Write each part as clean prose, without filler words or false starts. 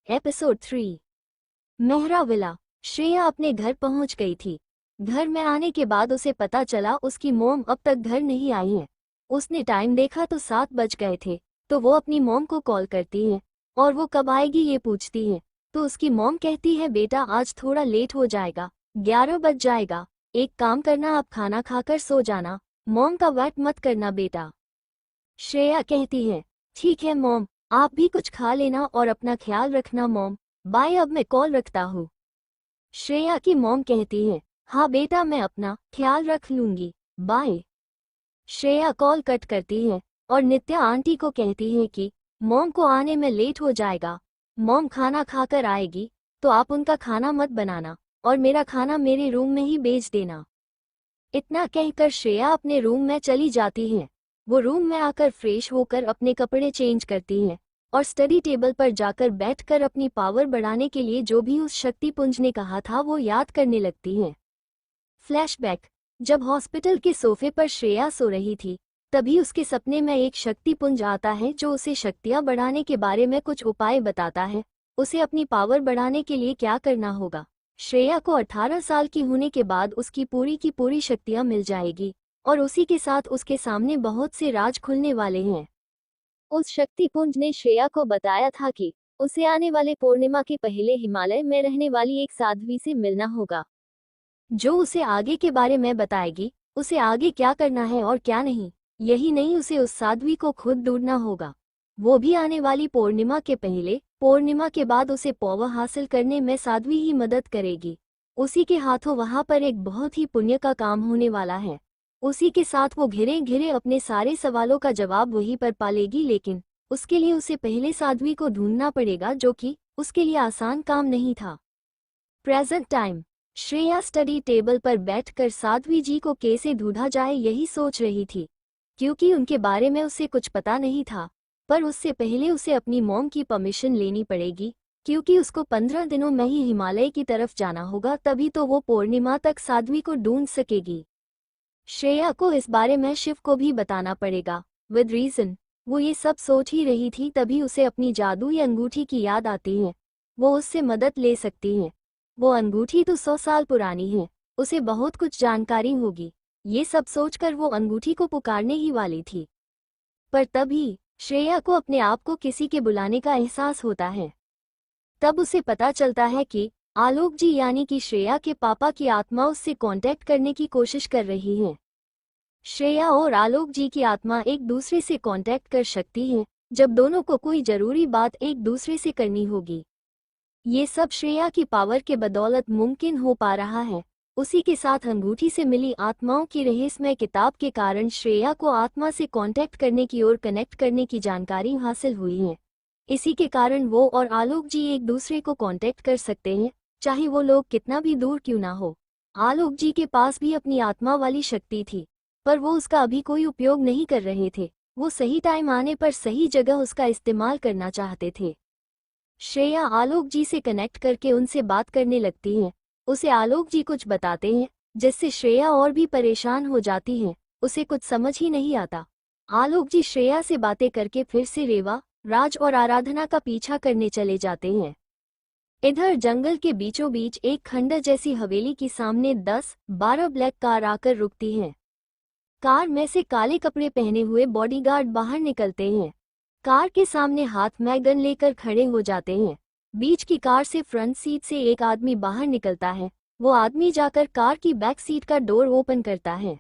Episode 3। Mehra villa. Shreya अपने घर पहुंच गई थी। घर में आने के बाद उसे पता चला उसकी मॉम अब तक घर नहीं आई है। उसने टाइम देखा तो 7 बज गए थे। तो वो अपनी मॉम को कॉल करती है और वो कब आएगी ये पूछती है। तो उसकी मॉम कहती है, बेटा आज थोड़ा लेट हो जाएगा, 11 बज जाएगा। एक काम करना, आप खाना खाकर सो जाना, मॉम का वेट मत करना बेटा। श्रेया कहती है, ठीक है मॉम, आप भी कुछ खा लेना और अपना ख्याल रखना मॉम, बाय, अब मैं कॉल रखता हूँ। श्रेया की मॉम कहती है, हाँ बेटा मैं अपना ख्याल रख लूंगी, बाय। श्रेया कॉल कट करती है और नित्या आंटी को कहती है कि मॉम को आने में लेट हो जाएगा, मॉम खाना खाकर आएगी तो आप उनका खाना मत बनाना और मेरा खाना मेरे रूम में ही भेज देना। इतना कहकर श्रेया अपने रूम में चली जाती है। वो रूम में आकर फ्रेश होकर अपने कपड़े चेंज करती है और स्टडी टेबल पर जाकर बैठकर अपनी पावर बढ़ाने के लिए जो भी उस शक्तिपुंज ने कहा था वो याद करने लगती है। फ्लैशबैक। जब हॉस्पिटल के सोफे पर श्रेया सो रही थी तभी उसके सपने में एक शक्तिपुंज आता है जो उसे शक्तियां बढ़ाने के बारे में कुछ उपाय बताता है। उसे अपनी पावर बढ़ाने के लिए क्या करना होगा। श्रेया को 18 साल की होने के बाद उसकी पूरी शक्तियां मिल जाएगी और उसी के साथ उसके सामने बहुत से राज खुलने वाले हैं। उस शक्तिपुंज ने श्रेया को बताया था कि उसे आने वाले पूर्णिमा के पहले हिमालय में रहने वाली एक साध्वी से मिलना होगा, जो उसे आगे के बारे में बताएगी, उसे आगे क्या करना है और क्या नहीं। यही नहीं, उसे उस साध्वी को खुद ढूंढना होगा, वो भी आने वाली पूर्णिमा के पहले। पूर्णिमा के बाद उसे पावर हासिल करने में साध्वी ही मदद करेगी। उसी के हाथों वहां पर एक बहुत ही पुण्य का काम होने वाला है। उसी के साथ वो घिरे घिरे अपने सारे सवालों का जवाब वहीं पर पालेगी, लेकिन उसके लिए उसे पहले साध्वी को ढूंढना पड़ेगा, जो कि उसके लिए आसान काम नहीं था। Present time. Shreya study table पर बैठकर साध्वी जी को कैसे ढूंढा जाए यही सोच रही थी, क्योंकि उनके बारे में उसे कुछ पता नहीं था। पर उससे पहले उसे अपनी मॉम की परमिशन लेनी पड़ेगी, क्योंकि उसको 15 दिनों में ही हिमालय की तरफ जाना होगा, तभी तो वो पूर्णिमा तक साध्वी को ढूंढ सकेगी। श्रेया को इस बारे में शिव को भी बताना पड़ेगा, विद रीजन। वो ये सब सोच ही रही थी तभी उसे अपनी जादुई अंगूठी की याद आती है। वो उससे मदद ले सकती है। वो अंगूठी तो 100 साल पुरानी है, उसे बहुत कुछ जानकारी होगी। ये सब सोचकर वो अंगूठी को पुकारने ही वाली थी, पर तभी श्रेया को अपने आप को किसी के बुलाने का एहसास होता है। तब उसे पता चलता है कि आलोक जी यानी कि श्रेया के पापा की आत्मा उससे कांटेक्ट करने की कोशिश कर रही है। श्रेया और आलोक जी की आत्मा एक दूसरे से कांटेक्ट कर सकती है जब दोनों को कोई जरूरी बात एक दूसरे से करनी होगी। ये सब श्रेया की पावर के बदौलत मुमकिन हो पा रहा है। उसी के साथ अंगूठी से मिली आत्माओं की रहस्यमय किताब के कारण श्रेया को आत्मा से कांटेक्ट करने की और कनेक्ट करने की जानकारी हासिल हुई है। इसी के कारण वो और आलोक जी एक दूसरे को कांटेक्ट कर सकते हैं, चाहे वो लोग कितना भी दूर क्यों ना हो। आलोक जी के पास भी अपनी आत्मा वाली शक्ति थी, पर वो उसका अभी कोई उपयोग नहीं कर रहे थे। वो सही टाइम आने पर सही जगह उसका इस्तेमाल करना चाहते थे। श्रेया आलोक जी से कनेक्ट करके उनसे बात करने लगती है। उसे आलोक जी कुछ बताते हैं जिससे श्रेया और भी परेशान हो जाती है। उसे कुछ समझ ही नहीं आता। आलोक जी श्रेया से बातें करके फिर से रेवा, राज और आराधना का पीछा करने चले जाते हैं। इधर जंगल के बीचों बीच एक खंडर जैसी हवेली के सामने 10-12 ब्लैक कार आकर रुकती हैं। कार में से काले कपड़े पहने हुए बॉडीगार्ड बाहर निकलते हैं। कार के सामने हाथ में गन लेकर खड़े हो जाते हैं। बीच की कार से फ्रंट सीट से एक आदमी बाहर निकलता है। वो आदमी जाकर कार की बैक सीट का डोर ओपन करता है।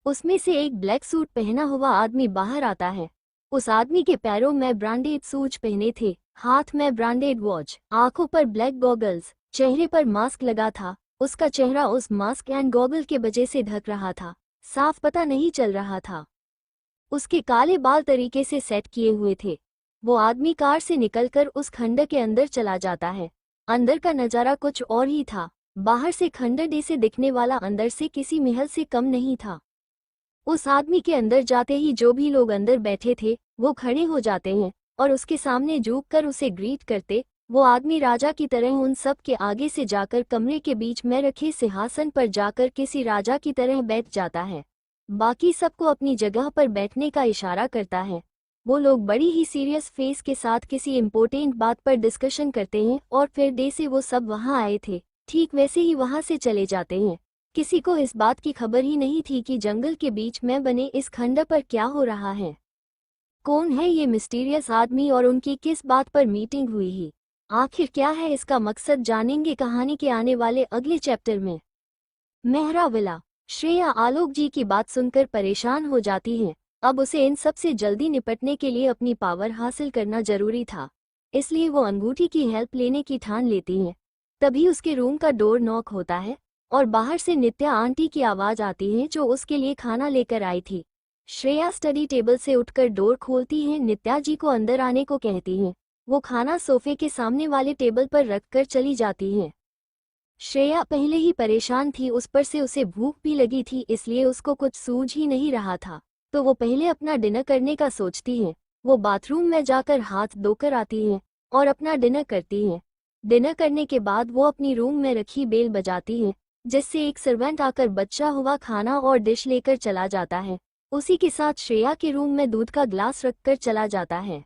उसमें से एक ब्लैक सूट पहना हुआ आदमी बाहर आता है। उस आदमी के पैरों में ब्रांडेड शूज पहने थे, हाथ में ब्रांडेड वॉच, आंखों पर ब्लैक गॉगल्स, चेहरे पर मास्क लगा था। उसका चेहरा उस मास्क एंड गॉगल के वजह से ढक रहा था, साफ पता नहीं चल रहा था। उसके काले बाल तरीके से सेट किए हुए थे। वो आदमी कार से निकलकर उस खंडर के अंदर चला जाता है। अंदर का नजारा कुछ और ही था। बाहर से खंडर से दिखने वाला अंदर से किसी महल से कम नहीं था। उस आदमी के अंदर जाते ही जो भी लोग अंदर बैठे थे वो खड़े हो जाते हैं और उसके सामने झुककर उसे ग्रीट करते। वो आदमी राजा की तरह उन सब के आगे से जाकर कमरे के बीच में रखे सिंहासन पर जाकर किसी राजा की तरह बैठ जाता है। बाकी सबको अपनी जगह पर बैठने का इशारा करता है। वो लोग बड़ी ही सीरियस फेस के साथ किसी इम्पोर्टेंट बात पर डिस्कशन करते हैं और फिर डे से वो सब वहाँ आए थे ठीक वैसे ही वहाँ से चले जाते हैं। किसी को इस बात की खबर ही नहीं थी कि जंगल के बीच में बने इस खंडर पर क्या हो रहा है। कौन है ये मिस्टीरियस आदमी और उनकी किस बात पर मीटिंग हुई ही, आखिर क्या है इसका मकसद, जानेंगे कहानी के आने वाले अगले चैप्टर में। मेहरा विला। श्रेया आलोक जी की बात सुनकर परेशान हो जाती है। अब उसे इन सब से जल्दी निपटने के लिए अपनी पावर हासिल करना जरूरी था, इसलिए वो अंगूठी की हेल्प लेने की ठान लेती है। तभी उसके रूम का डोर नॉक होता है और बाहर से नित्या आंटी की आवाज आती है जो उसके लिए खाना लेकर आई थी। श्रेया स्टडी टेबल से उठकर डोर खोलती है, नित्या जी को अंदर आने को कहती है। वो खाना सोफे के सामने वाले टेबल पर रखकर चली जाती है। श्रेया पहले ही परेशान थी, उस पर से उसे भूख भी लगी थी, इसलिए उसको कुछ सूझ ही नहीं रहा था, तो वो पहले अपना डिनर करने का सोचती है। वो बाथरूम में जाकर हाथ धोकर आती है और अपना डिनर करती है। डिनर करने के बाद वो अपनी रूम में रखी बेल बजाती है, जिससे एक सर्वेंट आकर बचा हुआ खाना और डिश लेकर चला जाता है। उसी के साथ श्रेया के रूम में दूध का ग्लास रखकर चला जाता है।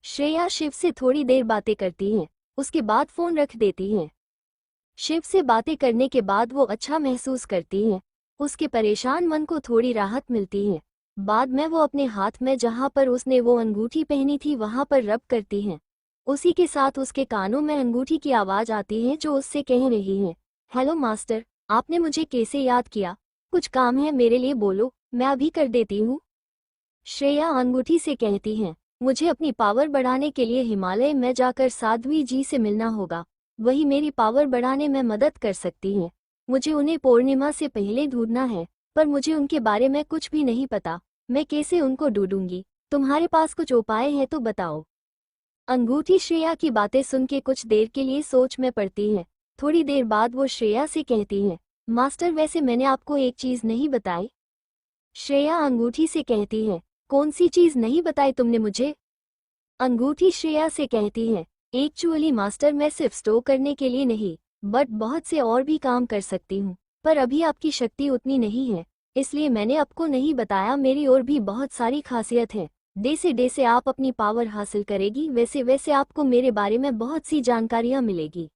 श्रेया शिव से थोड़ी देर बातें करती है, उसके बाद फोन रख देती है। शिव से बातें करने के बाद वो अच्छा महसूस करती है, उसके परेशान मन को थोड़ी राहत मिलती है। बाद में वो अपने हाथ में जहाँ पर उसने वो अंगूठी पहनी थी वहाँ पर रब करती है। उसी के साथ उसके कानों में अंगूठी की आवाज़ आती है जो उससे कह रही है, हेलो मास्टर, आपने मुझे कैसे याद किया? कुछ काम है मेरे लिए, बोलो, मैं अभी कर देती हूँ। श्रेया अंगूठी से कहती है, मुझे अपनी पावर बढ़ाने के लिए हिमालय में जाकर साध्वी जी से मिलना होगा, वही मेरी पावर बढ़ाने में मदद कर सकती हैं। मुझे उन्हें पूर्णिमा से पहले ढूंढना है, पर मुझे उनके बारे में कुछ भी नहीं पता, मैं कैसे उनको ढूंढूंगी? तुम्हारे पास कुछ उपाय है तो बताओ। अंगूठी श्रेया की बातें सुन के कुछ देर के लिए सोच में पड़ती है। थोड़ी देर बाद वो श्रेया से कहती है, मास्टर वैसे मैंने आपको एक चीज़ नहीं बताई। श्रेया अंगूठी से कहती है, कौन सी चीज़ नहीं बताई तुमने मुझे? अंगूठी श्रेया से कहती है, एक्चुअली मास्टर मैं सिर्फ स्टोर करने के लिए नहीं बट बहुत से और भी काम कर सकती हूँ, पर अभी आपकी शक्ति उतनी नहीं है, इसलिए मैंने आपको नहीं बताया। मेरी और भी बहुत सारी खासियत है, डे से आप अपनी पावर हासिल करेगी वैसे वैसे आपको मेरे बारे में बहुत सी जानकारियाँ मिलेगी।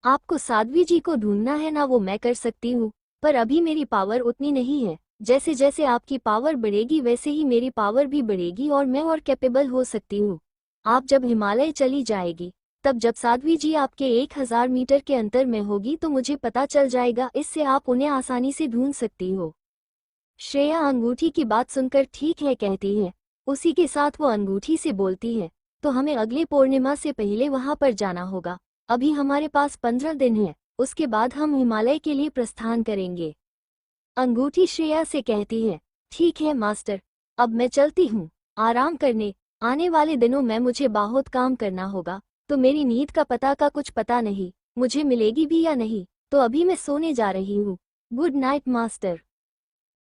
आपको साध्वी जी को ढूंढना है ना, वो मैं कर सकती हूँ, पर अभी मेरी पावर उतनी नहीं है। जैसे जैसे आपकी पावर बढ़ेगी वैसे ही मेरी पावर भी बढ़ेगी और मैं और कैपेबल हो सकती हूँ। आप जब हिमालय चली जाएगी तब जब साध्वी जी आपके 1000 मीटर के अंतर में होगी तो मुझे पता चल जाएगा, इससे आप उन्हें आसानी से ढूंढ सकती हो। श्रेया अंगूठी की बात सुनकर ठीक है कहती है। उसी के साथ वो अंगूठी से बोलती है, तो हमें अगले पूर्णिमा से पहले वहां पर जाना होगा। अभी हमारे पास 15 दिन है, उसके बाद हम हिमालय के लिए प्रस्थान करेंगे। अंगूठी श्रेया से कहती है, ठीक है मास्टर, अब मैं चलती हूँ आराम करने, आने वाले दिनों में मुझे बहुत काम करना होगा, तो मेरी नींद का कुछ पता नहीं, मुझे मिलेगी भी या नहीं, तो अभी मैं सोने जा रही हूँ। Good night master.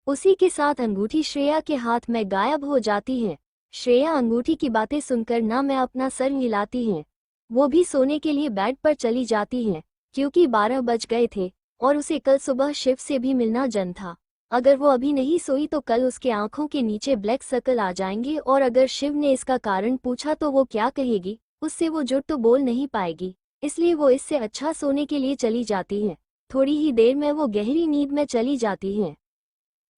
उसी के साथ अंगूठी श्रेया के हाथ में गायब हो जाती है। श्रेया अंगूठी की बातें सुनकर ना मैं अपना सर हिलाती है, वो भी सोने के लिए बेड पर चली जाती है, क्योंकि 12 बज गए थे और उसे कल सुबह शिव से भी मिलना जन था। अगर वो अभी नहीं सोई तो कल उसके आंखों के नीचे ब्लैक सर्कल आ जाएंगे और अगर शिव ने इसका कारण पूछा तो वो क्या कहेगी, उससे वो झूठ तो बोल नहीं पाएगी, इसलिए वो इससे अच्छा सोने के लिए चली जाती है। थोड़ी ही देर में वो गहरी नींद में चली जाती है।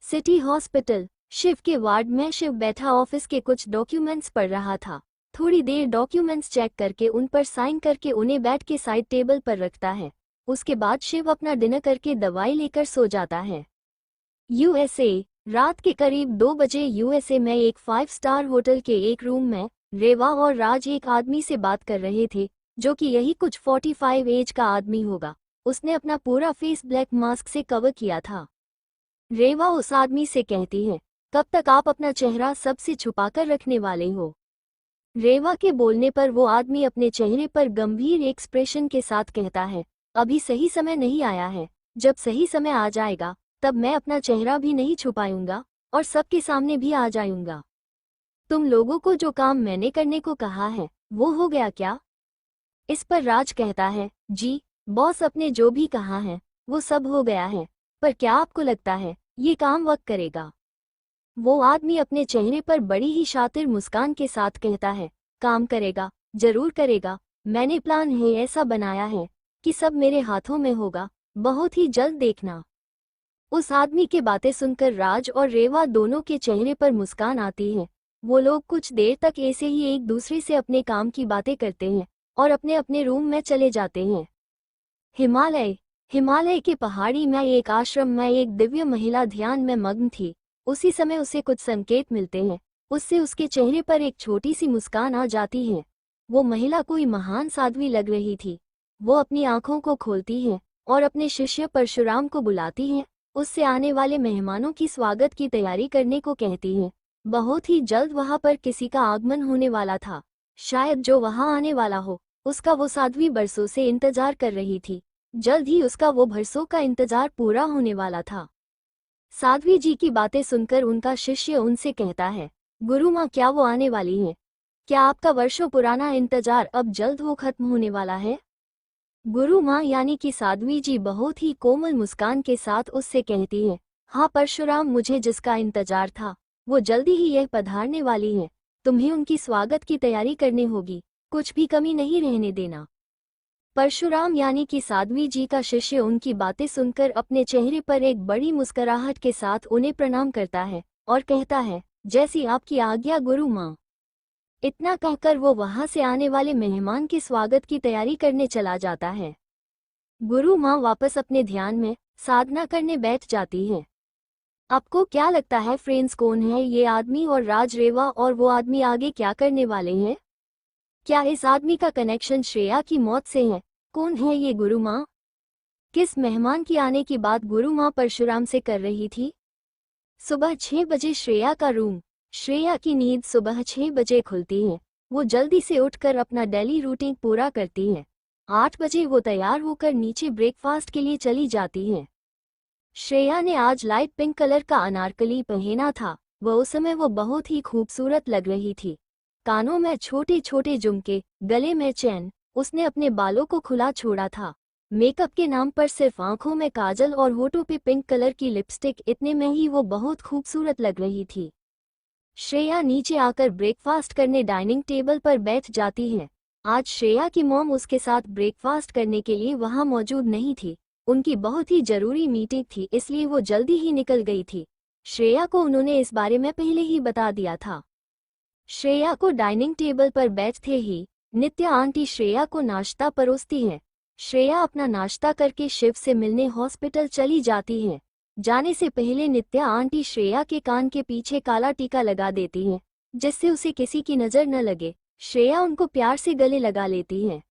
City hospital. शिव के वार्ड में शिव बैठा ऑफिस के कुछ डॉक्यूमेंट्स पढ़ रहा था। थोड़ी देर डॉक्यूमेंट्स चेक करके उन पर साइन करके उन्हें बेड के साइड टेबल पर रखता है। उसके बाद शिव अपना डिनर करके दवाई लेकर सो जाता है। यूएसए। रात के करीब 2 बजे यूएसए में एक 5 स्टार होटल के एक रूम में रेवा और राज एक आदमी से बात कर रहे थे, जो कि यही कुछ 45 एज का आदमी होगा। उसने अपना पूरा फेस ब्लैक मास्क से कवर किया था। रेवा उस आदमी से कहती है, कब तक आप अपना चेहरा सबसे छुपाकर रखने वाले हो? रेवा के बोलने पर वो आदमी अपने चेहरे पर गंभीर एक्सप्रेशन के साथ कहता है, अभी सही समय नहीं आया है, जब सही समय आ जाएगा तब मैं अपना चेहरा भी नहीं छुपाऊंगा और सबके सामने भी आ जाऊंगा। तुम लोगों को जो काम मैंने करने को कहा है वो हो गया क्या? इस पर राज कहता है, जी बॉस, अपने जो भी कहा है वो सब हो गया है, पर क्या आपको लगता है ये काम वर्क करेगा? वो आदमी अपने चेहरे पर बड़ी ही शातिर मुस्कान के साथ कहता है, काम करेगा, जरूर करेगा, मैंने प्लान है ऐसा बनाया है कि सब मेरे हाथों में होगा, बहुत ही जल्द देखना। उस आदमी की बातें सुनकर राज और रेवा दोनों के चेहरे पर मुस्कान आती है। वो लोग कुछ देर तक ऐसे ही एक दूसरे से अपने काम की बातें करते हैं और अपने अपने रूम में चले जाते हैं। हिमालय हिमालय की पहाड़ी में एक आश्रम में एक दिव्य महिला ध्यान में मग्न थी। उसी समय उसे कुछ संकेत मिलते हैं। उससे उसके चेहरे पर एक छोटी सी मुस्कान आ जाती है। वो महिला कोई महान साध्वी लग रही थी। वो अपनी आंखों को खोलती है और अपने शिष्य परशुराम को बुलाती है। उससे आने वाले मेहमानों की स्वागत की तैयारी करने को कहती है। बहुत ही जल्द वहां पर किसी का आगमन होने वाला था। शायद जो वहां आने वाला हो, उसका वो साध्वी बरसों से इंतजार कर रही थी। जल्द ही उसका वो बरसों का इंतजार पूरा होने वाला था। साध्वी जी की बातें सुनकर उनका शिष्य उनसे कहता है, गुरु माँ, क्या वो आने वाली हैं? क्या आपका वर्षों पुराना इंतजार अब जल्द हो खत्म होने वाला है? गुरु माँ यानी कि साध्वी जी बहुत ही कोमल मुस्कान के साथ उससे कहती है, हाँ परशुराम, मुझे जिसका इंतजार था वो जल्दी ही यह पधारने वाली है। तुम्हें उनकी स्वागत की तैयारी करनी होगी, कुछ भी कमी नहीं रहने देना। परशुराम यानी कि साध्वी जी का शिष्य उनकी बातें सुनकर अपने चेहरे पर एक बड़ी मुस्कुराहट के साथ उन्हें प्रणाम करता है और कहता है, जैसी आपकी आज्ञा गुरु माँ। इतना कहकर वो वहां से आने वाले मेहमान के स्वागत की तैयारी करने चला जाता है। गुरु माँ वापस अपने ध्यान में साधना करने बैठ जाती है। आपको क्या लगता है फ्रेंड्स, कौन है ये आदमी और राज, रेवा और वो आदमी आगे क्या करने वाले हैं? क्या इस आदमी का कनेक्शन श्रेया की मौत से है? कौन है ये गुरु माँ? किस मेहमान की आने की बात गुरु माँ परशुराम से कर रही थी? सुबह 6 बजे श्रेया का रूम। श्रेया की नींद सुबह 6 बजे खुलती है। वो जल्दी से उठकर अपना डेली रूटीन पूरा करती है। 8 बजे वो तैयार होकर नीचे ब्रेकफास्ट के लिए चली जाती है। श्रेया ने आज लाइट पिंक कलर का अनारकली पहना था। उस समय वो बहुत ही खूबसूरत लग रही थी। कानों में छोटे छोटे झुमके, गले में चैन। उसने अपने बालों को खुला छोड़ा था। मेकअप के नाम पर सिर्फ आंखों में काजल और होठों पे पिंक कलर की लिपस्टिक, इतने में ही वो बहुत खूबसूरत लग रही थी। श्रेया नीचे आकर ब्रेकफास्ट करने डाइनिंग टेबल पर बैठ जाती है। आज श्रेया की मॉम उसके साथ ब्रेकफास्ट करने के लिए वहां मौजूद नहीं थी। उनकी बहुत ही जरूरी मीटिंग थी, इसलिए वो जल्दी ही निकल गई थी। श्रेया को उन्होंने इस बारे में पहले ही बता दिया था। श्रेया को डाइनिंग टेबल पर बैठते ही नित्या आंटी श्रेया को नाश्ता परोसती है। श्रेया अपना नाश्ता करके शिव से मिलने हॉस्पिटल चली जाती है। जाने से पहले नित्या आंटी श्रेया के कान के पीछे काला टीका लगा देती है, जिससे उसे किसी की नजर न लगे। श्रेया उनको प्यार से गले लगा लेती है।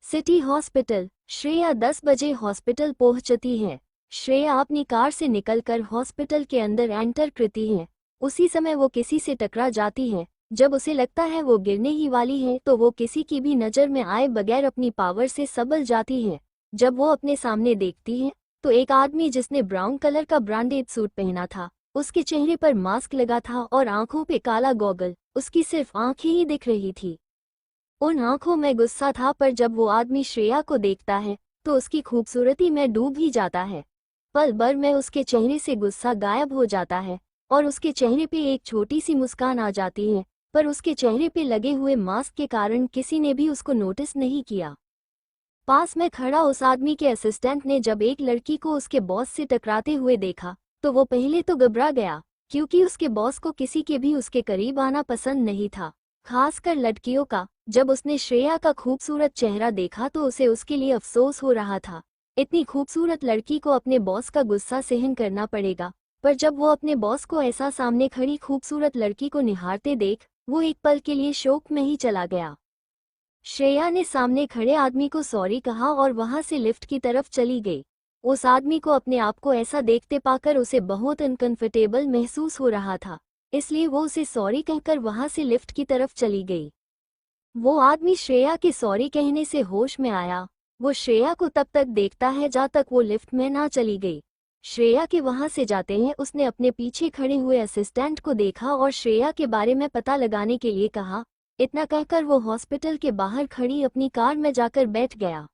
City hospital. श्रेया 10 बजे हॉस्पिटल पहुंचती है। श्रेया अपनी कार से निकलकर हॉस्पिटल के अंदर एंटर करती है। उसी समय वो किसी से टकरा जाती है। जब उसे लगता है वो गिरने ही वाली है तो वो किसी की भी नज़र में आए बगैर अपनी पावर से संभल जाती है। जब वो अपने सामने देखती है तो एक आदमी जिसने ब्राउन कलर का ब्रांडेड सूट पहना था, उसके चेहरे पर मास्क लगा था और आंखों पे काला गॉगल, उसकी सिर्फ आंखें ही दिख रही थी। उन आंखों में गुस्सा था, पर जब वो आदमी श्रेया को देखता है तो उसकी खूबसूरती में डूब ही जाता है। पल भर में उसके चेहरे से गुस्सा गायब हो जाता है और उसके चेहरे पे एक छोटी सी मुस्कान आ जाती है, पर उसके चेहरे पे लगे हुए मास्क के कारण किसी ने भी उसको नोटिस नहीं किया। पास में खड़ा उस आदमी के असिस्टेंट ने जब एक लड़की को उसके बॉस से टकराते हुए देखा तो वो पहले तो घबरा गया, क्योंकि उसके बॉस को किसी के भी उसके करीब आना पसंद नहीं था, खासकर लड़कियों का। जब उसने श्रेया का खूबसूरत चेहरा देखा तो उसे उसके लिए अफसोस हो रहा था। इतनी खूबसूरत लड़की को अपने बॉस का गुस्सा सहन करना पड़ेगा। पर जब वो अपने बॉस को ऐसा सामने खड़ी खूबसूरत लड़की को निहारते देख, वो एक पल के लिए शोक में ही चला गया। श्रेया ने सामने खड़े आदमी को सॉरी कहा और वहां से लिफ्ट की तरफ चली गई। उस आदमी को अपने आप को ऐसा देखते पाकर उसे बहुत अनकंफर्टेबल महसूस हो रहा था, इसलिए वो उसे सॉरी कहकर वहां से लिफ्ट की तरफ चली गई। वो आदमी श्रेया के सॉरी कहने से होश में आया। वो श्रेया को तब तक देखता है जब तक वो लिफ्ट में ना चली गई। श्रेया के वहां से जाते हैं उसने अपने पीछे खड़े हुए असिस्टेंट को देखा और श्रेया के बारे में पता लगाने के लिए कहा। इतना कहकर वो हॉस्पिटल के बाहर खड़ी अपनी कार में जाकर बैठ गया।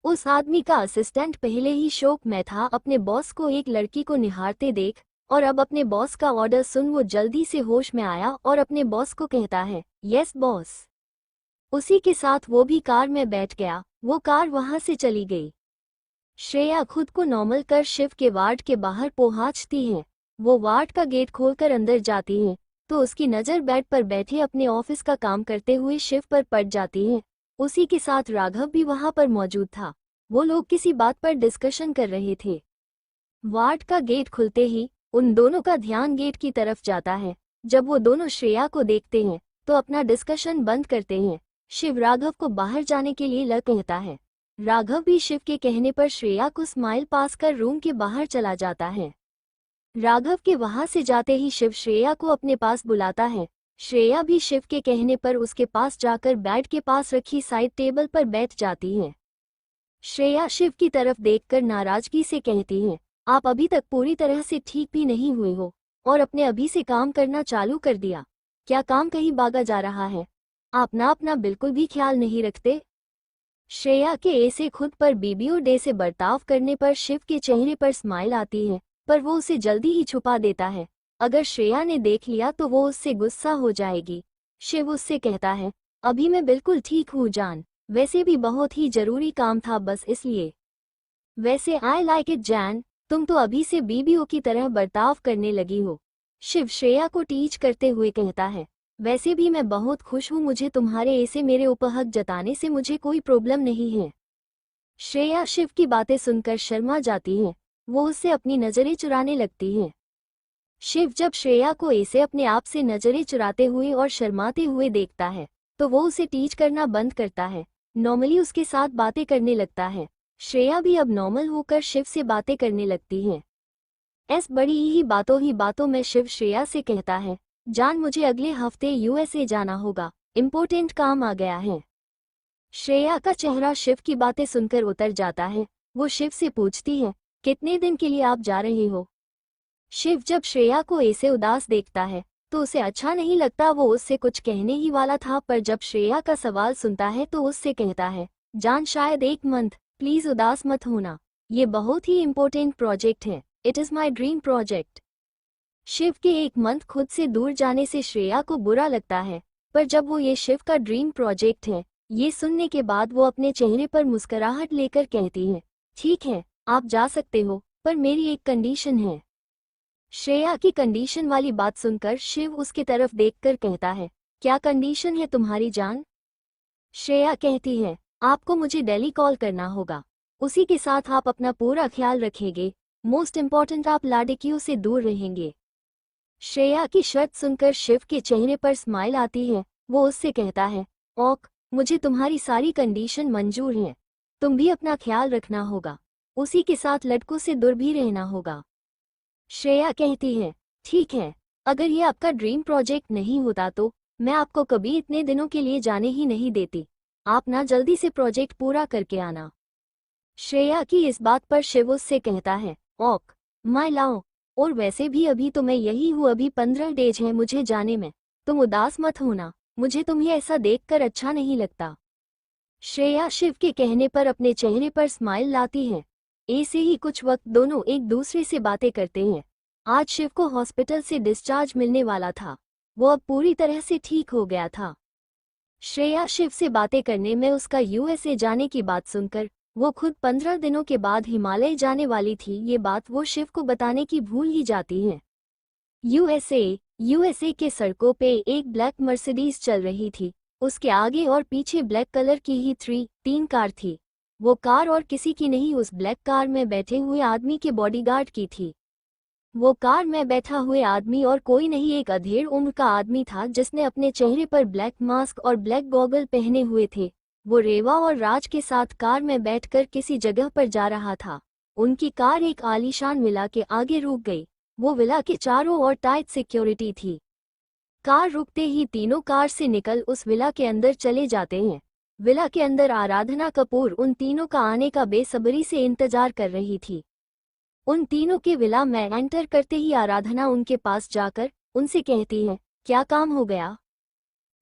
उस आदमी का असिस्टेंट पहले ही शोक में था। अपने बॉस को एक लड़की को निहारते देख और अब अपने बॉस का ऑर्डर सुन वो जल्दी से होश में आया और अपने बॉस को कहता है, यस बॉस। उसी के साथ वो भी कार में बैठ गया। वो कार वहां से चली गई। श्रेया खुद को नॉर्मल कर शिव के वार्ड के बाहर पहुंचती है। वो वार्ड का गेट खोलकर अंदर जाती है तो उसकी नज़र बेड पर बैठे अपने ऑफिस का काम करते हुए शिव पर पड़ जाती है। उसी के साथ राघव भी वहां पर मौजूद था। वो लोग किसी बात पर डिस्कशन कर रहे थे। वार्ड का गेट खुलते ही उन दोनों का ध्यान गेट की तरफ जाता है। जब वो दोनों श्रेया को देखते हैं तो अपना डिस्कशन बंद करते हैं। शिव राघव को बाहर जाने के लिए ल कहता है। राघव भी शिव के कहने पर श्रेया को स्माइल पास कर रूम के बाहर चला जाता है। राघव के वहां से जाते ही शिव श्रेया को अपने पास बुलाता है। श्रेया भी शिव के कहने पर उसके पास जाकर बेड के पास रखी साइड टेबल पर बैठ जाती है। श्रेया शिव की तरफ देखकर नाराजगी से कहती है, आप अभी तक पूरी तरह से ठीक भी नहीं हुए हो और अपने अभी से काम करना चालू कर दिया। क्या काम कहीं भागा जा रहा है? आप ना अपना बिल्कुल भी ख्याल नहीं रखते। श्रेया के ऐसे खुद पर बीबीओ डे से बर्ताव करने पर शिव के चेहरे पर स्माइल आती है, पर वो उसे जल्दी ही छुपा देता है। अगर श्रेया ने देख लिया तो वो उससे गुस्सा हो जाएगी। शिव उससे कहता है, अभी मैं बिल्कुल ठीक हूँ जान, वैसे भी बहुत ही जरूरी काम था बस इसलिए। वैसे आई लाइक इट जैन, तुम तो अभी से बीबीओ की तरह बर्ताव करने लगी हो। शिव श्रेया को टीच करते हुए कहता है, वैसे भी मैं बहुत खुश हूँ, मुझे तुम्हारे ऐसे मेरे ऊपर हक जताने से मुझे कोई प्रॉब्लम नहीं है। श्रेया शिव की बातें सुनकर शर्मा जाती है। वो उससे अपनी नजरें चुराने लगती है। शिव जब श्रेया को ऐसे अपने आप से नजरें चुराते हुए और शर्माते हुए देखता है तो वो उसे टीच करना बंद करता है। नॉर्मली उसके साथ बातें करने लगता है। श्रेया भी अब नॉर्मल होकर शिव से बातें करने लगती है। बड़ी ही बातों में शिव श्रेया से कहता है, जान मुझे अगले हफ्ते यूएसए जाना होगा, इम्पोर्टेंट काम आ गया है। श्रेया का चेहरा शिव की बातें सुनकर उतर जाता है। वो शिव से पूछती है, कितने दिन के लिए आप जा रहे हो? शिव जब श्रेया को ऐसे उदास देखता है तो उसे अच्छा नहीं लगता। वो उससे कुछ कहने ही वाला था, पर जब श्रेया का सवाल सुनता है तो उससे कहता है, जान शायद 1 मंथ, प्लीज उदास मत होना, ये बहुत ही इम्पोर्टेंट प्रोजेक्ट है, it is my dream project. Shiv के 1 मंथ खुद से दूर जाने से श्रेया को बुरा लगता है, पर जब वो ये शिव का ड्रीम प्रोजेक्ट है ये सुनने के बाद वो अपने चेहरे पर मुस्कुराहट लेकर कहती है, ठीक है आप जा सकते हो, पर मेरी एक कंडीशन है। श्रेया की कंडीशन वाली बात सुनकर शिव उसकी तरफ देखकर कहता है, क्या कंडीशन है तुम्हारी जान? श्रेया कहती है, आपको मुझे दिल्ली कॉल करना होगा, उसी के साथ आप अपना पूरा ख्याल रखेंगे, मोस्ट इम्पॉर्टेंट आप लाड़कियों से दूर रहेंगे। श्रेया की शर्त सुनकर शिव के चेहरे पर स्माइल आती है। वो उससे कहता है, ओक मुझे तुम्हारी सारी कंडीशन मंजूर है, तुम भी अपना ख्याल रखना होगा, उसी के साथ लड़कों से दूर भी रहना होगा। श्रेया कहती है, ठीक है, अगर ये आपका ड्रीम प्रोजेक्ट नहीं होता तो मैं आपको कभी इतने दिनों के लिए जाने ही नहीं देती, आप ना जल्दी से प्रोजेक्ट पूरा करके आना। श्रेया की इस बात पर शिव उससे कहता है, ओक माय लव, और वैसे भी अभी तो मैं यही हूँ, अभी 15 डेज है मुझे जाने में, तुम उदास मत होना, मुझे तुम्हें ऐसा देखकर अच्छा नहीं लगता। श्रेया शिव के कहने पर अपने चेहरे पर स्माइल लाती है। ऐसे ही कुछ वक्त दोनों एक दूसरे से बातें करते हैं। आज शिव को हॉस्पिटल से डिस्चार्ज मिलने वाला था, वो अब पूरी तरह से ठीक हो गया था। श्रेया शिव से बातें करने में उसका यूएसए जाने की बात सुनकर वो खुद 15 दिनों के बाद हिमालय जाने वाली थी, ये बात वो शिव को बताने की भूल ही जाती है। यूएसए के सड़कों पे एक ब्लैक मर्सिडीज चल रही थी। उसके आगे और पीछे ब्लैक कलर की ही 3 कार थी। वो कार और किसी की नहीं, उस ब्लैक कार में बैठे हुए आदमी के बॉडीगार्ड की थी। वो कार में बैठा हुए आदमी और कोई नहीं, एक अधेड़ उम्र का आदमी था जिसने अपने चेहरे पर ब्लैक मास्क और ब्लैक गॉगल पहने हुए थे। वो रेवा और राज के साथ कार में बैठकर किसी जगह पर जा रहा था। उनकी कार एक आलीशान विला के आगे रुक गई। वो विला के चारों ओर टाइट सिक्योरिटी थी। कार रुकते ही तीनों कार से निकल उस विला के अंदर चले जाते हैं। विला के अंदर आराधना कपूर उन तीनों का आने का बेसब्री से इंतजार कर रही थी। उन तीनों के विला में एंटर करते ही आराधना उनके पास जाकर उनसे कहती है, क्या काम हो गया?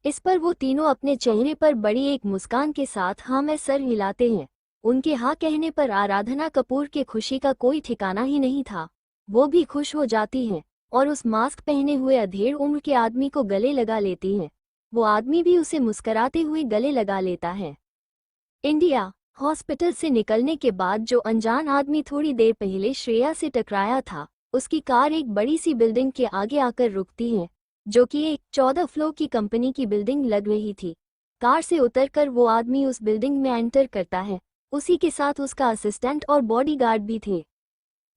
इस पर वो तीनों अपने चेहरे पर बड़ी एक मुस्कान के साथ हाँ में सर हिलाते हैं। उनके हाँ कहने पर आराधना कपूर के खुशी का कोई ठिकाना ही नहीं था। वो भी खुश हो जाती हैं और उस मास्क पहने हुए अधेड़ उम्र के आदमी को गले लगा लेती हैं। वो आदमी भी उसे मुस्कराते हुए गले लगा लेता है। इंडिया। हॉस्पिटल से निकलने के बाद जो अनजान आदमी थोड़ी देर पहले श्रेया से टकराया था, उसकी कार एक बड़ी सी बिल्डिंग के आगे आकर रुकती है, जो कि एक 14 फ्लोर की कंपनी की बिल्डिंग लग रही थी। कार से उतरकर वो आदमी उस बिल्डिंग में एंटर करता है। उसी के साथ उसका असिस्टेंट और बॉडीगार्ड भी थे।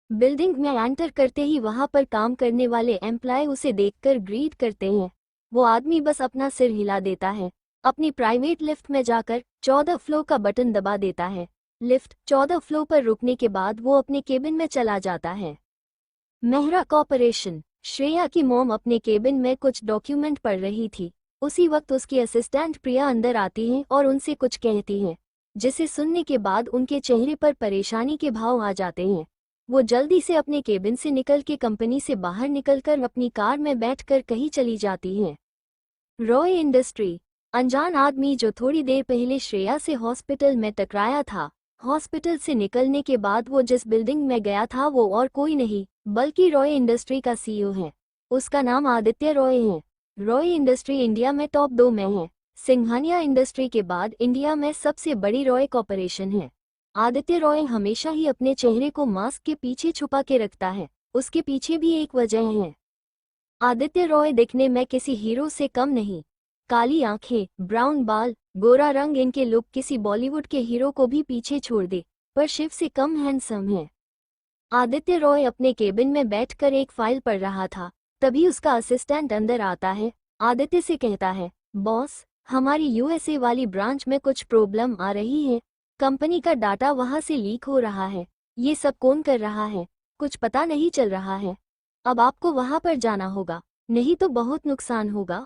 बिल्डिंग में एंटर करते ही वहां पर काम करने वाले एम्प्लॉय उसे देखकर ग्रीट करते हैं। वो आदमी बस अपना सिर हिला देता है। अपनी प्राइवेट लिफ्ट में जाकर 14 फ्लोर का बटन दबा देता है। लिफ्ट 14 फ्लोर पर रुकने के बाद वो अपने केबिन में चला जाता है। मेहरा कॉर्पोरेशन। श्रेया की मॉम अपने केबिन में कुछ डॉक्यूमेंट पढ़ रही थी। उसी वक्त उसकी असिस्टेंट प्रिया अंदर आती है और उनसे कुछ कहती है, जिसे सुनने के बाद उनके चेहरे पर परेशानी के भाव आ जाते हैं। वो जल्दी से अपने केबिन से निकल के कंपनी से बाहर निकलकर अपनी कार में बैठकर कहीं चली जाती हैं। रॉय इंडस्ट्री। अनजान आदमी जो थोड़ी देर पहले श्रेया से हॉस्पिटल में टकराया था, हॉस्पिटल से निकलने के बाद वो जिस बिल्डिंग में गया था वो और कोई नहीं बल्कि रॉय इंडस्ट्री का सीईओ है। उसका नाम आदित्य रॉय है। रॉय इंडस्ट्री इंडिया में टॉप 2 में है। सिंघानिया इंडस्ट्री के बाद इंडिया में सबसे बड़ी रॉय कॉर्पोरेशन है। आदित्य रॉय हमेशा ही अपने चेहरे को मास्क के पीछे छुपा के रखता है। उसके पीछे भी एक वजह है। आदित्य रॉय दिखने में किसी हीरो से कम नहीं। काली आंखें, ब्राउन बाल, गोरा रंग, इनके लुक किसी बॉलीवुड के हीरो को भी पीछे छोड़ दे, पर शिव से कम हैंडसम है। आदित्य रॉय अपने केबिन में बैठकर एक फाइल पढ़ रहा था। तभी उसका असिस्टेंट अंदर आता है। आदित्य से कहता है, बॉस, हमारी यूएसए वाली ब्रांच में कुछ प्रॉब्लम आ रही है। कंपनी का डाटा वहां से लीक हो रहा है। ये सब कौन कर रहा है, कुछ पता नहीं चल रहा है। अब आपको वहां पर जाना होगा, नहीं तो बहुत नुकसान होगा।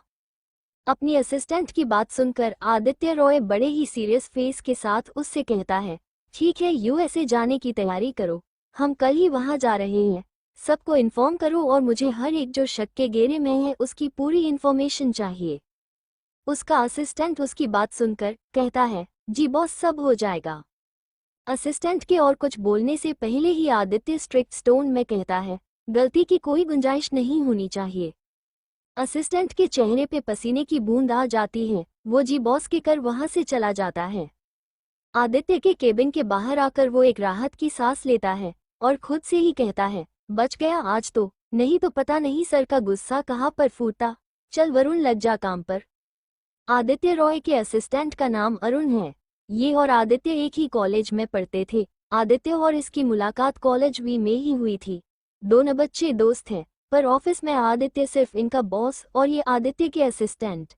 अपनी असिस्टेंट की बात सुनकर आदित्य रॉय बड़े ही सीरियस फेस के साथ उससे कहता है, ठीक है, यूएसए जाने की तैयारी करो, हम कल ही वहां जा रहे हैं। सबको इन्फॉर्म करो और मुझे हर एक जो शक के घेरे में है उसकी पूरी इन्फॉर्मेशन चाहिए। उसका असिस्टेंट उसकी बात सुनकर कहता है, जी बॉस, सब हो जाएगा। असिस्टेंट के और कुछ बोलने से पहले ही आदित्य स्ट्रिक्ट टोन में कहता है, गलती की कोई गुंजाइश नहीं होनी चाहिए। असिस्टेंट के चेहरे पे पसीने की बूंद आ जाती है। वो जी बॉस के कर वहां से चला जाता है। आदित्य के केबिन के बाहर आकर वो एक राहत की सांस लेता है और खुद से ही कहता है, बच गया आज तो, नहीं तो पता नहीं सर का गुस्सा कहाँ पर फूटता। चल वरुण, लग जा काम पर। आदित्य रॉय के असिस्टेंट का नाम अरुण है। ये और आदित्य एक ही कॉलेज में पढ़ते थे। आदित्य और इसकी मुलाकात कॉलेज वी में ही हुई थी। दोनों बच्चे दोस्त हैं, पर ऑफिस में आदित्य सिर्फ इनका बॉस और ये आदित्य के assistant.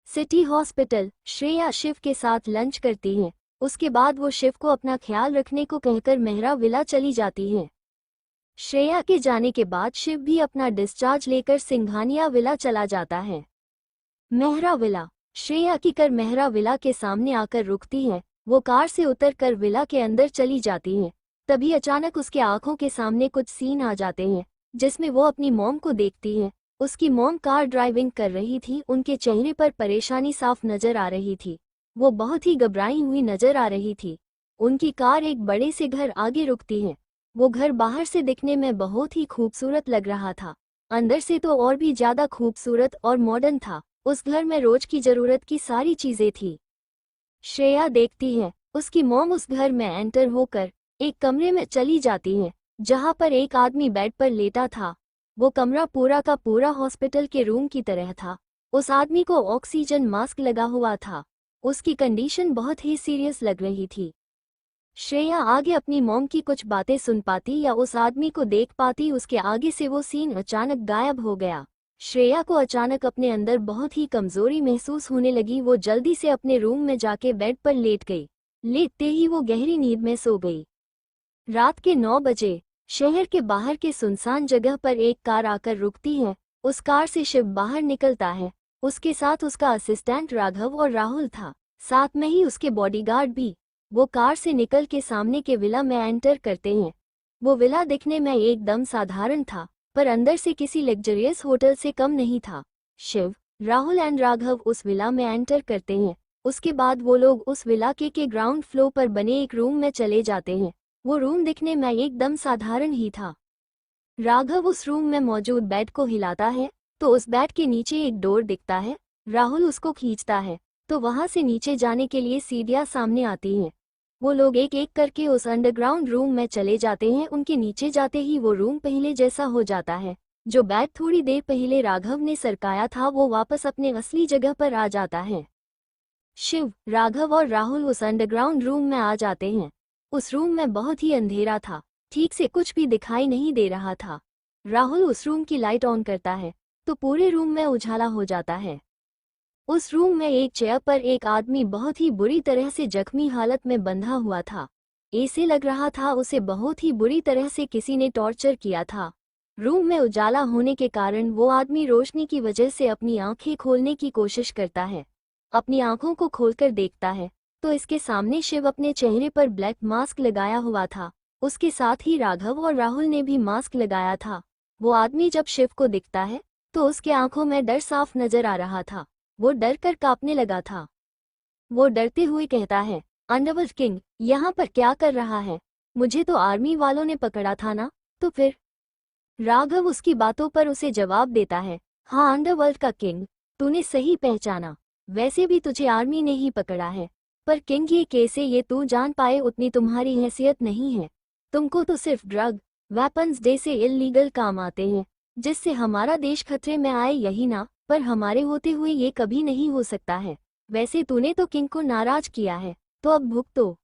City hospital. Shreya Shiv के साथ लंच करती है। उसके बाद वो शिव को अपना ख्याल रखने को कहकर मेहरा विला चली जाती है। श्रेया के जाने के बाद शिव भी अपना डिस्चार्ज लेकर सिंघानिया विला चला जाता है। मेहरा विला। श्रेया की कार मेहरा विला के सामने आकर रुकती है। वो कार से उतरकर विला के अंदर चली जाती है। तभी अचानक उसके आंखों के सामने कुछ सीन आ जाते हैं, जिसमें वो अपनी मॉम को देखती है। उसकी मॉम कार ड्राइविंग कर रही थी। उनके चेहरे पर परेशानी साफ नजर आ रही थी। वो बहुत ही घबराई हुई नजर आ रही थी। उनकी कार एक बड़े से घर आगे रुकती है। वो घर बाहर से दिखने में बहुत ही खूबसूरत लग रहा था, अंदर से तो और भी ज्यादा खूबसूरत और मॉडर्न था। उस घर में रोज की जरूरत की सारी चीजें थी। श्रेया देखती है, उसकी मॉम उस घर में एंटर होकर एक कमरे में चली जाती है, जहां पर एक आदमी बेड पर लेटा था। वो कमरा पूरा का पूरा हॉस्पिटल के रूम की तरह था। उस आदमी को ऑक्सीजन मास्क लगा हुआ था। उसकी कंडीशन बहुत ही सीरियस लग रही थी। श्रेया आगे अपनी मॉम की कुछ बातें सुन पाती या उस आदमी को देख पाती। उसके आगे से वो सीन अचानक गायब हो गया। श्रेया को अचानक अपने अंदर बहुत ही कमजोरी महसूस होने लगी। वो जल्दी से अपने रूम में जाके बेड पर लेट गई। लेटते ही वो गहरी नींद में सो गई। रात के 9 बजे शहर के बाहर के सुनसान जगह पर एक कार आकर रुकती है। उस कार से शिव बाहर निकलता है। उसके साथ उसका असिस्टेंट राघव और राहुल था, साथ में ही उसके बॉडीगार्ड भी। वो कार से निकल के सामने के विला में एंटर करते हैं। वो विला दिखने में एकदम साधारण था, पर अंदर से किसी लग्जरियस होटल से कम नहीं था। शिव, राहुल एंड राघव उस विला में एंटर करते हैं। उसके बाद वो लोग उस विला के ग्राउंड फ्लोर पर बने एक रूम में चले जाते हैं। वो रूम दिखने में एकदम साधारण ही था। राघव उस रूम में मौजूद बेड को हिलाता है तो उस बेड के नीचे एक डोर दिखता है। राहुल उसको खींचता है तो वहां से नीचे जाने के लिए सीढ़ियां सामने आती हैं। वो लोग एक एक करके उस अंडरग्राउंड रूम में चले जाते हैं। उनके नीचे जाते ही वो रूम पहले जैसा हो जाता है। जो बेड थोड़ी देर पहले राघव ने सरकाया था वो वापस अपने असली जगह पर आ जाता है। शिव, राघव और राहुल उस अंडरग्राउंड रूम में आ जाते हैं। उस रूम में बहुत ही अंधेरा था, ठीक से कुछ भी दिखाई नहीं दे रहा था। राहुल उस रूम की लाइट ऑन करता है तो पूरे रूम में उजाला हो जाता है। उस रूम में एक चेयर पर एक आदमी बहुत ही बुरी तरह से जख्मी हालत में बंधा हुआ था। ऐसे लग रहा था उसे बहुत ही बुरी तरह से किसी ने टॉर्चर किया था। रूम में उजाला होने के कारण वो आदमी रोशनी की वजह से अपनी आंखें खोलने की कोशिश करता है। अपनी आंखों को खोलकर देखता है तो इसके सामने शिव अपने चेहरे पर ब्लैक मास्क लगाया हुआ था। उसके साथ ही राघव और राहुल ने भी मास्क लगाया था। वो आदमी जब शिव को दिखता है तो उसके आंखों में डर साफ नजर आ रहा था। वो डर कर कांपने लगा था। वो डरते हुए कहता है, अंडरवर्ल्ड किंग यहाँ पर क्या कर रहा है? मुझे तो आर्मी वालों ने पकड़ा था ना? तो फिर? राघव उसकी बातों पर उसे जवाब देता है, हाँ अंडरवर्ल्ड का किंग, तूने सही पहचाना। वैसे भी तुझे आर्मी ने ही पकड़ा है, पर किंग ये कैसे ये तू जान पाए उतनी तुम्हारी हैसियत नहीं है। तुमको तो सिर्फ ड्रग वेपन्स जैसे इल्लीगल काम आते हैं जिससे हमारा देश खतरे में आए, यही ना? पर हमारे होते हुए ये कभी नहीं हो सकता है। वैसे तूने तो किंग को नाराज किया है तो अब भुगतो।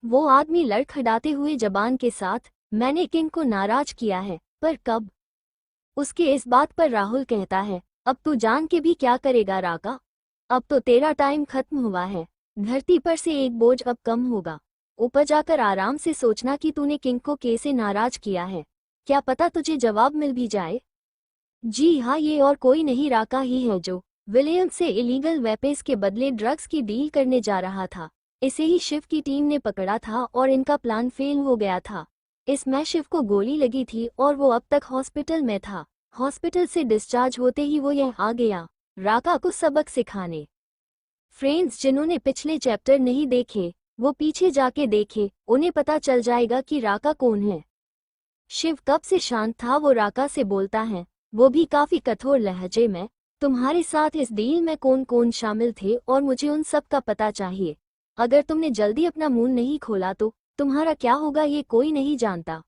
वो आदमी लड़खड़ाते हुए जबान के साथ, मैंने किंग को नाराज किया है, पर कब? उसके इस बात पर राहुल कहता है, अब तू जान के भी क्या करेगा राका? अब तो तेरा टाइम खत्म हुआ है। धरती पर से एक बोझ अब कम होगा। ऊपर जाकर आराम से सोचना कि तूने किंग को कैसे नाराज किया है। क्या पता तुझे जवाब मिल भी जाए। जी हाँ, ये और कोई नहीं राका ही है जो विलियम से इलीगल वेपन्स के बदले ड्रग्स की डील करने जा रहा था। इसे ही शिव की टीम ने पकड़ा था और इनका प्लान फेल हो गया था। इसमें शिव को गोली लगी थी और वो अब तक हॉस्पिटल में था। हॉस्पिटल से डिस्चार्ज होते ही वो यहाँ आ गया राका को सबक सिखाने। फ्रेंड्स, जिन्होंने पिछले चैप्टर नहीं देखे वो पीछे जाके देखे, उन्हें पता चल जाएगा कि राका कौन है। शिव कब से शांत था। वो राका से बोलता है, वो भी काफी कठोर लहजे में, तुम्हारे साथ इस डील में कौन कौन शामिल थे और मुझे उन सब का पता चाहिए। अगर तुमने जल्दी अपना मुंह नहीं खोला तो तुम्हारा क्या होगा ये कोई नहीं जानता।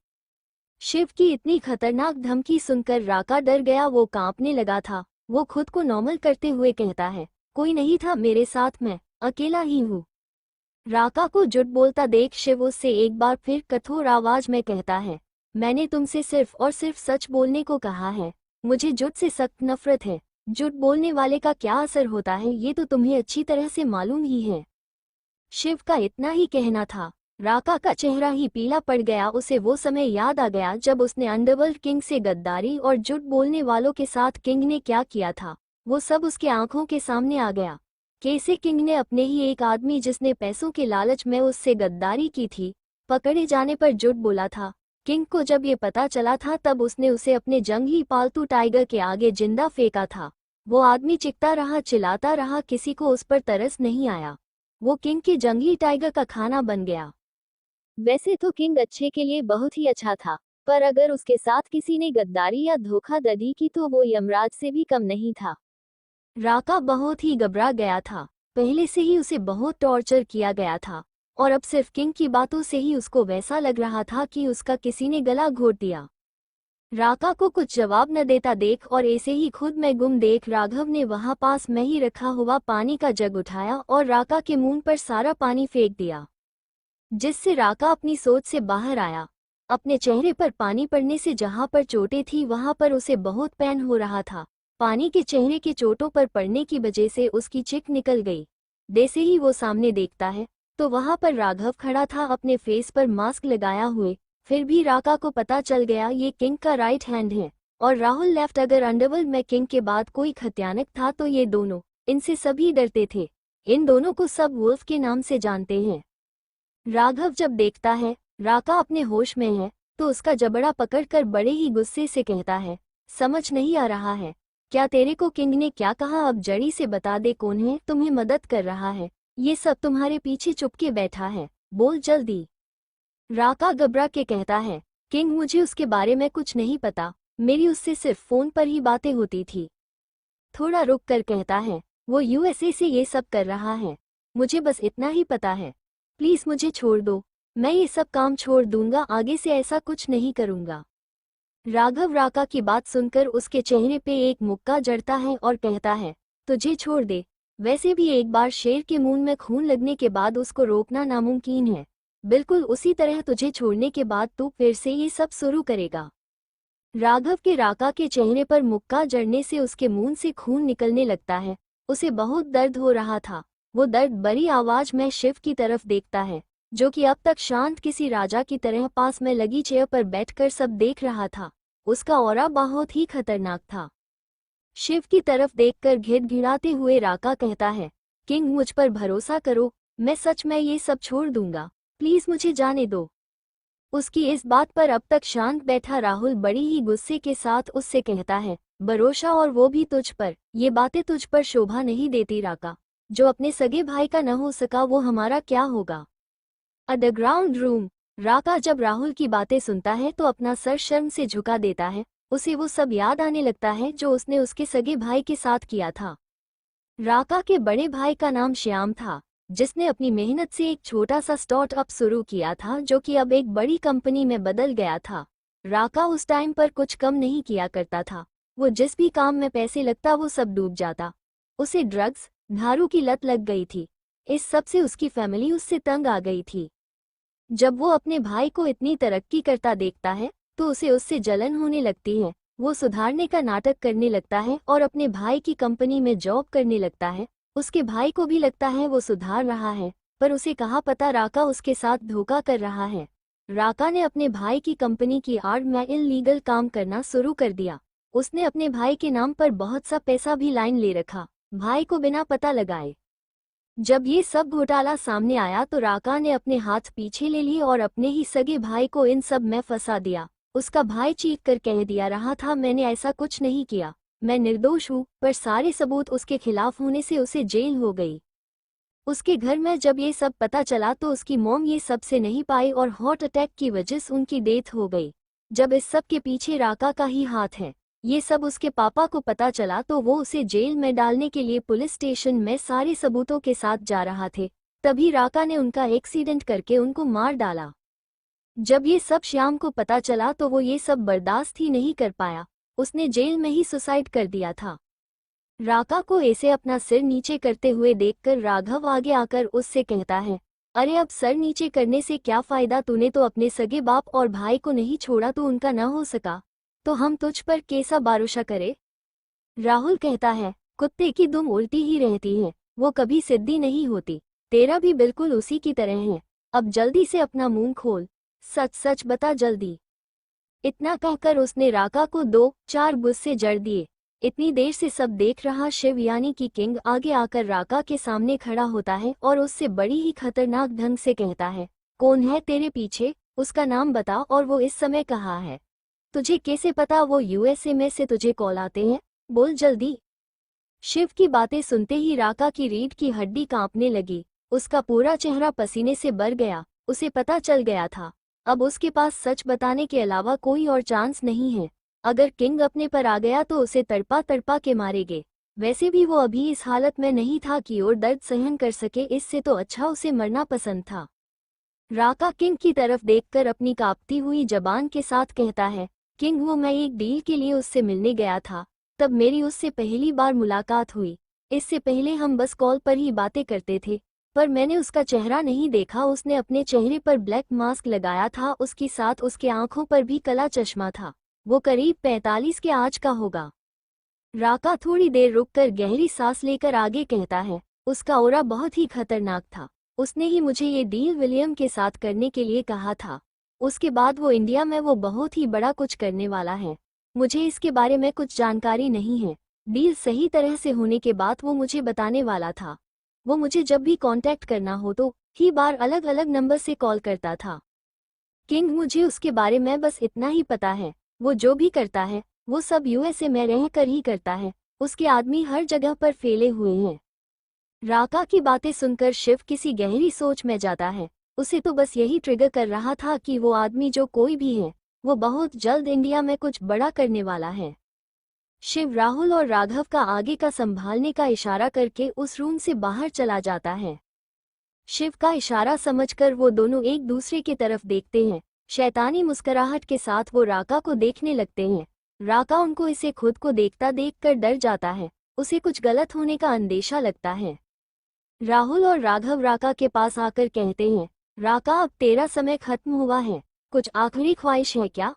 शिव की इतनी खतरनाक धमकी सुनकर राका डर गया। वो कांपने लगा था। वो खुद को नॉर्मल करते हुए कहता है, कोई नहीं था मेरे साथ, मैं अकेला ही हूँ। राका को झूठ बोलता देख शिव उससे एक बार फिर कठोर आवाज में कहता है, मैंने तुमसे सिर्फ और सिर्फ सच बोलने को कहा है। मुझे झूठ से सख्त नफरत है। झूठ बोलने वाले का क्या असर होता है ये तो तुम्हें अच्छी तरह से मालूम ही है। शिव का इतना ही कहना था। राका का चेहरा ही पीला पड़ गया। उसे वो समय याद आ गया जब उसने अंडरवर्ल्ड किंग से गद्दारी और झूठ बोलने वालों के साथ किंग ने क्या किया था। वो सब उसके आंखों के सामने आ गया। कैसे किंग ने अपने ही एक आदमी जिसने पैसों के लालच में उससे गद्दारी की थी, पकड़े जाने पर झूठ बोला था। किंग को जब ये पता चला था तब उसने उसे अपने जंगली पालतू टाइगर के आगे जिंदा फेंका था। वो आदमी चिल्लाता रहा, चिल्लाता रहा, किसी को उस पर तरस नहीं आया। वो किंग के जंगली टाइगर का खाना बन गया। वैसे तो किंग अच्छे के लिए बहुत ही अच्छा था, पर अगर उसके साथ किसी ने गद्दारी या धोखाधड़ी की तो वो यमराज से भी कम नहीं था। राका बहुत ही घबरा गया था। पहले से ही उसे बहुत टॉर्चर किया गया था और अब सिर्फ किंग की बातों से ही उसको वैसा लग रहा था कि उसका किसी ने गला घोट दिया। राका को कुछ जवाब न देता देख और ऐसे ही खुद में गुम देख राघव ने वहां पास में ही रखा हुआ पानी का जग उठाया और राका के मुंह पर सारा पानी फेंक दिया, जिससे राका अपनी सोच से बाहर आया। अपने चेहरे पर पानी पड़ने से जहां पर चोटें थी वहां पर उसे बहुत पेन हो रहा था। पानी के चेहरे के चोटों पर पड़ने की वजह से उसकी चिक निकल गई। जैसे ही वो सामने देखता है तो वहां पर राघव खड़ा था अपने फेस पर मास्क लगाया हुए। फिर भी राका को पता चल गया ये किंग का राइट हैंड है और राहुल लेफ्ट। अगर अंडरवर्ल्ड में किंग के बाद कोई खतयानक था तो ये दोनों, इनसे सभी डरते थे। इन दोनों को सब वुल्फ के नाम से जानते हैं। राघव जब देखता है राका अपने होश में है तो उसका जबड़ा पकड़कर बड़े ही गुस्से से कहता है, समझ नहीं आ रहा है क्या तेरे को किंग ने क्या कहा? अब जड़ी से बता दे कौन है तुम्हें मदद कर रहा है। ये सब तुम्हारे पीछे चुपके बैठा है, बोल जल्दी। राका घबरा के कहता है, किंग, मुझे उसके बारे में कुछ नहीं पता, मेरी उससे सिर्फ फोन पर ही बातें होती थी। थोड़ा रुक कर कहता है, वो यूएसए से ये सब कर रहा है, मुझे बस इतना ही पता है। प्लीज मुझे छोड़ दो, मैं ये सब काम छोड़ दूंगा, आगे से ऐसा कुछ नहीं करूंगा। राघव राका की बात सुनकर उसके चेहरे पे एक मुक्का जड़ता है और कहता है, तुझे छोड़ दे? वैसे भी एक बार शेर के मुंह में खून लगने के बाद उसको रोकना नामुमकिन है। बिल्कुल उसी तरह तुझे छोड़ने के बाद तू फिर से ये सब शुरू करेगा। राघव के राका के चेहरे पर मुक्का जड़ने से उसके मुंह से खून निकलने लगता है। उसे बहुत दर्द हो रहा था। वो दर्द भरी आवाज में शिव की तरफ देखता है, जो कि अब तक शांत किसी राजा की तरह पास में लगी चेयर पर बैठकर सब देख रहा था। उसका ऑरा बहुत ही खतरनाक था। शिव की तरफ देखकर घिड़घिड़ाते हुए राका कहता है, किंग, मुझ पर भरोसा करो, मैं सच में ये सब छोड़ दूंगा, प्लीज मुझे जाने दो। उसकी इस बात पर अब तक शांत बैठा राहुल बड़ी ही गुस्से के साथ उससे कहता है, भरोसा, और वो भी तुझ पर? ये बातें तुझ पर शोभा नहीं देती राका। जो अपने सगे भाई का न हो सका वो हमारा क्या होगा? Underground room. राका जब राहुल की बातें सुनता है तो अपना सर शर्म से झुका देता है। उसे वो सब याद आने लगता है जो उसने उसके सगे भाई के साथ किया था। राका के बड़े भाई का नाम श्याम था, जिसने अपनी मेहनत से एक छोटा सा स्टार्टअप शुरू किया था जो कि अब एक बड़ी कंपनी में बदल गया था। राका उस टाइम पर कुछ कम नहीं किया करता था। वो जिस भी काम में पैसे लगता वो सब डूब जाता। उसे ड्रग्स, दारू की लत लग गई थी। इस सब से उसकी फैमिली उससे तंग आ गई थी। जब वो अपने भाई को इतनी तरक्की करता देखता है तो उसे उससे जलन होने लगती है। वो सुधारने का नाटक करने लगता है और अपने भाई की कंपनी में जॉब करने लगता है। उसके भाई को भी लगता है वो सुधार रहा है, पर उसे कहाँ पता राका उसके साथ धोखा कर रहा है। राका ने अपने भाई की कंपनी की आड़ में इल्लीगल काम करना शुरू कर दिया। उसने अपने भाई के नाम पर बहुत सा पैसा भी लाइन ले रखा, भाई को बिना पता लगाए। जब ये सब घोटाला सामने आया तो राका ने अपने हाथ पीछे ले लिए और अपने ही सगे भाई को इन सब में फंसा दिया। उसका भाई चीख कर कह दिया रहा था, मैंने ऐसा कुछ नहीं किया, मैं निर्दोष हूँ, पर सारे सबूत उसके खिलाफ होने से उसे जेल हो गई। उसके घर में जब ये सब पता चला तो उसकी मॉम ये सब से नहीं पाई और हार्ट अटैक की वजह से उनकी डेथ हो गई। जब इस सब के पीछे राका का ही हाथ है, ये सब उसके पापा को पता चला तो वो उसे जेल में डालने के लिए पुलिस स्टेशन में सारे सबूतों के साथ जा रहा थे। तभी राका ने उनका एक्सीडेंट करके उनको मार डाला। जब ये सब श्याम को पता चला तो वो ये सब बर्दाश्त ही नहीं कर पाया। उसने जेल में ही सुसाइड कर दिया था। राका को ऐसे अपना सिर नीचे करते हुए देखकर राघव आगे आकर उससे कहता है, अरे अब सर नीचे करने से क्या फायदा, तूने तो अपने सगे बाप और भाई को नहीं छोड़ा, तो उनका न हो सका तो हम तुझ पर कैसा भरोसा करे? राहुल कहता है, कुत्ते की दुम उल्टी ही रहती है, वो कभी सीधी नहीं होती। तेरा भी बिल्कुल उसी की तरह है। अब जल्दी से अपना मुंह खोल, सच सच बता जल्दी। इतना कहकर उसने राका को 2-4 गुस्से जड़ दिए। इतनी देर से सब देख रहा शिव यानी कि किंग आगे आकर राका के सामने खड़ा होता है और उससे बड़ी ही खतरनाक ढंग से कहता है, कौन है तेरे पीछे, उसका नाम बता और वो इस समय कहाँ है। तुझे कैसे पता वो यूएसए में से तुझे कॉल आते हैं, बोल जल्दी। शिव की बातें सुनते ही राका की रीढ़ की हड्डी कांपने लगी। उसका पूरा चेहरा पसीने से भर गया। उसे पता चल गया था अब उसके पास सच बताने के अलावा कोई और चांस नहीं है। अगर किंग अपने पर आ गया तो उसे तड़पा तड़पा के मारेंगे। वैसे भी वो अभी इस हालत में नहीं था कि और दर्द सहन कर सके, इससे तो अच्छा उसे मरना पसंद था। राका किंग की तरफ देखकर अपनी कांपती हुई जबान के साथ कहता है, किंग, वो मैं एक डील के लिए उससे मिलने गया था, तब मेरी उससे पहली बार मुलाकात हुई। इससे पहले हम बस कॉल पर ही बातें करते थे, पर मैंने उसका चेहरा नहीं देखा। उसने अपने चेहरे पर ब्लैक मास्क लगाया था, उसके साथ उसके आंखों पर भी काला चश्मा था। वो करीब 45 के आंच का होगा। राका थोड़ी देर रुककर गहरी सांस लेकर आगे कहता है, उसका ऑरा बहुत ही खतरनाक था। उसने ही मुझे ये डील विलियम के साथ करने के लिए कहा था। उसके बाद वो इंडिया में वो बहुत ही बड़ा कुछ करने वाला है। मुझे इसके बारे में कुछ जानकारी नहीं है। डील सही तरह से होने के बाद वो मुझे बताने वाला था। वो मुझे जब भी कांटेक्ट करना हो तो ही बार अलग अलग नंबर से कॉल करता था। किंग, मुझे उसके बारे में बस इतना ही पता है, वो जो भी करता है वो सब यूएसए में रहकर ही करता है। उसके आदमी हर जगह पर फैले हुए हैं। राका की बातें सुनकर शिव किसी गहरी सोच में जाता है। उसे तो बस यही ट्रिगर कर रहा था कि वो आदमी जो कोई भी है वो बहुत जल्द इंडिया में कुछ बड़ा करने वाला है। शिव राहुल और राघव का आगे का संभालने का इशारा करके उस रूम से बाहर चला जाता है। शिव का इशारा समझकर वो दोनों एक दूसरे की तरफ देखते हैं। शैतानी मुस्कुराहट के साथ वो राका को देखने लगते हैं। राका उनको इसे खुद को देखता देखकर डर जाता है। उसे कुछ गलत होने का अंदेशा लगता है। राहुल और राघव राका के पास आकर कहते हैं, राका अब तेरा समय खत्म हुआ है, कुछ आखिरी ख्वाहिश है क्या?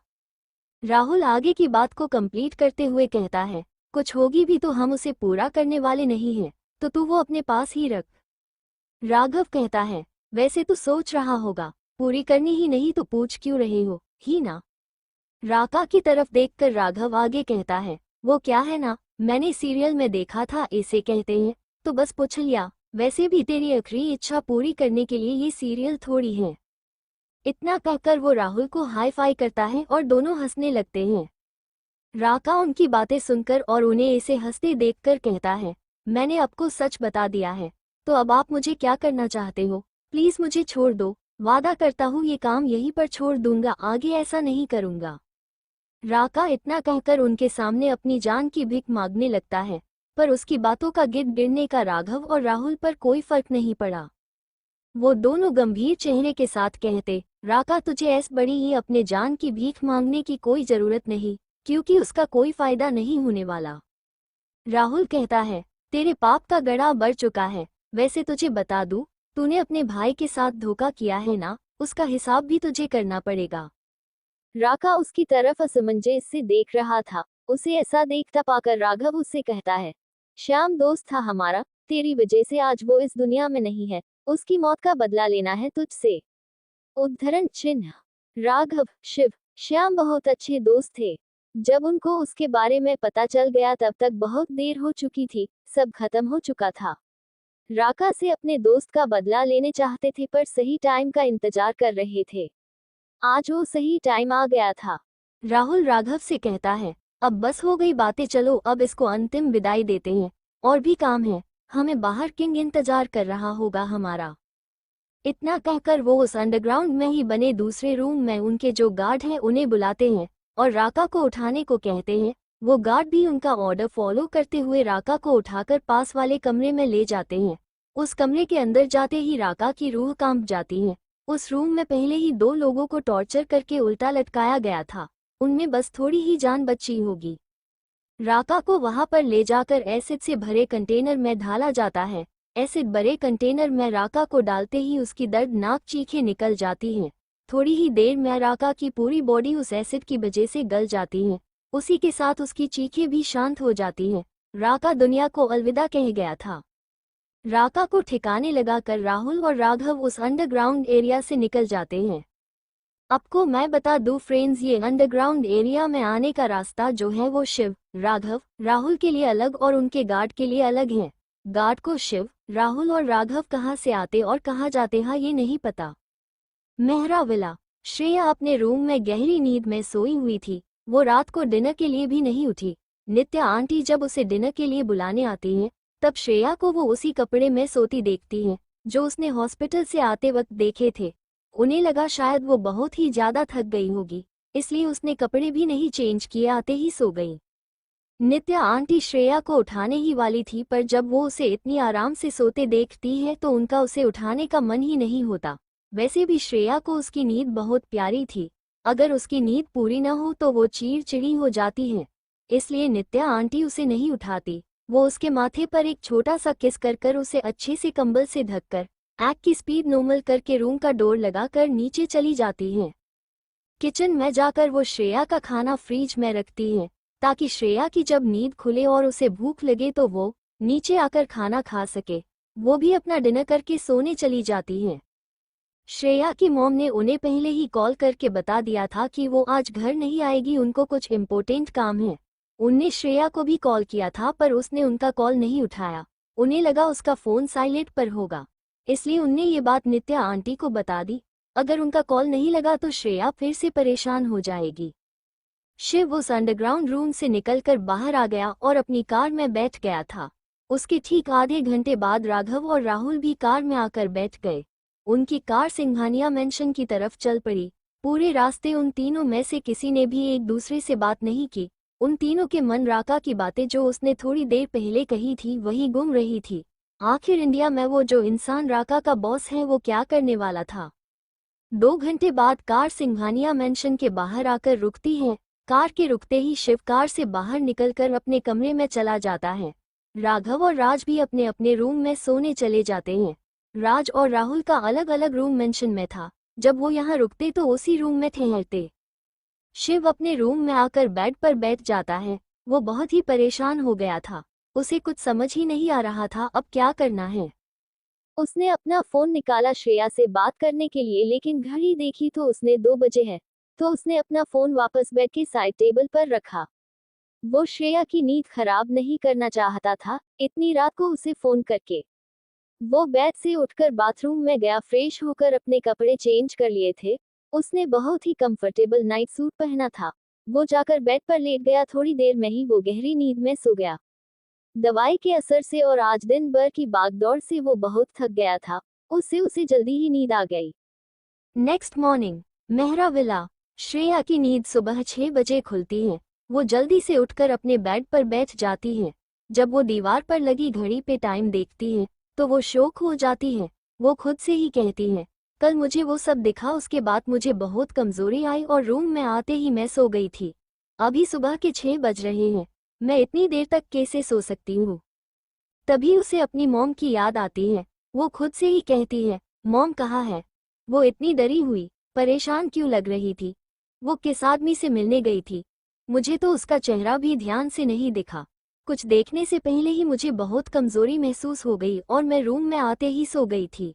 राहुल आगे की बात को कंप्लीट करते हुए कहता है, कुछ होगी भी तो हम उसे पूरा करने वाले नहीं हैं, तो तू वो अपने पास ही रख। राघव कहता है, वैसे तू सोच रहा होगा, पूरी करनी ही नहीं तो पूछ क्यों रहे हो ही ना। राका की तरफ देखकर राघव आगे कहता है, वो क्या है ना, मैंने सीरियल में देखा था इसे कहते हैं, तो बस पूछ लिया। वैसे भी तेरी आखिरी इच्छा पूरी करने के लिए ये सीरियल थोड़ी है। इतना कहकर वो राहुल को हाई फाई करता है और दोनों हंसने लगते हैं। राका उनकी बातें सुनकर और उन्हें इसे हंसते देखकर कहता है, मैंने आपको सच बता दिया है, तो अब आप मुझे क्या करना चाहते हो? प्लीज मुझे छोड़ दो, वादा करता हूँ ये काम यहीं पर छोड़ दूंगा, आगे ऐसा नहीं करूंगा। राका इतना कहकर उनके सामने अपनी जान की भीख मांगने लगता है, पर उसकी बातों का गिर गिरने का राघव और राहुल पर कोई फर्क नहीं पड़ा। वो दोनों गंभीर चेहरे के साथ कहते, राका तुझे ऐस बड़ी ही अपने जान की भीख मांगने की कोई जरूरत नहीं, क्योंकि उसका कोई फायदा नहीं होने वाला। राहुल कहता है, तेरे पाप का गड़ा बढ़ चुका है, वैसे तुझे बता दूं, तूने अपने भाई के साथ धोखा किया है ना, उसका हिसाब भी तुझे करना पड़ेगा। राका उसकी तरफ असमंजस से देख रहा था। उसे ऐसा देखता पाकर राघव उससे कहता है, श्याम दोस्त था हमारा, तेरी वजह से आज वो इस दुनिया में नहीं है, उसकी मौत का बदला लेना है तुझसे। उद्धरण चिन्ह। राघव, शिव, श्याम बहुत अच्छे दोस्त थे। जब उनको उसके बारे में पता चल गया तब तक बहुत देर हो चुकी थी, सब खत्म हो चुका था। राका से अपने दोस्त का बदला लेने चाहते थे पर सही टाइम का इंतजार कर रहे थे। आज वो सही टाइम आ गया था। राहुल राघव से कहता है, अब बस हो गई बातें, चलो अब इसको अंतिम विदाई देते हैं, और भी काम है, हमें बाहर किंग इंतजार कर रहा होगा हमारा। इतना कहकर वो उस अंडरग्राउंड में ही बने दूसरे रूम में उनके जो गार्ड हैं उन्हें बुलाते हैं और राका को उठाने को कहते हैं। वो गार्ड भी उनका ऑर्डर फॉलो करते हुए राका को उठाकर पास वाले कमरे में ले जाते हैं। उस कमरे के अंदर जाते ही राका की रूह कांप जाती है। उस रूम में पहले ही 2 लोगों को टॉर्चर करके उल्टा लटकाया गया था, उनमें बस थोड़ी ही जान बची होगी। राका को वहां पर ले जाकर एसिड से भरे कंटेनर में ढाला जाता है। एसिड भरे कंटेनर में राका को डालते ही उसकी दर्दनाक चीखें निकल जाती हैं। थोड़ी ही देर में राका की पूरी बॉडी उस एसिड की वजह से गल जाती है। उसी के साथ उसकी चीखें भी शांत हो जाती हैं। राका दुनिया को अलविदा कह गया था। राका को ठिकाने लगाकर राहुल और राघव उस अंडरग्राउंड एरिया से निकल जाते हैं। आपको मैं बता दूं फ्रेंड्स, ये अंडरग्राउंड एरिया में आने का रास्ता जो है वो शिव, राघव, राहुल के लिए अलग और उनके गार्ड के लिए अलग है। गार्ड को शिव, राहुल और राघव कहाँ से आते और कहाँ जाते हैं ये नहीं पता। मेहरा विला। श्रेया अपने रूम में गहरी नींद में सोई हुई थी। वो रात को डिनर के लिए भी नहीं उठी। नित्या आंटी जब उसे डिनर के लिए बुलाने आती हैं, तब श्रेया को वो उसी कपड़े में सोती देखती हैं जो उसने हॉस्पिटल से आते वक्त देखे थे। उन्हें लगा शायद वो बहुत ही ज्यादा थक गई होगी, इसलिए उसने कपड़े भी नहीं चेंज किए, आते ही सो गई। नित्या आंटी श्रेया को उठाने ही वाली थी, पर जब वो उसे इतनी आराम से सोते देखती है तो उनका उसे उठाने का मन ही नहीं होता। वैसे भी श्रेया को उसकी नींद बहुत प्यारी थी। अगर उसकी नींद पूरी न हो तो वो चिड़चिड़ी हो जाती है, इसलिए नित्या आंटी उसे नहीं उठाती। वो उसके माथे पर एक छोटा सा किस कर उसे अच्छे से कंबल से ढककर एक्ट की स्पीड नॉर्मल करके रूम का डोर लगाकर नीचे चली जाती हैं। किचन में जाकर वो श्रेया का खाना फ्रिज में रखती हैं, ताकि श्रेया की जब नींद खुले और उसे भूख लगे तो वो नीचे आकर खाना खा सके। वो भी अपना डिनर करके सोने चली जाती हैं। श्रेया की मॉम ने उन्हें पहले ही कॉल करके बता दिया था कि वो आज घर नहीं आएगी, उनको कुछ इम्पोर्टेंट काम है। उनने श्रेया को भी कॉल किया था पर उसने उनका कॉल नहीं उठाया। उन्हें लगा उसका फोन साइलेंट पर होगा, इसलिए उनने ये बात नित्या आंटी को बता दी। अगर उनका कॉल नहीं लगा तो श्रेया फिर से परेशान हो जाएगी। शिव उस अंडरग्राउंड रूम से निकलकर बाहर आ गया और अपनी कार में बैठ गया था। उसके ठीक आधे घंटे बाद राघव और राहुल भी कार में आकर बैठ गए। उनकी कार सिंघानिया मेंशन की तरफ चल पड़ी। पूरे रास्ते उन तीनों में से किसी ने भी एक दूसरे से बात नहीं की। उन तीनों के मन राका की बातें जो उसने थोड़ी देर पहले कही थी वही गुम रही थी। आखिर इंडिया में वो जो इंसान राका का बॉस है वो क्या करने वाला था। 2 घंटे बाद कार सिंघानिया मेंशन के बाहर आकर रुकती है। कार के रुकते ही शिव कार से बाहर निकलकर अपने कमरे में चला जाता है। राघव और राज भी अपने अपने रूम में सोने चले जाते हैं। राज और राहुल का अलग अलग रूम मेंशन में था। जब वो यहाँ रुकते तो उसी रूम में ठहरते। शिव अपने रूम में आकर बेड पर बैठ जाता है। वो बहुत ही परेशान हो गया था। उसे कुछ समझ ही नहीं आ रहा था अब क्या करना है। उसने अपना फोन निकाला श्रेया से बात करने के लिए, लेकिन घड़ी देखी तो उसने 2 बजे है। तो उसने अपना फोन वापस बेड के साइड टेबल पर रखा। वो श्रेया की नींद खराब नहीं करना चाहता था इतनी रात को उसे फोन करके। वो बेड से उठकर बाथरूम में गया। फ्रेश होकर अपने कपड़े चेंज कर लिए थे। उसने बहुत ही कंफर्टेबल नाइट सूट पहना था। वो जाकर बेड पर लेट गया। थोड़ी देर में ही वो गहरी नींद में सो गया। दवाई के असर से और आज दिन भर की भागदौड़ से वो बहुत थक गया था। उसे जल्दी ही नींद आ गई। Next morning Mehra villa. Shreya की नींद सुबह 6 बजे खुलती है। वो जल्दी से उठकर अपने बेड पर बैठ जाती है। जब वो दीवार पर लगी घड़ी पे टाइम देखती है तो वो शॉक हो जाती है। वो खुद से ही कहती है, कल मुझे वो सब दिखा, उसके बाद मुझे बहुत कमजोरी आई और रूम में आते ही मैं सो गई थी। अभी सुबह के 6 बज रहे हैं, मैं इतनी देर तक कैसे सो सकती हूँ। तभी उसे अपनी मॉम की याद आती है। वो खुद से ही कहती है, मॉम कहाँ है। वो इतनी डरी हुई परेशान क्यों लग रही थी। वो किस आदमी से मिलने गई थी। मुझे तो उसका चेहरा भी ध्यान से नहीं दिखा। कुछ देखने से पहले ही मुझे बहुत कमजोरी महसूस हो गई और मैं रूम में आते ही सो गई थी।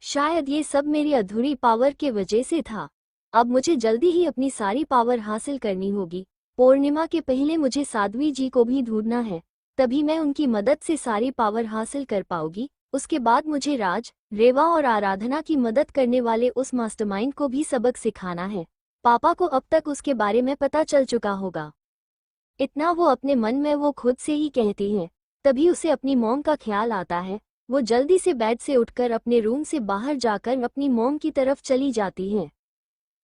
शायद ये सब मेरी अधूरी पावर के वजह से था। अब मुझे जल्दी ही अपनी सारी पावर हासिल करनी होगी। पूर्णिमा के पहले मुझे साध्वी जी को भी ढूंढना है, तभी मैं उनकी मदद से सारी पावर हासिल कर पाऊंगी। उसके बाद मुझे राज, रेवा और आराधना की मदद करने वाले उस मास्टरमाइंड को भी सबक सिखाना है। पापा को अब तक उसके बारे में पता चल चुका होगा। इतना वो अपने मन में वो खुद से ही कहती है। तभी उसे अपनी मॉम का ख्याल आता है। वो जल्दी से बेड से उठकर अपने रूम से बाहर जाकर अपनी मॉम की तरफ चली जाती है।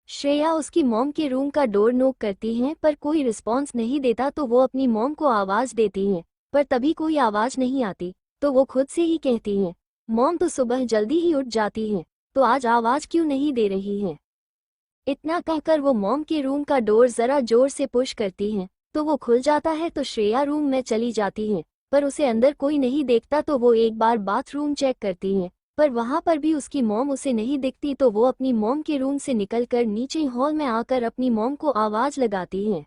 श्रेया उसकी मॉम के रूम का डोर नॉक करती है पर कोई रिस्पॉन्स नहीं देता तो वो अपनी मॉम को आवाज देती है, पर तभी कोई आवाज नहीं आती। तो वो खुद से ही कहती है, मॉम तो सुबह जल्दी ही उठ जाती है, तो आज आवाज क्यों नहीं दे रही है। इतना कहकर वो मॉम के रूम का डोर जरा जोर से पुश करती है तो वो खुल जाता है। तो श्रेया रूम में चली जाती है पर उसे अंदर कोई नहीं देखता। तो वो एक बार बाथरूम चेक करती है पर वहां पर भी उसकी मॉम उसे नहीं दिखती। तो वो अपनी मॉम के रूम से निकलकर नीचे हॉल में आकर अपनी मॉम को आवाज लगाती है।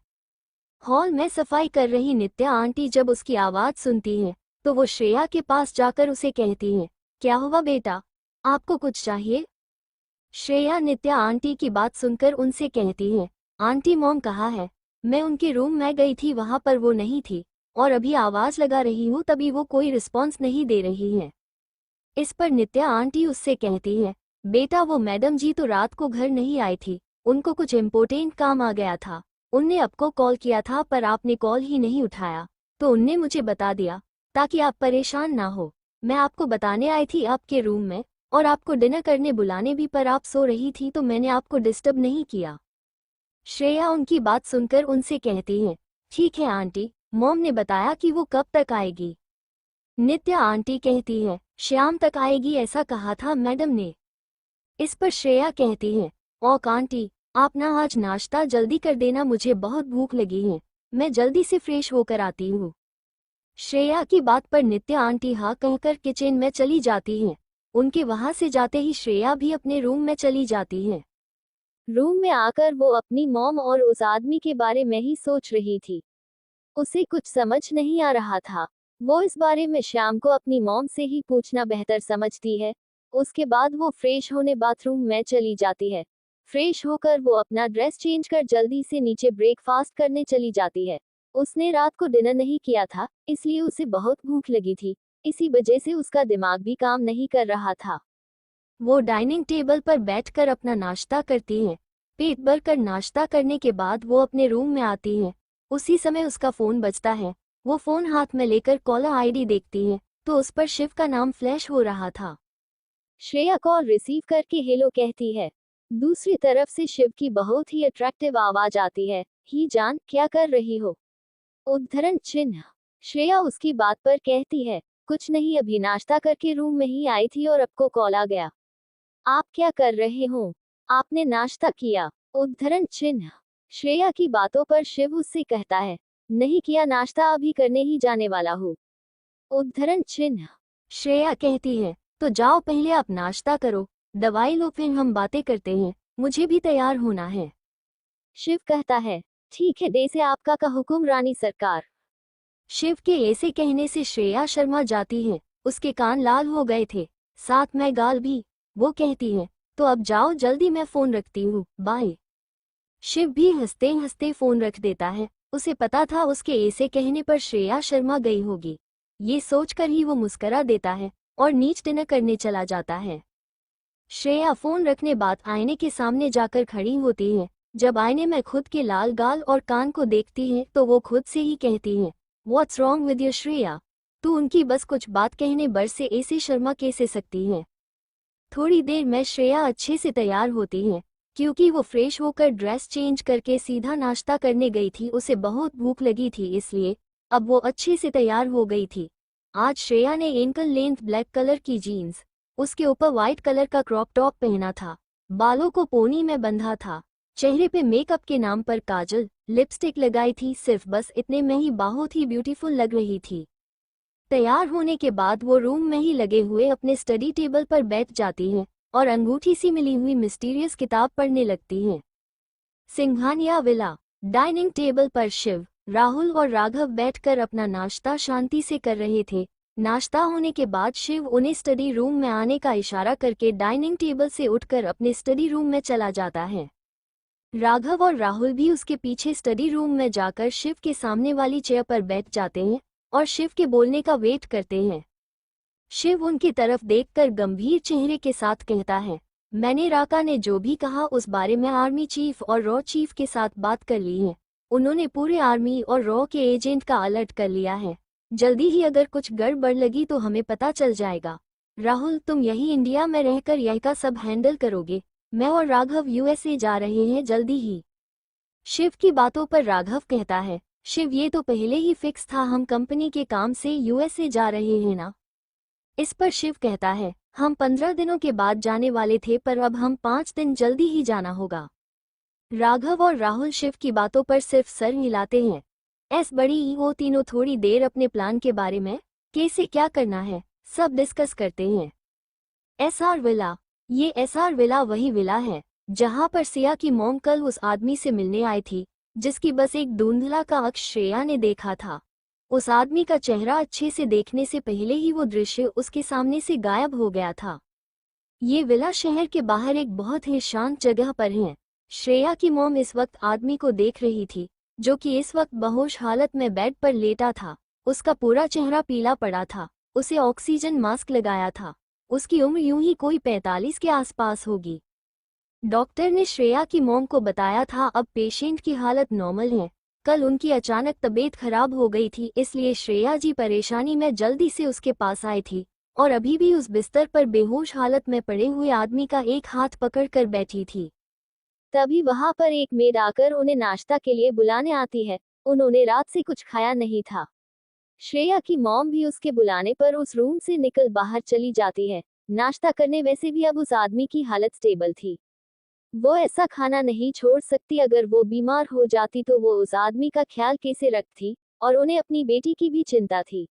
हॉल में सफाई कर रही नित्या आंटी जब उसकी आवाज सुनती है तो वो श्रेया के पास जाकर उसे कहती है, क्या हुआ बेटा, आपको कुछ चाहिए। श्रेया नित्या आंटी की बात सुनकर उनसे कहती है, आंटी मॉम कहाँ है। मैं उनके रूम में गई थी, वहां पर वो नहीं थी और अभी आवाज लगा रही हूँ तभी वो कोई रिस्पॉन्स नहीं दे रही है। इस पर नित्या आंटी उससे कहती है, बेटा वो मैडम जी तो रात को घर नहीं आई थी, उनको कुछ इम्पोर्टेंट काम आ गया था। उनने आपको कॉल किया था पर आपने कॉल ही नहीं उठाया, तो उनने मुझे बता दिया ताकि आप परेशान ना हो। मैं आपको बताने आई थी आपके रूम में और आपको डिनर करने बुलाने भी, पर आप सो रही थी तो मैंने आपको डिस्टर्ब नहीं किया। श्रेया उनकी बात सुनकर उनसे कहती है, ठीक है आंटी, मॉम ने बताया कि वो कब तक आएगी। नित्या आंटी कहती है, शाम तक आएगी ऐसा कहा था मैडम ने। इस पर श्रेया कहती है, ओक आंटी, आप ना आज नाश्ता जल्दी कर देना, मुझे बहुत भूख लगी है, मैं जल्दी से फ्रेश होकर आती हूँ। श्रेया की बात पर नित्या आंटी हाँ कहकर किचन में चली जाती है। उनके वहां से जाते ही श्रेया भी अपने रूम में चली जाती है। रूम में आकर वो अपनी मॉम और उस आदमी के बारे में ही सोच रही थी। उसे कुछ समझ नहीं आ रहा था। वो इस बारे में शाम को अपनी मॉम से ही पूछना बेहतर समझती है। उसके बाद वो फ्रेश होने बाथरूम में चली जाती है। फ्रेश होकर वो अपना ड्रेस चेंज कर जल्दी से नीचे ब्रेकफास्ट करने चली जाती है। उसने रात को डिनर नहीं किया था, इसलिए उसे बहुत भूख लगी थी। इसी वजह से उसका दिमाग भी काम नहीं कर रहा था। वो डाइनिंग टेबल पर बैठकर अपना नाश्ता करती है। पेट भरकर नाश्ता करने के बाद वो अपने रूम में आती है। उसी समय उसका फोन बजता है। वो फोन हाथ में लेकर कॉलर आईडी देखती है तो उस पर शिव का नाम फ्लैश हो रहा था। श्रेया कॉल रिसीव करके हेलो कहती है। दूसरी तरफ से शिव की बहुत ही अट्रैक्टिव आवाज आती है, ही जान क्या कर रही हो। उद्धरण चिन्ह। श्रेया उसकी बात पर कहती है, कुछ नहीं, अभी नाश्ता करके रूम में ही आई थी और आपको कॉल आ गया। आप क्या कर रहे हो? आपने नाश्ता किया? उद्धरण चिन्ह। श्रेया की बातों पर शिव उससे कहता है, नहीं किया नाश्ता, अभी करने ही जाने वाला हूँ। उद्धरण चिन्ह। श्रेया कहती है, तो जाओ पहले आप नाश्ता करो, दवाई लो, फिर हम बातें करते हैं, मुझे भी तैयार होना है। शिव कहता है, ठीक है, जैसे आपका का हुक्म रानी सरकार। शिव के ऐसे कहने से श्रेया शर्मा जाती है, उसके कान लाल हो गए थे, साथ में गाल भी। वो कहती है, तो अब जाओ जल्दी, मैं फोन रखती हूँ, बाय। शिव भी हंसते हंसते फोन रख देता है। उसे पता था उसके ऐसे कहने पर श्रेया शर्मा गई होगी। ये सोचकर ही वो मुस्करा देता है और नीच डिनर करने चला जाता है। श्रेया फोन रखने बाद आईने के सामने जाकर खड़ी होती है। जब आईने में खुद के लाल गाल और कान को देखती है तो वो खुद से ही कहती है, what's wrong with you Shreya, तू उनकी बस कुछ बात कहने भर से ऐसे शर्मा कैसे सकती है। थोड़ी देर में श्रेया अच्छे से तैयार होती है, क्योंकि वो फ्रेश होकर ड्रेस चेंज करके सीधा नाश्ता करने गई थी। उसे बहुत भूख लगी थी, इसलिए अब वो अच्छे से तैयार हो गई थी। आज श्रेया ने एंकल लेंथ ब्लैक कलर की जीन्स, उसके ऊपर व्हाइट कलर का क्रॉप टॉप पहना था, बालों को पोनी में बंधा था, चेहरे पे मेकअप के नाम पर काजल, लिपस्टिक लगाई थी, सिर्फ बस इतने में ही बहुत ही ब्यूटीफुल लग रही थी। तैयार होने के बाद वो रूम में ही लगे हुए अपने स्टडी टेबल पर बैठ जाती है और अंगूठी सी मिली हुई मिस्टीरियस किताब पढ़ने लगती है। सिंघानिया विला। डाइनिंग टेबल पर शिव, राहुल और राघव बैठकर अपना नाश्ता शांति से कर रहे थे। नाश्ता होने के बाद शिव उन्हें स्टडी रूम में आने का इशारा करके डाइनिंग टेबल से उठकर अपने स्टडी रूम में चला जाता है। राघव और राहुल भी उसके पीछे स्टडी रूम में जाकर शिव के सामने वाली चेयर पर बैठ जाते हैं और शिव के बोलने का वेट करते हैं। शिव उनकी तरफ देखकर गंभीर चेहरे के साथ कहता है, मैंने राका ने जो भी कहा उस बारे में आर्मी चीफ और रॉ चीफ के साथ बात कर ली है। उन्होंने पूरे आर्मी और रॉ के एजेंट का अलर्ट कर लिया है। जल्दी ही अगर कुछ गड़बड़ लगी तो हमें पता चल जाएगा। राहुल, तुम यही इंडिया में रहकर यह का सब हैंडल करोगे। मैं और राघव यूएसए जा रहे हैं जल्दी ही। शिव की बातों पर राघव कहता है, शिव ये तो पहले ही फिक्स था, हम कंपनी के काम से यूएसए जा रहे हैं ना। इस पर शिव कहता है, हम 15 दिनों के बाद जाने वाले थे, पर अब हम 5 दिन जल्दी ही जाना होगा। राघव और राहुल शिव की बातों पर सिर्फ सर हिलाते हैं। वो तीनों थोड़ी देर अपने प्लान के बारे में, कैसे क्या करना है, सब डिस्कस करते हैं। SR villa. ये एसआर विला वही विला है जहां पर सिया की मॉम कल उस आदमी से मिलने आई थी, जिसकी बस एक धुंधला का अक्ष श्रेया ने देखा था। उस आदमी का चेहरा अच्छे से देखने से पहले ही वो दृश्य उसके सामने से गायब हो गया था। ये विला शहर के बाहर एक बहुत ही शांत जगह पर है। श्रेया की मॉम इस वक्त आदमी को देख रही थी, जो कि इस वक्त बेहोश हालत में बेड पर लेटा था। उसका पूरा चेहरा पीला पड़ा था, उसे ऑक्सीजन मास्क लगाया था। उसकी उम्र यूं ही कोई 45 के आसपास होगी। डॉक्टर ने श्रेया की मॉम को बताया था अब पेशेंट की हालत नॉर्मल है। कल उनकी अचानक तबीयत खराब हो गई थी, इसलिए श्रेया जी परेशानी में जल्दी से उसके पास आई थी और अभी भी उस बिस्तर पर बेहोश हालत में पड़े हुए आदमी का एक हाथ पकड़कर बैठी थी। तभी वहां पर एक मेड आकर उन्हें नाश्ता के लिए बुलाने आती है। उन्होंने रात से कुछ खाया नहीं था। श्रेया की मॉम भी उसके बुलाने पर उस रूम से निकल बाहर चली जाती है नाश्ता करने। वैसे भी अब उस आदमी की हालत स्टेबल थी, वो ऐसा खाना नहीं छोड़ सकती। अगर वो बीमार हो जाती तो वो उस आदमी का ख्याल कैसे रखती, और उन्हें अपनी बेटी की भी चिंता थी,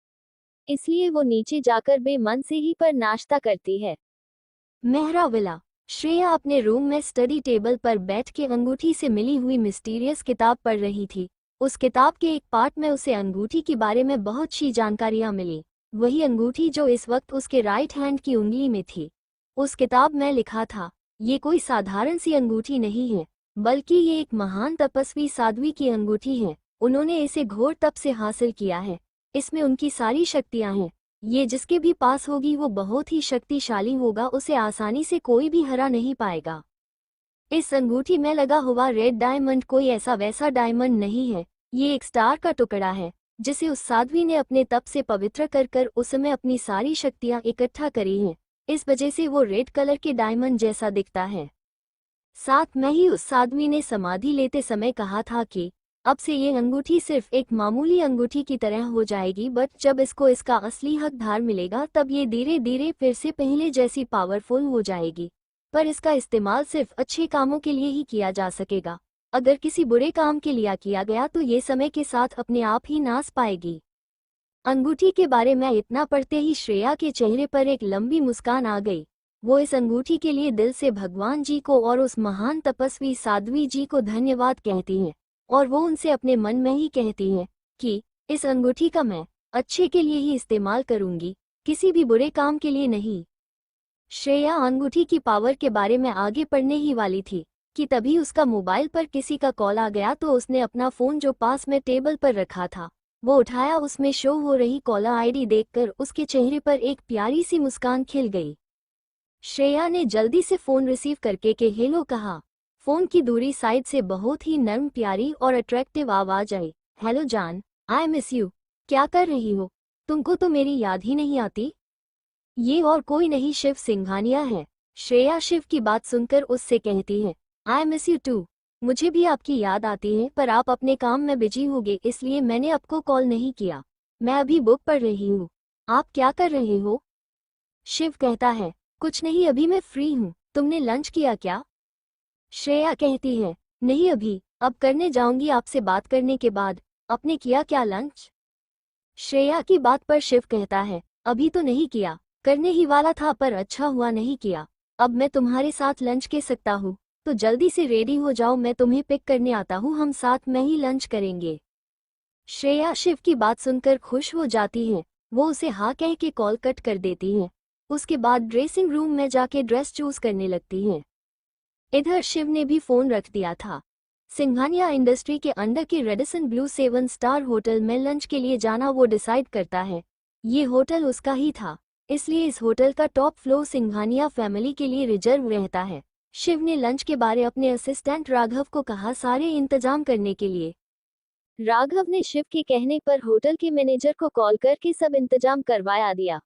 इसलिए वो नीचे जाकर बेमन से ही पर नाश्ता करती है। मेहरा विला। श्रेया अपने रूम में स्टडी टेबल पर बैठ के अंगूठी से मिली हुई मिस्टीरियस किताब पढ़ रही थी। उस किताब के एक पार्ट में उसे अंगूठी के बारे में बहुत सी जानकारियां मिली, वही अंगूठी जो इस वक्त उसके राइट हैंड की उंगली में थी। उस किताब में लिखा था, ये कोई साधारण सी अंगूठी नहीं है, बल्कि ये एक महान तपस्वी साध्वी की अंगूठी है। उन्होंने इसे घोर तप से हासिल किया है, इसमें उनकी सारी शक्तियां हैं। ये जिसके भी पास होगी वो बहुत ही शक्तिशाली होगा, उसे आसानी से कोई भी हरा नहीं पाएगा। इस अंगूठी में लगा हुआ रेड डायमंड कोई ऐसा वैसा डायमंड नहीं है, ये एक स्टार का टुकड़ा है जिसे उस साध्वी ने अपने तप से पवित्र कर उसमें अपनी सारी शक्तियां इकट्ठा करी हैं। इस वजह से वो रेड कलर के डायमंड जैसा दिखता है। साथ में ही उस आदमी ने समाधि लेते समय कहा था कि अब से ये अंगूठी सिर्फ एक मामूली अंगूठी की तरह हो जाएगी, बट जब इसको इसका असली हकदार मिलेगा तब ये धीरे धीरे फिर से पहले जैसी पावरफुल हो जाएगी। पर इसका इस्तेमाल सिर्फ अच्छे कामों के लिए ही किया जा सकेगा। अगर किसी बुरे काम के लिए किया गया तो ये समय के साथ अपने आप ही नाश पाएगी। अंगूठी के बारे में इतना पढ़ते ही श्रेया के चेहरे पर एक लंबी मुस्कान आ गई। वो इस अंगूठी के लिए दिल से भगवान जी को और उस महान तपस्वी साध्वी जी को धन्यवाद कहती हैं, और वो उनसे अपने मन में ही कहती हैं कि इस अंगूठी का मैं अच्छे के लिए ही इस्तेमाल करूंगी, किसी भी बुरे काम के लिए नहीं। श्रेया अंगूठी की पावर के बारे में आगे पढ़ने ही वाली थी कि तभी उसका मोबाइल पर किसी का कॉल आ गया। तो उसने अपना फ़ोन जो पास में टेबल पर रखा था वो उठाया। उसमें शो हो रही कॉलर आईडी देखकर उसके चेहरे पर एक प्यारी सी मुस्कान खिल गई। श्रेया ने जल्दी से फ़ोन रिसीव करके के हेलो कहा। फ़ोन की दूरी साइड से बहुत ही नर्म, प्यारी और अट्रैक्टिव आवाज़ आई। हेलो जान, आई मिस यू। क्या कर रही हो? तुमको तो मेरी याद ही नहीं आती। ये और कोई नहीं, शिव सिंघानिया है। श्रेया शिव की बात सुनकर उससे कहती है, आई मिस यू टू। मुझे भी आपकी याद आती है, पर आप अपने काम में बिजी होगे इसलिए मैंने आपको कॉल नहीं किया। मैं अभी बुक पढ़ रही हूँ। आप क्या कर रहे हो? शिव कहता है, कुछ नहीं, अभी मैं फ्री हूँ। तुमने लंच किया क्या? श्रेया कहती है, नहीं अभी, अब करने जाऊंगी आपसे बात करने के बाद। आपने किया क्या लंच? श्रेया की बात पर शिव कहता है, अभी तो नहीं किया, करने ही वाला था पर अच्छा हुआ नहीं किया। अब मैं तुम्हारे साथ लंच के सकता हूँ, तो जल्दी से रेडी हो जाओ, मैं तुम्हें पिक करने आता हूँ, हम साथ में ही लंच करेंगे। श्रेया शिव की बात सुनकर खुश हो जाती है। वो उसे हाँ कह के कॉल कट कर देती है। उसके बाद ड्रेसिंग रूम में जाके ड्रेस चूज करने लगती है। इधर शिव ने भी फोन रख दिया था। सिंघानिया इंडस्ट्री के अंडर के रेडिसन ब्लू 7 स्टार होटल में लंच के लिए जाना वो डिसाइड करता है। ये होटल उसका ही था, इसलिए इस होटल का टॉप फ्लोर सिंघानिया फैमिली के लिए रिजर्व रहता है। शिव ने लंच के बारे अपने असिस्टेंट राघव को कहा सारे इंतजाम करने के लिए। राघव ने शिव के कहने पर होटल के मैनेजर को कॉल करके सब इंतजाम करवाया दिया।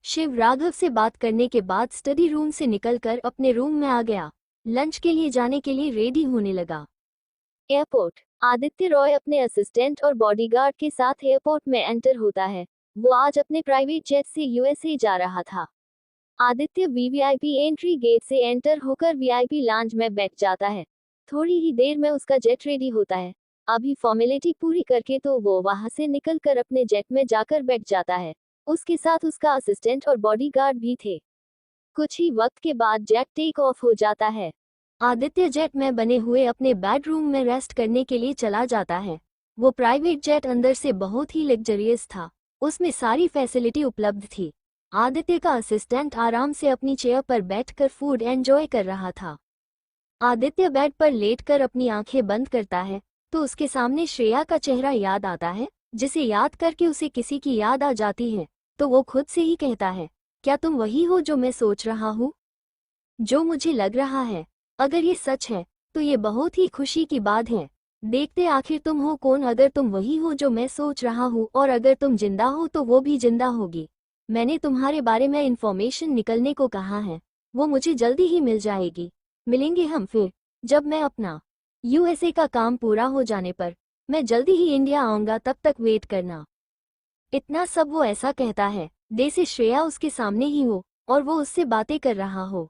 शिव राघव से बात करने के बाद स्टडी रूम से निकलकर अपने रूम में आ गया। लंच के लिए जाने के लिए रेडी होने लगा। एयरपोर्ट। आदित्य रॉय अपने असिस्टेंट और बॉडीगार्ड के साथ एयरपोर्ट में एंटर होता है। वो आज अपने प्राइवेट जेट से यूएसए जा रहा था। आदित्य वीवीआईपी एंट्री गेट से एंटर होकर वीआईपी लॉन्ज में बैठ जाता है। थोड़ी ही देर में उसका जेट रेडी होता है। अभी फॉर्मेलिटी पूरी करके तो वो वहां से निकलकर अपने जेट में जाकर बैठ जाता है। उसके साथ उसका असिस्टेंट और बॉडीगार्ड भी थे। कुछ ही वक्त के बाद जेट टेक ऑफ हो जाता है। आदित्य जेट में बने हुए अपने बेडरूम में रेस्ट करने के लिए चला जाता है। वो प्राइवेट जेट अंदर से बहुत ही लग्जरियस था, उसमें सारी फैसिलिटी उपलब्ध थी। आदित्य का असिस्टेंट आराम से अपनी चेयर पर बैठकर फूड एंजॉय कर रहा था। आदित्य बेड पर लेटकर अपनी आंखें बंद करता है तो उसके सामने श्रेया का चेहरा याद आता है, जिसे याद करके उसे किसी की याद आ जाती है। तो वो खुद से ही कहता है, क्या तुम वही हो जो मैं सोच रहा हूँ, जो मुझे लग रहा है? अगर ये सच है तो ये बहुत ही खुशी की बात है। देखते आखिर तुम हो कौन। अगर तुम वही हो जो मैं सोच रहा हूँ और अगर तुम जिंदा हो तो वो भी जिंदा होगी। मैंने तुम्हारे बारे में इंफॉर्मेशन निकलने को कहा है, वो मुझे जल्दी ही मिल जाएगी। मिलेंगे हम फिर, जब मैं अपना यूएसए का काम पूरा हो जाने पर मैं जल्दी ही इंडिया आऊंगा, तब तक वेट करना। इतना सब वो ऐसा कहता है जैसे श्रेया उसके सामने ही हो और वो उससे बातें कर रहा हो।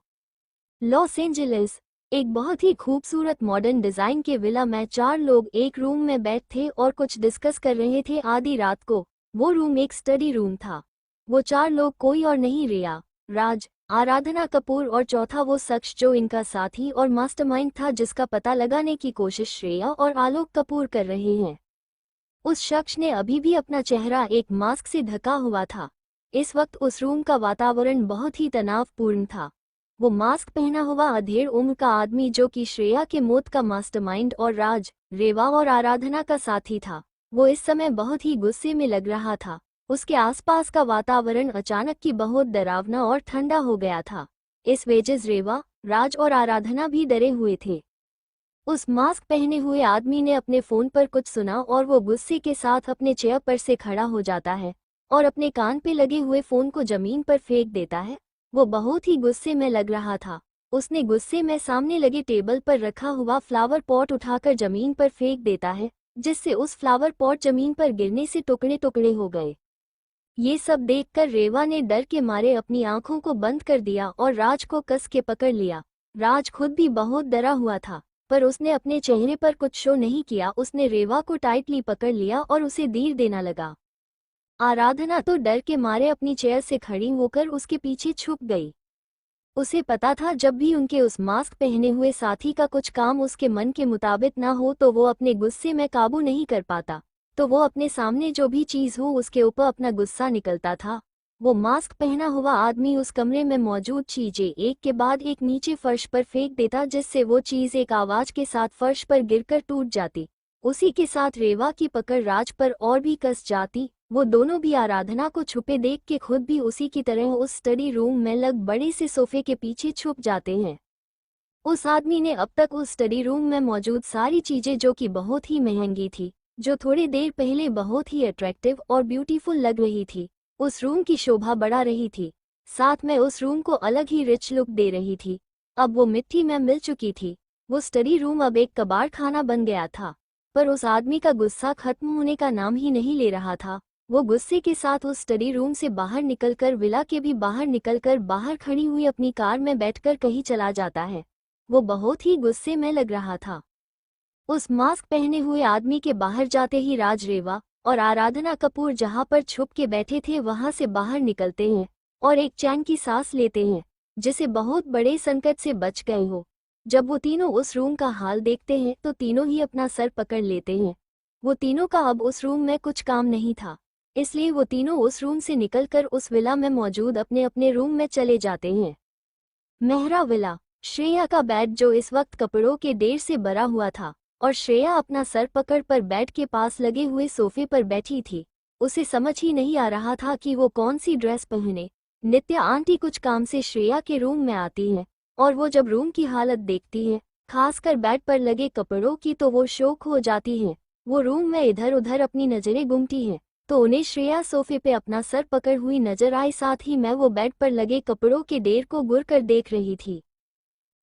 Los Angeles. एक बहुत ही खूबसूरत मॉडर्न डिजाइन के विला में 4 लोग एक रूम में बैठे और कुछ डिस्कस कर रहे थे। आधी रात को वो रूम एक स्टडी रूम था। वो 4 लोग कोई और नहीं, रिया, राज, आराधना कपूर और चौथा वो शख्स जो इनका साथी और मास्टरमाइंड था, जिसका पता लगाने की कोशिश श्रेया और आलोक कपूर कर रहे हैं। उस शख्स ने अभी भी अपना चेहरा एक मास्क से ढका हुआ था। इस वक्त उस रूम का वातावरण बहुत ही तनावपूर्ण था। वो मास्क पहना हुआ अधेड़ उम्र का आदमी जो कि श्रेया के मौत का मास्टरमाइंड और राज, रेवा और आराधना का साथी था, वो इस समय बहुत ही गुस्से में लग रहा था। उसके आसपास का वातावरण अचानक की बहुत डरावना और ठंडा हो गया था। इस वजह से रेवा, राज और आराधना भी डरे हुए थे। उस मास्क पहने हुए आदमी ने अपने फोन पर कुछ सुना और वो गुस्से के साथ अपने चेयर पर से खड़ा हो जाता है और अपने कान पे लगे हुए फोन को जमीन पर फेंक देता है। वो बहुत ही गुस्से में लग रहा था। उसने गुस्से में सामने लगे टेबल पर रखा हुआ फ्लावर पॉट उठाकर जमीन पर फेंक देता है, जिससे उस फ्लावर पॉट जमीन पर गिरने से टुकड़े टुकड़े हो गए। ये सब देखकर रेवा ने डर के मारे अपनी आंखों को बंद कर दिया और राज को कस के पकड़ लिया। राज खुद भी बहुत डरा हुआ था, पर उसने अपने चेहरे पर कुछ शो नहीं किया। उसने रेवा को टाइटली पकड़ लिया और उसे धीर देना लगा। आराधना तो डर के मारे अपनी चेयर से खड़ी होकर उसके पीछे छुप गई। उसे पता था जब भी उनके उस मास्क पहने हुए साथी का कुछ काम उसके मन के मुताबिक ना हो तो वो अपने गुस्से में काबू नहीं कर पाता, तो वो अपने सामने जो भी चीज़ हो उसके ऊपर अपना गुस्सा निकलता था। वो मास्क पहना हुआ आदमी उस कमरे में मौजूद चीजें एक के बाद एक नीचे फर्श पर फेंक देता, जिससे वो चीज़ एक आवाज के साथ फर्श पर गिरकर टूट जाती। उसी के साथ रेवा की पकड़ राज पर और भी कस जाती। वो दोनों भी आराधना को छुपे देख के खुद भी उसी की तरह उस स्टडी रूम में लग बड़े से सोफे के पीछे छुप जाते हैं। उस आदमी ने अब तक उस स्टडी रूम में मौजूद सारी चीजें, जो कि बहुत ही महंगी थी, जो थोड़ी देर पहले बहुत ही अट्रैक्टिव और ब्यूटीफुल लग रही थी, उस रूम की शोभा बढ़ा रही थी, साथ में उस रूम को अलग ही रिच लुक दे रही थी। अब वो मिट्टी में मिल चुकी थी। वो स्टडी रूम अब एक कबाड़ खाना बन गया था। पर उस आदमी का गुस्सा खत्म होने का नाम ही नहीं ले रहा था। वो गुस्से के साथ उस स्टडी रूम से बाहर निकलकर विला के भी बाहर निकलकर बाहर खड़ी हुई अपनी कार में बैठकर कहीं चला जाता है। वो बहुत ही गुस्से में लग रहा था। उस मास्क पहने हुए आदमी के बाहर जाते ही राज, रेवा और आराधना कपूर जहां पर छुप के बैठे थे वहां से बाहर निकलते हैं और एक चैन की सांस लेते हैं, जिसे बहुत बड़े संकट से बच गए हो। जब वो तीनों उस रूम का हाल देखते हैं तो तीनों ही अपना सर पकड़ लेते हैं। वो तीनों का अब उस रूम में कुछ काम नहीं था, इसलिए वो तीनों उस रूम से निकलकर उस विला में मौजूद अपने अपने रूम में चले जाते हैं। मेहरा विला। श्रेया का बेड जो इस वक्त कपड़ों के ढेर से भरा हुआ था और श्रेया अपना सर पकड़ पर बेड के पास लगे हुए सोफे पर बैठी थी। उसे समझ ही नहीं आ रहा था कि वो कौन सी ड्रेस पहने। नित्या आंटी कुछ काम से श्रेया के रूम में आती हैं और वो जब रूम की हालत देखती हैं, खासकर बेड पर लगे कपड़ों की, तो वो शौक हो जाती हैं। वो रूम में इधर उधर अपनी नजरें घूमती हैं तो उन्हें श्रेया सोफे पे अपना सर पकड़ हुई नजर आई, साथ ही मैं वो बेड पर लगे कपड़ों के ढेर को घूर कर देख रही थी।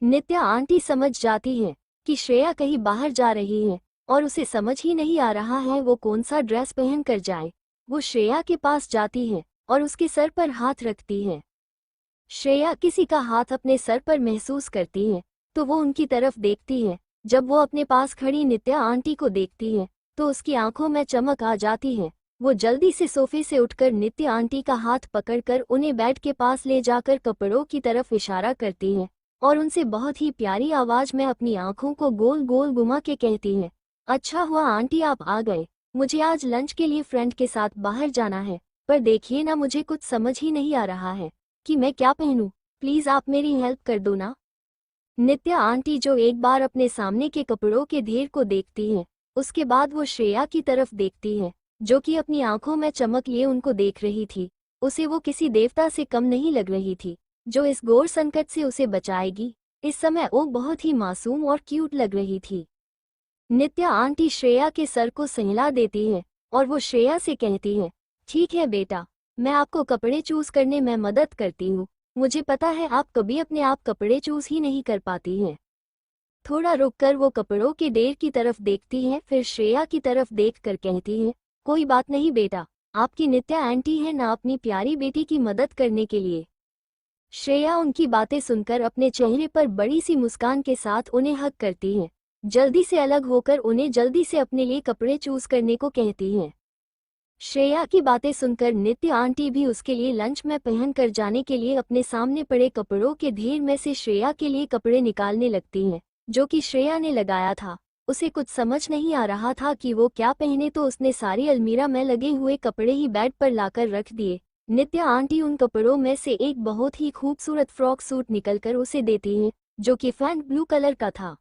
नित्या आंटी समझ जाती है कि श्रेया कहीं बाहर जा रही है और उसे समझ ही नहीं आ रहा है वो कौन सा ड्रेस पहन कर जाए। वो श्रेया के पास जाती है और उसके सर पर हाथ रखती है। श्रेया किसी का हाथ अपने सर पर महसूस करती है तो वो उनकी तरफ देखती है। जब वो अपने पास खड़ी नित्या आंटी को देखती है तो उसकी आंखों में चमक आ जाती है। वो जल्दी से सोफे से उठकर नित्या आंटी का हाथ पकड़कर उन्हें बेड के पास ले जाकर कपड़ों की तरफ इशारा करती है और उनसे बहुत ही प्यारी आवाज में अपनी आंखों को गोल गोल घुमा के कहती है, अच्छा हुआ आंटी आप आ गए। मुझे आज लंच के लिए फ्रेंड के साथ बाहर जाना है, पर देखिए ना, मुझे कुछ समझ ही नहीं आ रहा है कि मैं क्या पहनूं। प्लीज आप मेरी हेल्प कर दो ना। नित्या आंटी जो एक बार अपने सामने के कपड़ों के ढेर को देखती है, उसके बाद वो श्रेया की तरफ देखती है जो कि अपनी आंखों में चमक लिए उनको देख रही थी। उसे वो किसी देवता से कम नहीं लग रही थी जो इस घोर संकट से उसे बचाएगी। इस समय वो बहुत ही मासूम और क्यूट लग रही थी। नित्या आंटी श्रेया के सर को सहला देती है और वो श्रेया से कहती है, ठीक है बेटा, मैं आपको कपड़े चूज करने में मदद करती हूँ। मुझे पता है आप कभी अपने आप कपड़े चूज ही नहीं कर पाती हैं। थोड़ा रुककर वो कपड़ों के ढेर की तरफ देखती है, फिर श्रेया की तरफ देखकर कहती है, कोई बात नहीं बेटा, आपकी नित्या आंटी है ना अपनी प्यारी बेटी की मदद करने के लिए। श्रेया उनकी बातें सुनकर अपने चेहरे पर बड़ी सी मुस्कान के साथ उन्हें हग करती है। जल्दी से अलग होकर उन्हें जल्दी से अपने लिए कपड़े चूज करने को कहती हैं। श्रेया की बातें सुनकर नित्या आंटी भी उसके लिए लंच में पहन कर जाने के लिए अपने सामने पड़े कपड़ों के ढेर में से श्रेया के लिए कपड़े निकालने लगती हैं, जो कि श्रेया ने लगाया था। उसे कुछ समझ नहीं आ रहा था कि वो क्या पहने, तो उसने सारी अलमीरा में लगे हुए कपड़े ही बेड पर लाकर रख दिए। नित्या आंटी उन कपड़ों में से एक बहुत ही खूबसूरत फ्रॉक सूट निकलकर उसे देती हैं, जो कि फैंट ब्लू कलर का था।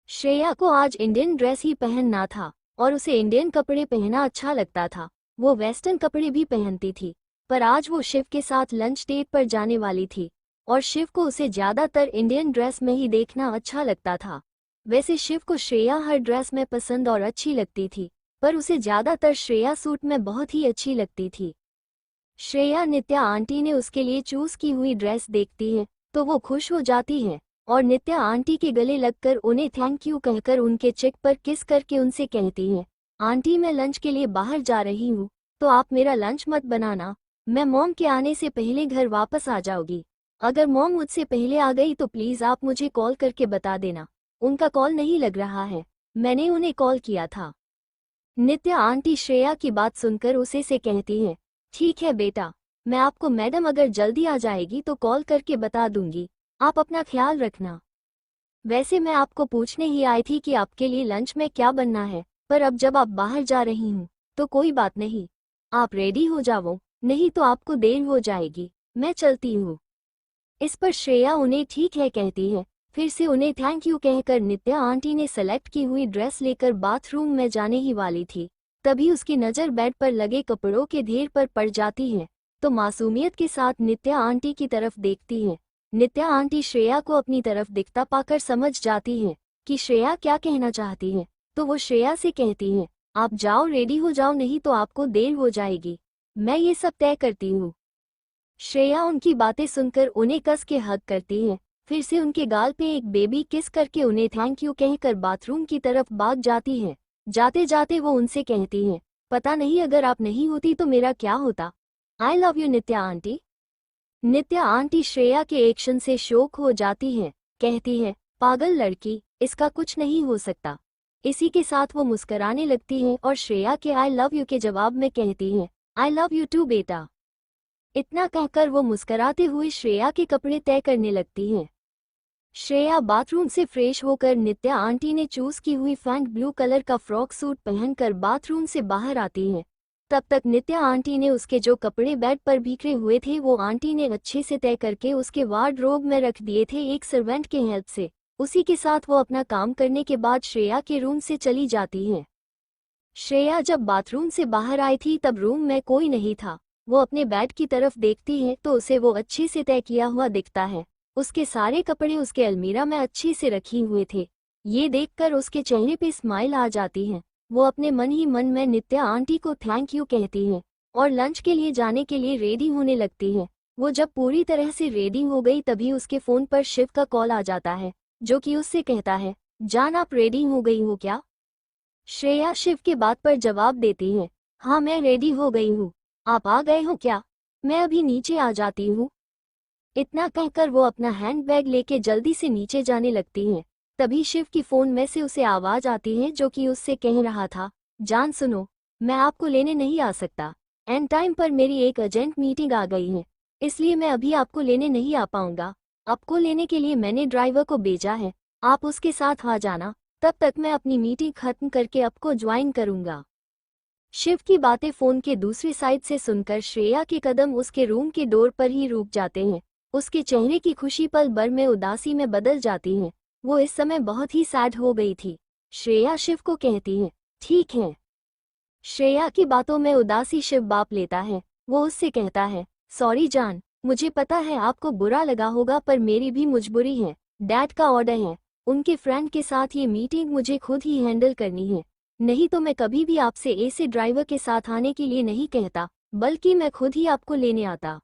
श्रेया को आज इंडियन ड्रेस ही पहनना था और उसे इंडियन कपड़े पहनना अच्छा लगता था। वो वेस्टर्न कपड़े भी पहनती थी, पर आज वो शिव के साथ लंच डेट पर जाने वाली थी और शिव को उसे ज्यादातर इंडियन ड्रेस में ही देखना अच्छा लगता था। वैसे शिव को श्रेया हर ड्रेस में पसंद और अच्छी लगती थी, पर उसे ज्यादातर श्रेया सूट में बहुत ही अच्छी लगती थी। श्रेया नित्या आंटी ने उसके लिए चूज की हुई ड्रेस देखती है तो वो खुश हो जाती है और नित्या आंटी के गले लगकर उन्हें थैंक यू कहकर उनके चेक पर किस करके उनसे कहती है, आंटी मैं लंच के लिए बाहर जा रही हूँ, तो आप मेरा लंच मत बनाना, मैं मॉम के आने से पहले घर वापस आ जाऊंगी। अगर मॉम मुझसे पहले आ गई तो प्लीज़ आप मुझे कॉल करके बता देना। उनका कॉल नहीं लग रहा है, मैंने उन्हें कॉल किया था। नित्या आंटी श्रेया की बात सुनकर उसे से कहती है, ठीक है बेटा, मैं आपको मैडम अगर जल्दी आ जाएगी तो कॉल करके बता दूंगी, आप अपना ख्याल रखना। वैसे मैं आपको पूछने ही आई थी कि आपके लिए लंच में क्या बनना है, पर अब जब आप बाहर जा रही हूँ तो कोई बात नहीं, आप रेडी हो जाओ, नहीं तो आपको देर हो जाएगी, मैं चलती हूँ। इस पर श्रेया उन्हें ठीक है कहती है। फिर से उन्हें थैंक यू कहकर नित्या आंटी ने सेलेक्ट की हुई ड्रेस लेकर बाथरूम में जाने ही वाली थी, तभी उसकी नज़र बेड पर लगे कपड़ों के ढेर पर पड़ जाती है, तो मासूमियत के साथ नित्या आंटी की तरफ देखती है। नित्या आंटी श्रेया को अपनी तरफ दिखता पाकर समझ जाती है कि श्रेया क्या कहना चाहती है, तो वो श्रेया से कहती है, आप जाओ रेडी हो जाओ, नहीं तो आपको देर हो जाएगी, मैं ये सब तय करती हूँ। श्रेया उनकी बातें सुनकर उन्हें कस के हग करती है, फिर से उनके गाल पे एक बेबी किस करके उन्हें थैंक यू कहकर बाथरूम की तरफ भाग जाती है। जाते जाते वो उनसे कहती है, पता नहीं अगर आप नहीं होती तो मेरा क्या होता। I love you Nitya aunty. Nitya aunty Shreya के एक्शन से शॉक हो जाती है, कहती है, पागल लड़की, इसका कुछ नहीं हो सकता। इसी के साथ वो मुस्कराने लगती है और श्रेया के आई लव यू के जवाब में कहती है, आई लव यू टू बेटा। इतना कहकर वो मुस्कराते हुए श्रेया के कपड़े तय करने लगती है। श्रेया बाथरूम से फ्रेश होकर नित्या आंटी ने चूज की हुई फैंट ब्लू कलर का फ्रॉक सूट पहनकर बाथरूम से बाहर आती है। तब तक नित्या आंटी ने उसके जो कपड़े बेड पर बिखरे हुए थे वो आंटी ने अच्छे से तय करके उसके वार्डरोब में रख दिए थे एक सर्वेंट के हेल्प से। उसी के साथ वो अपना काम करने के बाद श्रेया के रूम से चली जाती है। श्रेया जब बाथरूम से बाहर आई थी तब रूम में कोई नहीं था। वो अपने बेड की तरफ देखती है तो उसे वो अच्छे से तय किया हुआ दिखता है। उसके सारे कपड़े उसके अलमीरा में अच्छे से रखे हुए थे। ये देखकर उसके चेहरे पे स्माइल आ जाती है। वो अपने मन ही मन में नित्या आंटी को थैंक यू कहती है और लंच के लिए जाने के लिए रेडी होने लगती है। वो जब पूरी तरह से रेडी हो गई तभी उसके फ़ोन पर शिव का कॉल आ जाता है, जो कि उससे कहता है, जान आप रेडी हो गई हो क्या। श्रेया शिव के बात पर जवाब देती है, हाँ मैं रेडी हो गई हूँ, आप आ गए हो क्या, मैं अभी नीचे आ जाती हूँ। इतना कहकर वो अपना हैंडबैग लेके जल्दी से नीचे जाने लगती है। तभी शिव की फ़ोन में से उसे आवाज़ आती है जो कि उससे कह रहा था, जान सुनो, मैं आपको लेने नहीं आ सकता, एंड टाइम पर मेरी एक अर्जेंट मीटिंग आ गई है, इसलिए मैं अभी आपको लेने नहीं आ पाऊंगा। आपको लेने के लिए मैंने ड्राइवर को भेजा है, आप उसके साथ आ जाना, तब तक मैं अपनी मीटिंग खत्म करके आपको ज्वाइन करूंगा। शिव की बातें फ़ोन के दूसरी साइड से सुनकर श्रेया के कदम उसके रूम के डोर पर ही रुक जाते हैं। उसके चेहरे की खुशी पल भर में उदासी में बदल जाती है। वो इस समय बहुत ही सैड हो गई थी। श्रेया शिव को कहती है, ठीक है। श्रेया की बातों में उदासी शिव बाप लेता है। वो उससे कहता है, सॉरी जान, मुझे पता है आपको बुरा लगा होगा पर मेरी भी मजबूरी है, डैड का ऑर्डर है, उनके फ्रेंड के साथ ये मीटिंग मुझे खुद ही हैंडल करनी है, नहीं तो मैं कभी भी आपसे ऐसे ड्राइवर के साथ आने के लिए नहीं कहता, बल्कि मैं खुद ही आपको लेने आता।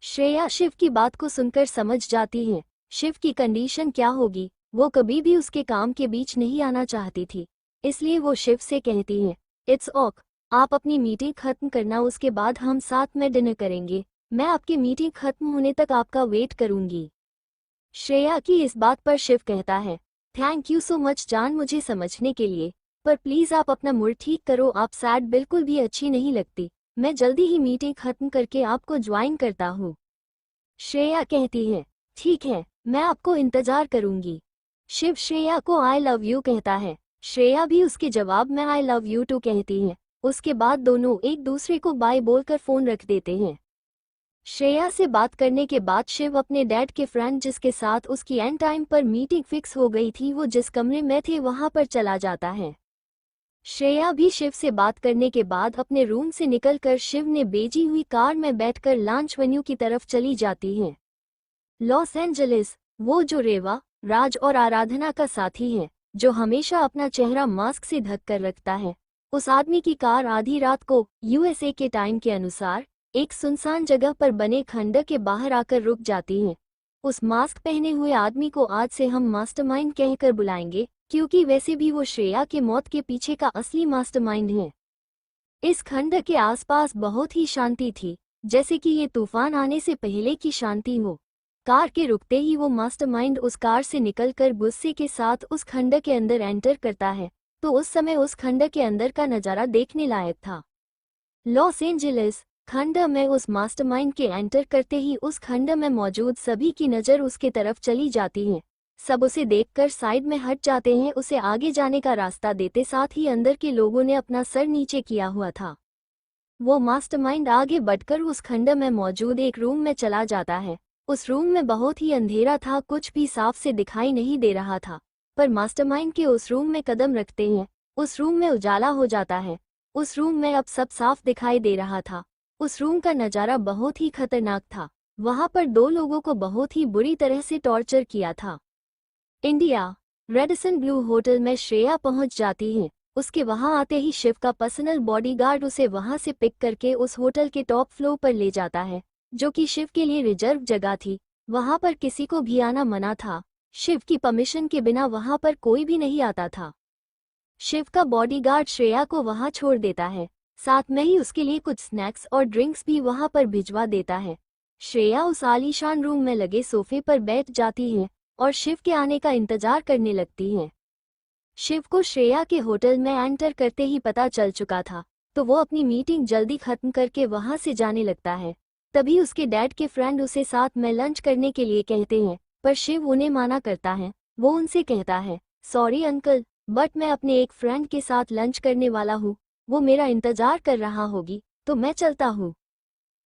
श्रेया शिव की बात को सुनकर समझ जाती है शिव की कंडीशन क्या होगी। वो कभी भी उसके काम के बीच नहीं आना चाहती थी, इसलिए वो शिव से कहती है, इट्स ओक, आप अपनी मीटिंग खत्म करना, उसके बाद हम साथ में डिनर करेंगे, मैं आपकी मीटिंग खत्म होने तक आपका वेट करूंगी। श्रेया की इस बात पर शिव कहता है, थैंक यू सो मच जान मुझे समझने के लिए, पर प्लीज़ आप अपना मूड ठीक करो, आप सैड बिल्कुल भी अच्छी नहीं लगती, मैं जल्दी ही मीटिंग खत्म करके आपको ज्वाइन करता हूँ। श्रेया कहती है, ठीक है, मैं आपको इंतजार करूंगी। शिव श्रेया को आई लव यू कहता है। श्रेया भी उसके जवाब में आई लव यू टू कहती है। उसके बाद दोनों एक दूसरे को बाय बोलकर फ़ोन रख देते हैं। श्रेया से बात करने के बाद शिव अपने डैड के फ्रेंड जिसके साथ उसकी एंड टाइम पर मीटिंग फिक्स हो गई थी वो जिस कमरे में थे वहां पर चला जाता है। श्रेया भी शिव से बात करने के बाद अपने रूम से निकलकर शिव ने भेजी हुई कार में बैठकर लॉन्च वेन्यू की तरफ चली जाती है। लॉस एंजलिस, वो जो रेवा, राज और आराधना का साथी है, जो हमेशा अपना चेहरा मास्क से ढक कर रखता है, उस आदमी की कार आधी रात को यूएसए के टाइम के अनुसार एक सुनसान जगह पर बने खंडर के बाहर आकर रुक जाती है। उस मास्क पहने हुए आदमी को आज से हम मास्टरमाइंड कहकर बुलाएंगे, क्योंकि वैसे भी वो श्रेया के मौत के पीछे का असली मास्टरमाइंड है। इस खंड के आसपास बहुत ही शांति थी, जैसे कि ये तूफान आने से पहले की शांति हो। कार के रुकते ही वो मास्टरमाइंड उस कार से निकलकर गुस्से के साथ उस खंड के अंदर एंटर करता है, तो उस समय उस खंड के अंदर का नज़ारा देखने लायक था। लॉस एंजलिस खंड में उस मास्टरमाइंड के एंटर करते ही उस खंड में मौजूद सभी की नज़र उसके तरफ चली जाती है। सब उसे देखकर साइड में हट जाते हैं, उसे आगे जाने का रास्ता देते, साथ ही अंदर के लोगों ने अपना सर नीचे किया हुआ था। वो मास्टरमाइंड आगे बढ़कर उस खंड में मौजूद एक रूम में चला जाता है। उस रूम में बहुत ही अंधेरा था, कुछ भी साफ से दिखाई नहीं दे रहा था, पर मास्टरमाइंड के उस रूम में कदम रखते हैं उस रूम में उजाला हो जाता है। उस रूम में अब सब साफ दिखाई दे रहा था। उस रूम का नज़ारा बहुत ही खतरनाक था। वहां पर दो लोगों को बहुत ही बुरी तरह से टॉर्चर किया था। इंडिया रेडिसन ब्लू होटल में श्रेया पहुंच जाती है। उसके वहां आते ही शिव का पर्सनल बॉडीगार्ड उसे वहां से पिक करके उस होटल के टॉप फ्लोर पर ले जाता है, जो कि शिव के लिए रिजर्व जगह थी। वहां पर किसी को भी आना मना था। शिव की परमिशन के बिना वहां पर कोई भी नहीं आता था। शिव का बॉडीगार्ड श्रेया को वहां छोड़ देता है, साथ में ही उसके लिए कुछ स्नैक्स और ड्रिंक्स भी वहां पर भिजवा देता है। श्रेया उस आलीशान रूम में लगे सोफे पर बैठ जाती है और शिव के आने का इंतजार करने लगती है। शिव को श्रेया के होटल में एंटर करते ही पता चल चुका था, तो वो अपनी मीटिंग जल्दी खत्म करके वहां से जाने लगता है। तभी उसके डैड के फ्रेंड उसे साथ में लंच करने के लिए कहते हैं, पर शिव उन्हें माना करता है। वो उनसे कहता है, सॉरी अंकल, बट मैं अपने एक फ्रेंड के साथ लंच करने वाला हूँ, वो मेरा इंतजार कर रहा होगी, तो मैं चलता हूँ।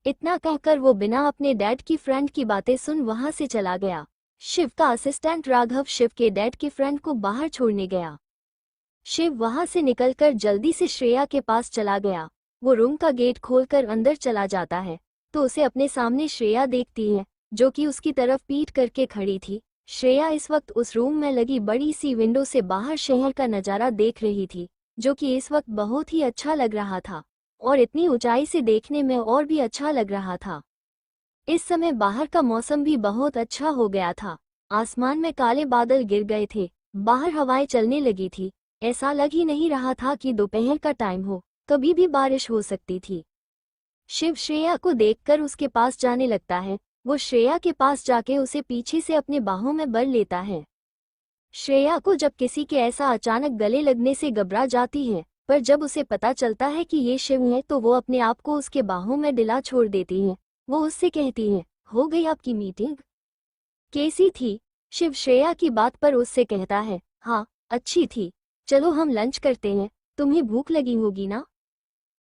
इतना कहकर वो बिना अपने डैड की फ्रेंड की बातें सुन वहां से चला गया। शिव का असिस्टेंट राघव शिव के डैड के फ्रेंड को बाहर छोड़ने गया। शिव वहां से निकलकर जल्दी से श्रेया के पास चला गया। वो रूम का गेट खोलकर अंदर चला जाता है, तो उसे अपने सामने श्रेया देखती है, जो कि उसकी तरफ पीठ करके खड़ी थी। श्रेया इस वक्त उस रूम में लगी बड़ी सी विंडो से बाहर शहर का नज़ारा देख रही थी, जो कि इस वक्त बहुत ही अच्छा लग रहा था और इतनी ऊंचाई से देखने में और भी अच्छा लग रहा था। इस समय बाहर का मौसम भी बहुत अच्छा हो गया था। आसमान में काले बादल गिर गए थे, बाहर हवाएं चलने लगी थी। ऐसा लग ही नहीं रहा था कि दोपहर का टाइम हो, कभी भी बारिश हो सकती थी। शिव श्रेया को देखकर उसके पास जाने लगता है। वो श्रेया के पास जाके उसे पीछे से अपने बाहों में भर लेता है। श्रेया को जब किसी के ऐसा अचानक गले लगने से घबरा जाती है, पर जब उसे पता चलता है कि ये शिव है, तो वो अपने आप को उसके बाहों में डिला छोड़ देती है। वो उससे कहती है, हो गई आपकी मीटिंग? कैसी थी? शिव श्रेया की बात पर उससे कहता है, हाँ अच्छी थी, चलो हम लंच करते हैं, तुम्हें भूख लगी होगी ना?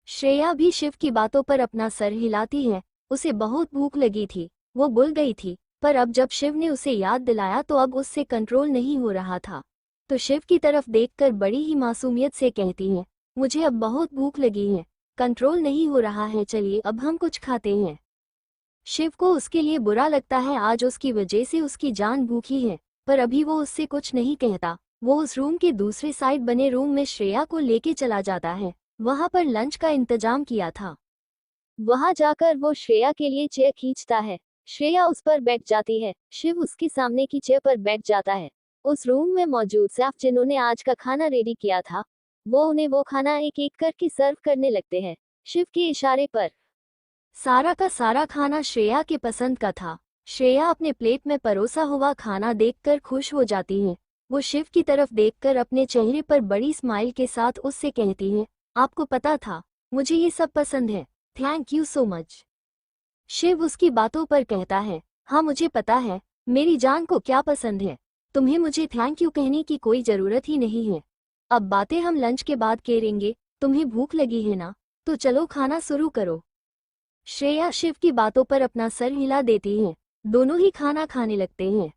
श्रेया भी शिव की बातों पर अपना सर हिलाती है। उसे बहुत भूख लगी थी, वो भूल गई थी, पर अब जब शिव ने उसे याद दिलाया तो अब उससे कंट्रोल नहीं हो रहा था। तो शिव की तरफ देखकर बड़ी ही मासूमियत से कहती है, मुझे अब बहुत भूख लगी है, कंट्रोल नहीं हो रहा है, चलिए अब हम कुछ खाते हैं। शिव को उसके लिए बुरा लगता है, आज उसकी वजह से उसकी जान भूखी है, पर अभी वो उससे कुछ नहीं कहता। वो उस रूम के दूसरे साइड बने रूम में श्रेया को लेके चला जाता है। वहां पर लंच का इंतजाम किया था। वहां जाकर वो श्रेया के लिए चेयर खींचता है। श्रेया उस पर बैठ जाती है। शिव उसके सामने की चेयर पर बैठ जाता है। उस रूम में मौजूद शेफ जिन्होंने आज का खाना रेडी किया था, वो उन्हें वो खाना एक एक करके सर्व करने लगते हैं। शिव के इशारे पर सारा का सारा खाना श्रेया के पसंद का था। श्रेया अपने प्लेट में परोसा हुआ खाना देखकर खुश हो जाती है। वो शिव की तरफ देखकर अपने चेहरे पर बड़ी स्माइल के साथ उससे कहती है, आपको पता था मुझे ये सब पसंद है, thank you so much. Shiv उसकी बातों पर कहता है, हाँ मुझे पता है मेरी जान को क्या पसंद है, तुम्हें मुझे थैंक यू कहने की कोई ज़रूरत ही नहीं है। अब बातें हम लंच के बाद करेंगे, तुम्हें भूख लगी है ना, तो चलो खाना शुरू करो। श्रेया शिव की बातों पर अपना सर हिला देती है। दोनों ही खाना खाने लगते हैं।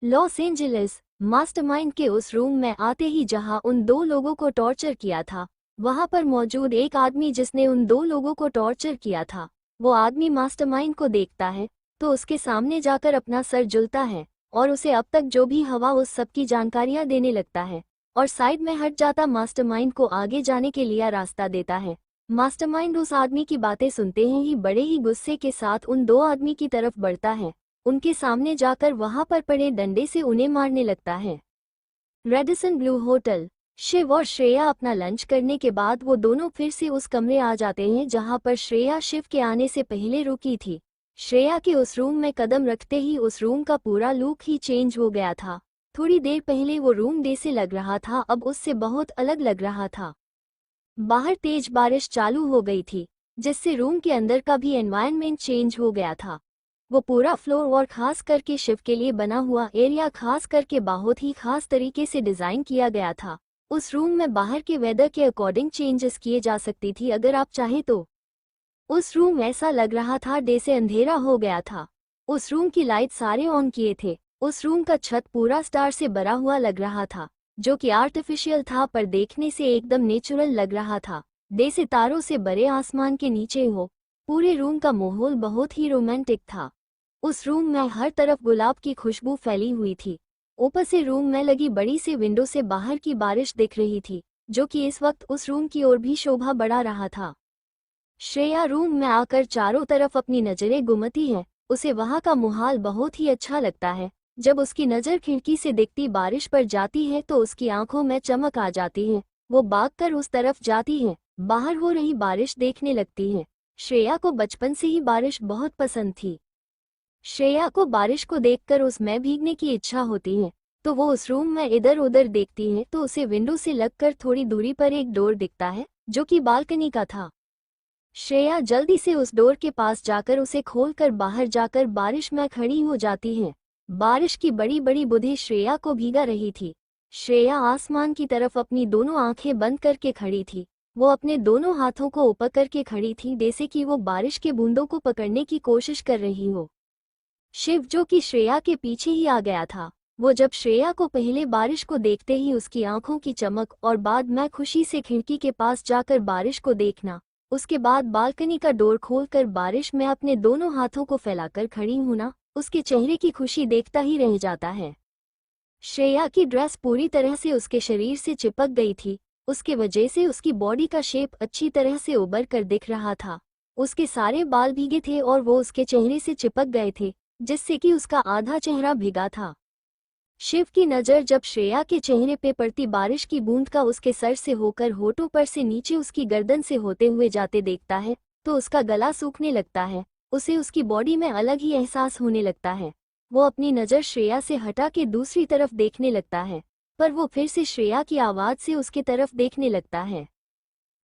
लॉस एंजलिस मास्टरमाइंड के उस रूम में आते ही जहां उन दो लोगों को टॉर्चर किया था, वहां पर मौजूद एक आदमी जिसने उन दो लोगों को टॉर्चर किया था, वो आदमी मास्टरमाइंड को देखता है तो उसके सामने जाकर अपना सर जुलता है और उसे अब तक जो भी हवा उस सब की जानकारियां देने लगता है और साइड में हट जाता मास्टरमाइंड को आगे जाने के लिए रास्ता देता है। मास्टरमाइंड उस आदमी की बातें सुनते ही बड़े ही गुस्से के साथ उन दो आदमी की तरफ बढ़ता है उनके सामने जाकर वहां पर पड़े डंडे से उन्हें मारने लगता है। Radisson Blu hotel. शिव और श्रेया अपना लंच करने के बाद वो दोनों फिर से उस कमरे आ जाते हैं जहां पर श्रेया शिव के आने से पहले रुकी थी। श्रेया के उस रूम में कदम रखते ही उस रूम का पूरा लुक ही चेंज हो गया था। थोड़ी देर पहले वो रूम डे से लग रहा था, अब उससे बहुत अलग लग रहा था। बाहर तेज बारिश चालू हो गई थी, जिससे रूम के अंदर का भी एनवायरनमेंट चेंज हो गया था। वो पूरा फ्लोर और खास करके शिव के लिए बना हुआ एरिया खास करके बहुत ही खास तरीके से डिजाइन किया गया था। उस रूम में बाहर के वेदर के अकॉर्डिंग चेंजेस किए जा सकती थी अगर आप चाहे तो। उस रूम ऐसा लग रहा था डे से अंधेरा हो गया था। उस रूम की लाइट सारे ऑन किए थे। उस रूम का छत पूरा स्टार से भरा हुआ लग रहा था, जो कि आर्टिफिशियल था पर देखने से एकदम नेचुरल लग रहा था। डे से तारों से भरे आसमान के नीचे हो। पूरे रूम का माहौल बहुत ही रोमांटिक था। उस रूम में हर तरफ गुलाब की खुशबू फैली हुई थी। ऊपर से रूम में लगी बड़ी सी विंडो से बाहर की बारिश दिख रही थी, जो कि इस वक्त उस रूम की ओर भी शोभा बढ़ा रहा था। श्रेया रूम में आकर चारों तरफ अपनी नजरें घुमाती है। उसे वहां का माहौल बहुत ही अच्छा लगता है। जब उसकी नज़र खिड़की से दिखती बारिश पर जाती है तो उसकी आंखों में चमक आ जाती है। वो भागकर उस तरफ जाती है, बाहर हो रही बारिश देखने लगती है। श्रेया को बचपन से ही बारिश बहुत पसंद थी। श्रेया को बारिश को देखकर उसमें भीगने की इच्छा होती है, तो वो उस रूम में इधर उधर देखती है तो उसे विंडो से लगकर थोड़ी दूरी पर एक डोर दिखता है, जो कि बालकनी का था। श्रेया जल्दी से उस डोर के पास जाकर उसे खोलकर बाहर जाकर बारिश में खड़ी हो जाती है। बारिश की बड़ी बड़ी बूंदें श्रेया को भीगा रही थी। श्रेया आसमान की तरफ अपनी दोनों आंखें बंद करके खड़ी थी। वो अपने दोनों हाथों को ऊपर करके खड़ी थी, जैसे कि वो बारिश के बूंदों को पकड़ने की कोशिश कर रही हो। शिव, जो कि श्रेया के पीछे ही आ गया था, वो जब श्रेया को पहले बारिश को देखते ही उसकी आंखों की चमक और बाद में खुशी से खिड़की के पास जाकर बारिश को देखना, उसके बाद बालकनी का डोर खोलकर बारिश में अपने दोनों हाथों को फैलाकर खड़ी होना, उसके चेहरे की खुशी देखता ही रह जाता है। श्रेया की ड्रेस पूरी तरह से उसके शरीर से चिपक गई थी। उसके वजह से उसकी बॉडी का शेप अच्छी तरह से उभर कर दिख रहा था। उसके सारे बाल भीगे थे और वो उसके चेहरे से चिपक गए थे, जिससे कि उसका आधा चेहरा भीगा था। शिव की नज़र जब श्रेया के चेहरे पे पड़ती बारिश की बूंद का उसके सर से होकर होठों पर से नीचे उसकी गर्दन से होते हुए जाते देखता है, तो उसका गला सूखने लगता है। उसे उसकी बॉडी में अलग ही एहसास होने लगता है। वो अपनी नज़र श्रेया से हटा के दूसरी तरफ देखने लगता है, पर वो फिर से श्रेया की आवाज़ से उसके तरफ देखने लगता है।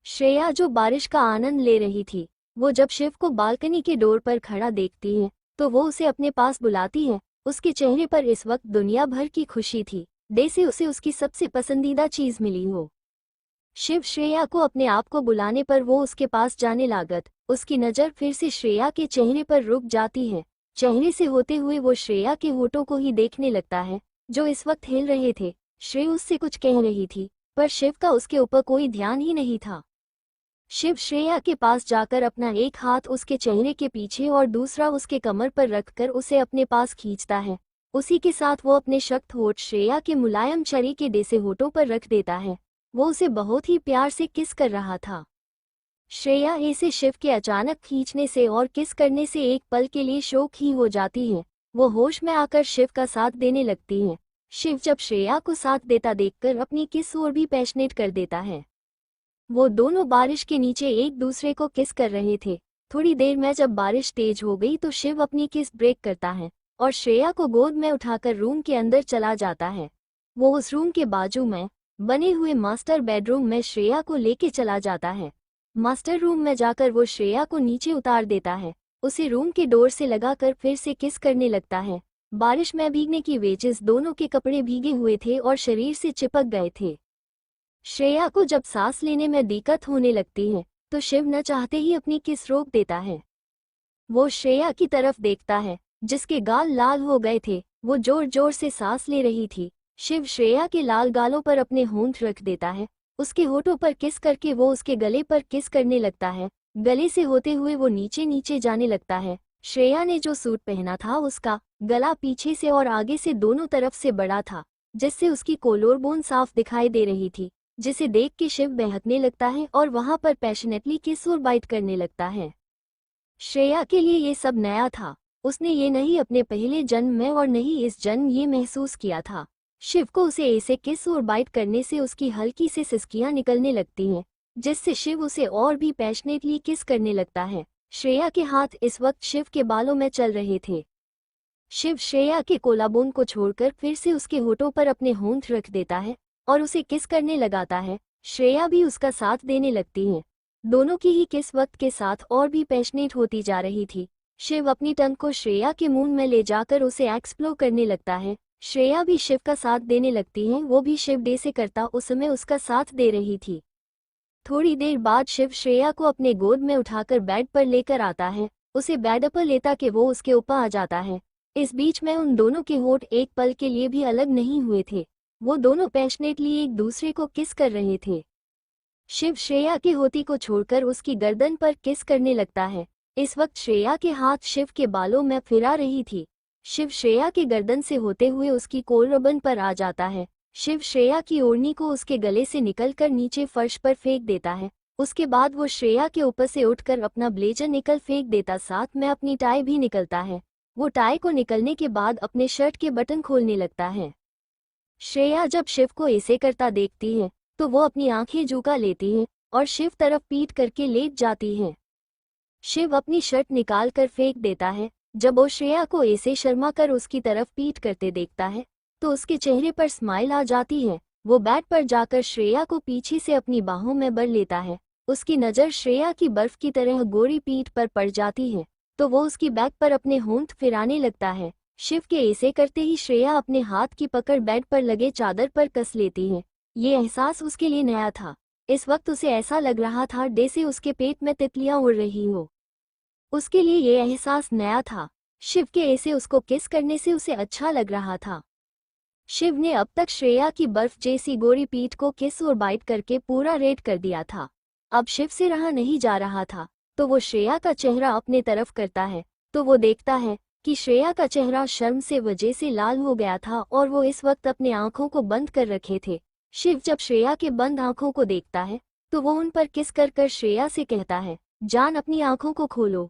श्रेया जो बारिश का आनंद ले रही थी, वो जब शिव को बालकनी के डोर पर खड़ा देखती है तो वो उसे अपने पास बुलाती है। उसके चेहरे पर इस वक्त दुनिया भर की खुशी थी, जैसे उसे उसकी सबसे पसंदीदा चीज मिली हो। शिव श्रेया को अपने आप को बुलाने पर वो उसके पास जाने लागत। उसकी नज़र फिर से श्रेया के चेहरे पर रुक जाती है। चेहरे से होते हुए वो श्रेया के होठों को ही देखने लगता है, जो इस वक्त हिल रहे थे। श्रेया उससे कुछ कह रही थी, पर शिव का उसके ऊपर कोई ध्यान ही नहीं था। शिव श्रेया के पास जाकर अपना एक हाथ उसके चेहरे के पीछे और दूसरा उसके कमर पर रखकर उसे अपने पास खींचता है। उसी के साथ वो अपने सख्त होठ श्रेया के मुलायम छड़ी के जैसे होठों पर रख देता है। वो उसे बहुत ही प्यार से किस कर रहा था। श्रेया ऐसे शिव के अचानक खींचने से और किस करने से एक पल के लिए शौक ही हो जाती है। वो होश में आकर शिव का साथ देने लगती है। शिव जब श्रेया को साथ देता देखकर अपनी किस और भी पैशनेट कर देता है। वो दोनों बारिश के नीचे एक दूसरे को किस कर रहे थे। थोड़ी देर में जब बारिश तेज हो गई तो शिव अपनी किस ब्रेक करता है और श्रेया को गोद में उठाकर रूम के अंदर चला जाता है। वो उस रूम के बाजू में बने हुए मास्टर बेडरूम में श्रेया को लेके चला जाता है। मास्टर रूम में जाकर वो श्रेया को नीचे उतार देता है, उसे रूम के डोर से लगाकर फिर से किस करने लगता है। बारिश में भीगने की वजह दोनों के कपड़े भीगे हुए थे और शरीर से चिपक गए थे। श्रेया को जब सांस लेने में दिक्कत होने लगती है तो शिव न चाहते ही अपनी किस रोक देता है। वो श्रेया की तरफ देखता है, जिसके गाल लाल हो गए थे। वो जोर जोर से सांस ले रही थी। शिव श्रेया के लाल गालों पर अपने होंठ रख देता है। उसके होठों पर किस करके वो उसके गले पर किस करने लगता है। गले से होते हुए वो नीचे नीचे जाने लगता है। श्रेया ने जो सूट पहना था उसका गला पीछे से और आगे से दोनों तरफ से बड़ा था, जिससे उसकी कोलोर बोन साफ दिखाई दे रही थी, जिसे देख के शिव बहकने लगता है और वहां पर पैशनेटली किस और बाइट करने लगता है। श्रेया के लिए ये सब नया था। उसने ये नहीं अपने पहले जन्म में और नहीं इस जन्म ये महसूस किया था। शिव को उसे ऐसे किस और बाइट करने से उसकी हल्की से सिसकियां निकलने लगती हैं, जिससे शिव उसे और भी पैशनेटली किस करने लगता है। श्रेया के हाथ इस वक्त शिव के बालों में चल रहे थे। शिव श्रेया के कोलाबोन को छोड़कर फिर से उसके होठों पर अपने होंठ रख देता है और उसे किस करने लगाता है। श्रेया भी उसका साथ देने लगती है। दोनों की ही किस वक्त के साथ और भी पैशनेट होती जा रही थी। शिव अपनी टंग को श्रेया के मुंह में ले जाकर उसे एक्सप्लोर करने लगता है। श्रेया भी शिव का साथ देने लगती है। वो भी शिव डे से करता उस समय उसका साथ दे रही थी। थोड़ी देर बाद शिव श्रेया को अपने गोद में उठाकर बेड पर लेकर आता है, उसे बेड पर लेता कि वो उसके ऊपर आ जाता है। इस बीच में उन दोनों के होठ एक पल के लिए भी अलग नहीं हुए थे। वो दोनों पैशनेटली एक दूसरे को किस कर रहे थे। शिव श्रेया की होती को छोड़कर उसकी गर्दन पर किस करने लगता है। इस वक्त श्रेया के हाथ शिव के बालों में फिरा रही थी। शिव श्रेया के गर्दन से होते हुए उसकी कोलरबन पर आ जाता है। शिव श्रेया की ओढ़नी को उसके गले से निकलकर नीचे फर्श पर फेंक देता है। उसके बाद वो श्रेया के ऊपर से उठकर अपना ब्लेजर निकल फेंक देता, साथ में अपनी टाई भी निकलता है। वो टाई को निकलने के बाद अपने शर्ट के बटन खोलने लगता है। श्रेया जब शिव को ऐसे करता देखती है तो वो अपनी आंखें झुका लेती है और शिव तरफ पीठ करके लेट जाती है। शिव अपनी शर्ट निकाल कर फेंक देता है। जब वो श्रेया को ऐसे शर्मा कर उसकी तरफ पीठ करते देखता है तो उसके चेहरे पर स्माइल आ जाती है। वो बेड पर जाकर श्रेया को पीछे से अपनी बाहों में भर लेता है। उसकी नज़र श्रेया की बर्फ की तरह गोरी पीठ पर पड़ जाती है तो वो उसकी बैक पर अपने होंठ फिराने लगता है। शिव के ऐसे करते ही श्रेया अपने हाथ की पकड़ बेड पर लगे चादर पर कस लेती है। ये एहसास उसके लिए नया था। इस वक्त उसे ऐसा लग रहा था जैसे उसके पेट में तितलियां उड़ रही हो। उसके लिए ये एहसास नया था। शिव के ऐसे उसको किस करने से उसे अच्छा लग रहा था। शिव ने अब तक श्रेया की बर्फ जैसी गोरी पीठ को किस और बाइट करके पूरा रेड कर दिया था। अब शिव से रहा नहीं जा रहा था तो वो श्रेया का चेहरा अपने तरफ करता है तो वो देखता है कि श्रेया का चेहरा शर्म से वजह से लाल हो गया था और वो इस वक्त अपने आंखों को बंद कर रखे थे। शिव जब श्रेया के बंद आंखों को देखता है तो वो उन पर किस कर श्रेया से कहता है, जान अपनी आंखों को खोलो।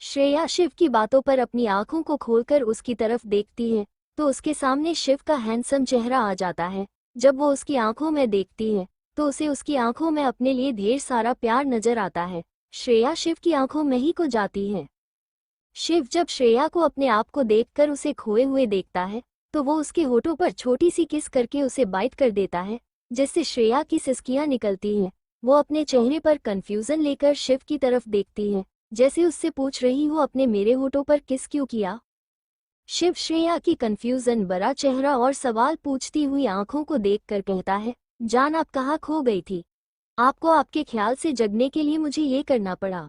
श्रेया शिव की बातों पर अपनी आंखों को खोलकर उसकी तरफ देखती है तो उसके सामने शिव का हैंडसम चेहरा आ जाता है। जब वो उसकी आंखों में देखती है तो उसे उसकी आंखों में अपने लिए ढेर सारा प्यार नजर आता है। श्रेया शिव की आंखों में ही खो जाती है। शिव जब श्रेया को अपने आप को देखकर उसे खोए हुए देखता है तो वो उसके होठों पर छोटी सी किस करके उसे बाइट कर देता है, जिससे श्रेया की सिसकियां निकलती हैं। वो अपने चेहरे पर कंफ्यूजन लेकर शिव की तरफ देखती है, जैसे उससे पूछ रही हो अपने मेरे होठों पर किस क्यों किया। शिव श्रेया की कंफ्यूजन भरा चेहरा और सवाल पूछती हुई आंखों को देखकर कहता है, जान आप कहाँ खो गई थी? आपको आपके ख्याल से जगने के लिए मुझे ये करना पड़ा।